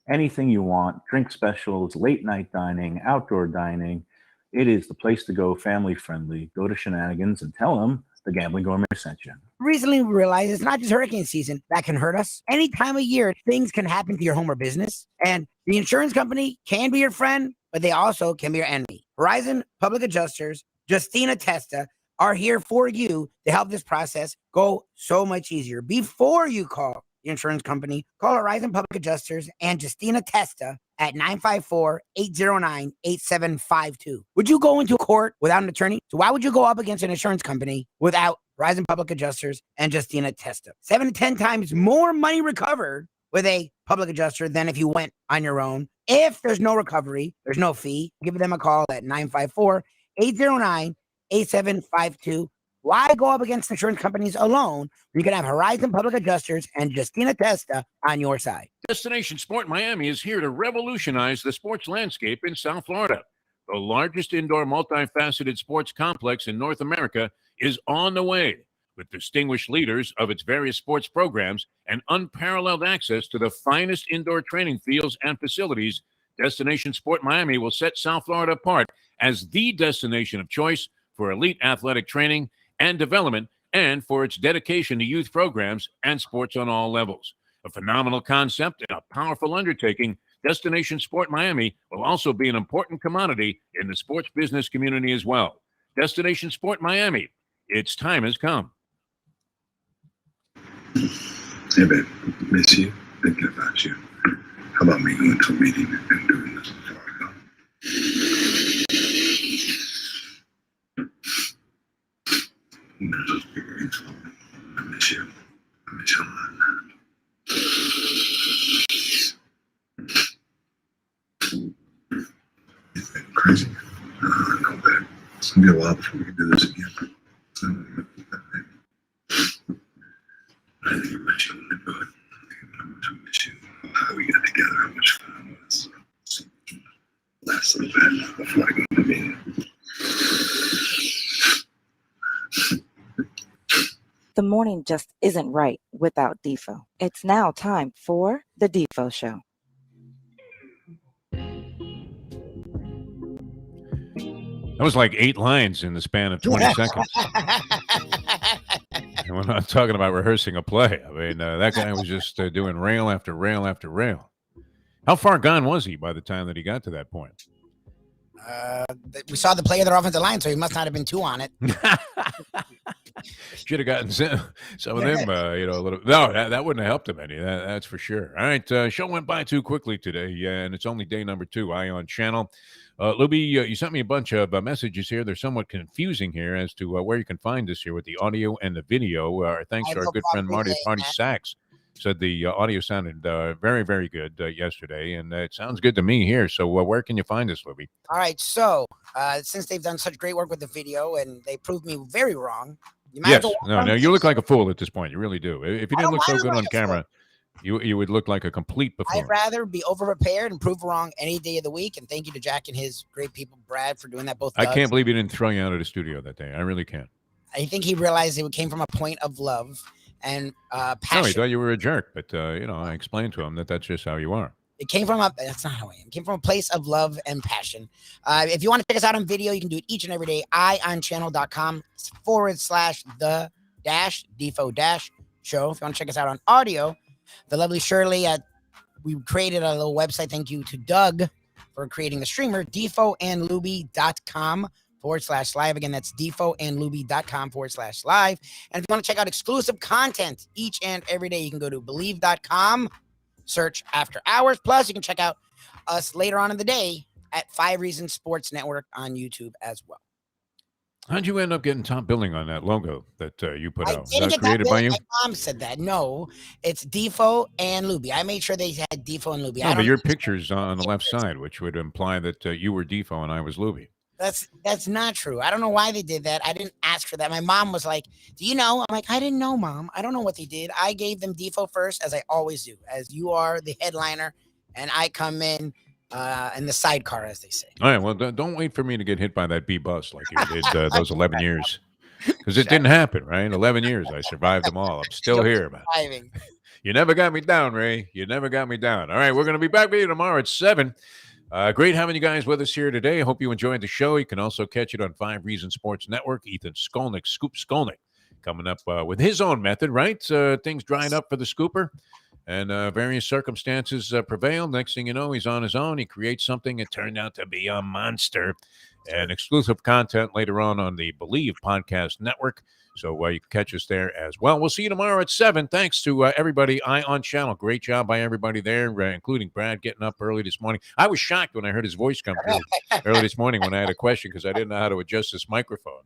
anything you want, drink specials, late night dining, outdoor dining. It is the place to go, family friendly. Go to Shenanigans and tell them the Gambling Gourmet sent you. Recently, we realized it's not just hurricane season that can hurt us. Any time of year, things can happen to your home or business. And the insurance company can be your friend, but they also can be your enemy. Horizon Public Adjusters, Justina Testa, are here for you to help this process go so much easier. Before you call the insurance company, call Horizon Public Adjusters and Justina Testa at 954-809-8752. Would you go into court without an attorney? So why would you go up against an insurance company without Horizon Public Adjusters and Justina Testa? 7 to 10 times more money recovered with a public adjuster than if you went on your own. If there's no recovery, there's no fee. Give them a call at 954-809-8752. Why go up against insurance companies alone? You can have Horizon Public Adjusters and Justina Testa on your side. Destination Sport Miami is here to revolutionize the sports landscape in South Florida. The largest indoor multifaceted sports complex in North America is on the way, with distinguished leaders of its various sports programs and unparalleled access to the finest indoor training fields and facilities. Destination Sport Miami will set South Florida apart as the destination of choice for elite athletic training and development, and for its dedication to youth programs and sports on all levels. A phenomenal concept and a powerful undertaking, Destination Sport Miami will also be an important commodity in the sports business community as well. Destination Sport Miami, its time has come. Hey, babe, miss you, thinking about you. How about me going to a meeting and doing this before I go? There's those big rings for me. I miss you. I miss you a lot. It's been crazy. I know that it's going to be a while before we can do this again. So, I think I miss you when I do it. How much I miss you. How we got together. How much fun it was. Last little bit before I go to the meeting. The morning just isn't right without Defo. It's now time for the Defo Show. That was like 8 lines in the span of 20 seconds. And we're not talking about rehearsing a play. I mean, that guy was just doing rail after rail after rail. How far gone was he by the time that he got to that point? We saw the play of their offensive line, so he must not have been too on it. Should have gotten some of them, a little. No, that wouldn't have helped him any. That's for sure. All right, show went by too quickly today, and it's only day number 2. Ion Channel. Lubie, you sent me a bunch of messages here. They're somewhat confusing here as to where you can find us here with the audio and the video. Thanks to our good friend Marty Party Sachs. Said the audio sounded very, very good yesterday, and it sounds good to me here. So where can you find us, Lubie? All right, so since they've done such great work with the video and they proved me very wrong, Yes, no, you look like a fool at this point. You really do. If you didn't look so good on camera, you would look like a complete buffoon. I'd rather be over-prepared and prove wrong any day of the week. And thank you to Jack and his great people, Brad, for doing that. Both. I can't believe he didn't throw you out of the studio that day. I really can't. I think he realized it came from a point of love and passion. No, he thought you were a jerk, but I explained to him that that's just how you are. It came from that's not how I am. It came from a place of love and passion. If you want to check us out on video, you can do it each and every day. ionchannel.com/the-Defo-show. If you want to check us out on audio, the lovely Shirley we created a little website. Thank you to Doug for creating the streamer, defoandlubie.com/live. Again, that's defoandlubie.com/live. And if you want to check out exclusive content each and every day, you can go to believe.com, search After Hours. Plus, you can check out us later on in the day at 5 Reasons Sports Network on YouTube as well. How'd you end up getting top billing on that logo that you put out? Was that created by you? My mom said that. No, it's Defo and Lubie. I made sure they had Defo and Lubie. No, but your picture's on the left side, which would imply that you were Defo and I was Lubie. That's not true. I don't know why they did that. I didn't ask for that. My mom was like, "Do you know?" I'm like, "I didn't know, Mom. I don't know what they did. I gave them Defo first, as I always do, as you are the headliner, and I come in the sidecar, as they say." All right. Well, don't wait for me to get hit by that B bus like you did those 11 years, because it didn't happen, right? 11 years, I survived them all. I'm still here, man. You never got me down, Ray. You never got me down. All right, we're going to be back with you tomorrow at 7. Great having you guys with us here today. I hope you enjoyed the show. You can also catch it on 5 Reasons Sports Network. Ethan Skolnick, Scoop Skolnick, coming up with his own method, right? Things dried up for the scooper, and various circumstances prevailed. Next thing you know, he's on his own. He creates something. It turned out to be a monster. And exclusive content later on the Believe Podcast Network. So you can catch us there as well. We'll see you tomorrow at 7. Thanks to everybody. Ion Channel. Great job by everybody there, including Brad getting up early this morning. I was shocked when I heard his voice come through early this morning when I had a question because I didn't know how to adjust this microphone.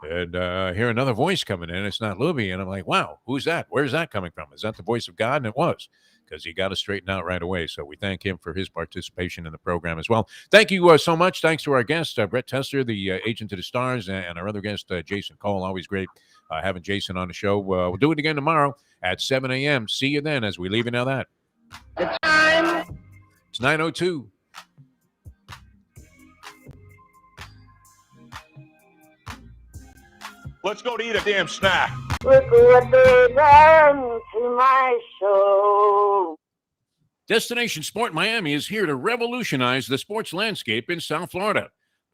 And I hear another voice coming in. It's not Lubie. And I'm like, wow, who's that? Where's that coming from? Is that the voice of God? And it was, because he got us straightened out right away. So we thank him for his participation in the program as well. Thank you so much. Thanks to our guest, Brett Tester, the agent to the stars, and our other guest, Jason Cole. Always great having Jason on the show. We'll do it again tomorrow at 7 a.m. See you then as we leave you now that. The time. It's 9:02. Let's go to eat a damn snack. Look what they done to my soul. Destination Sport Miami is here to revolutionize the sports landscape in South Florida.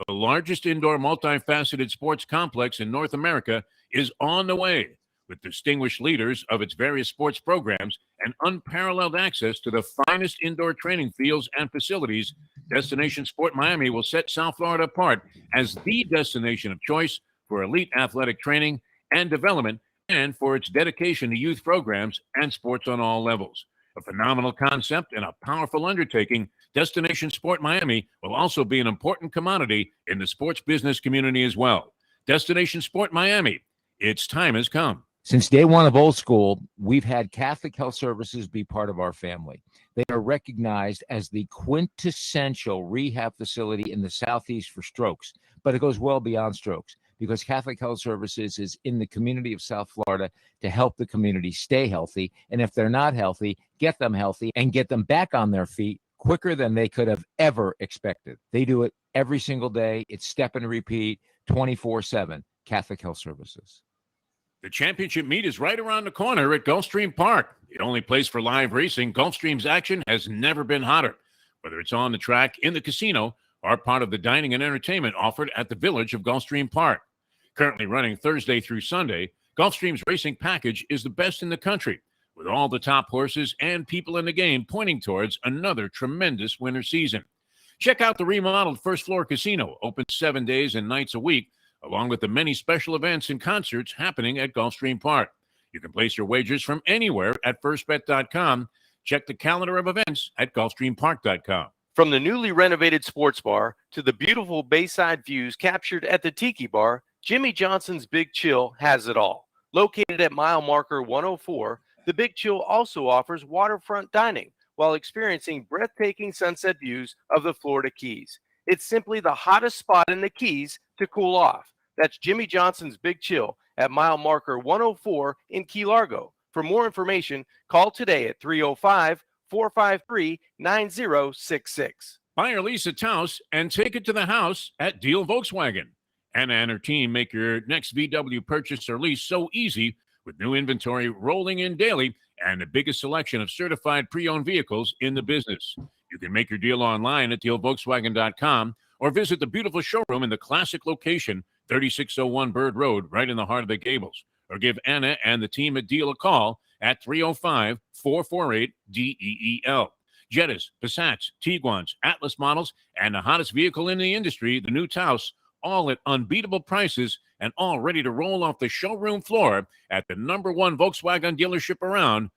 The largest indoor multifaceted sports complex in North America is on the way, with distinguished leaders of its various sports programs and unparalleled access to the finest indoor training fields and facilities. Destination Sport Miami will set South Florida apart as the destination of choice for elite athletic training and development, and for its dedication to youth programs and sports on all levels. A phenomenal concept and a powerful undertaking, Destination Sport Miami will also be an important commodity in the sports business community as well. Destination Sport Miami, its time has come. Since day one of Old School, we've had Catholic Health Services be part of our family. They are recognized as the quintessential rehab facility in the Southeast for strokes, but it goes well beyond strokes, because Catholic Health Services is in the community of South Florida to help the community stay healthy. And if they're not healthy, get them healthy and get them back on their feet quicker than they could have ever expected. They do it every single day. It's step and repeat, 24/7, Catholic Health Services. The championship meet is right around the corner at Gulfstream Park. The only place for live racing, Gulfstream's action has never been hotter. Whether it's on the track, in the casino, or part of the dining and entertainment offered at the Village of Gulfstream Park. Currently running Thursday through Sunday, Gulfstream's racing package is the best in the country, with all the top horses and people in the game pointing towards another tremendous winter season. Check out the remodeled first floor casino, open 7 days and nights a week, along with the many special events and concerts happening at Gulfstream Park. You can place your wagers from anywhere at firstbet.com. Check the calendar of events at gulfstreampark.com. From the newly renovated sports bar to the beautiful bayside views captured at the Tiki Bar, Jimmy Johnson's Big Chill has it all. Located at mile marker 104, the Big Chill also offers waterfront dining while experiencing breathtaking sunset views of the Florida Keys. It's simply the hottest spot in the Keys to cool off. That's Jimmy Johnson's Big Chill at mile marker 104 in Key Largo. For more information, call today at 305-453-9066. Buy or lease a Taos and take it to the house at Deal Volkswagen. Anna and her team make your next VW purchase or lease so easy with new inventory rolling in daily and the biggest selection of certified pre-owned vehicles in the business. You can make your deal online at dealvolkswagen.com or visit the beautiful showroom in the classic location, 3601 Bird Road, right in the heart of the Gables. Or give Anna and the team at Deal a call at 305-448-DEEL. Jettas, Passats, Tiguans, Atlas models, and the hottest vehicle in the industry, the new Taos, all at unbeatable prices and all ready to roll off the showroom floor at the #1 Volkswagen dealership around,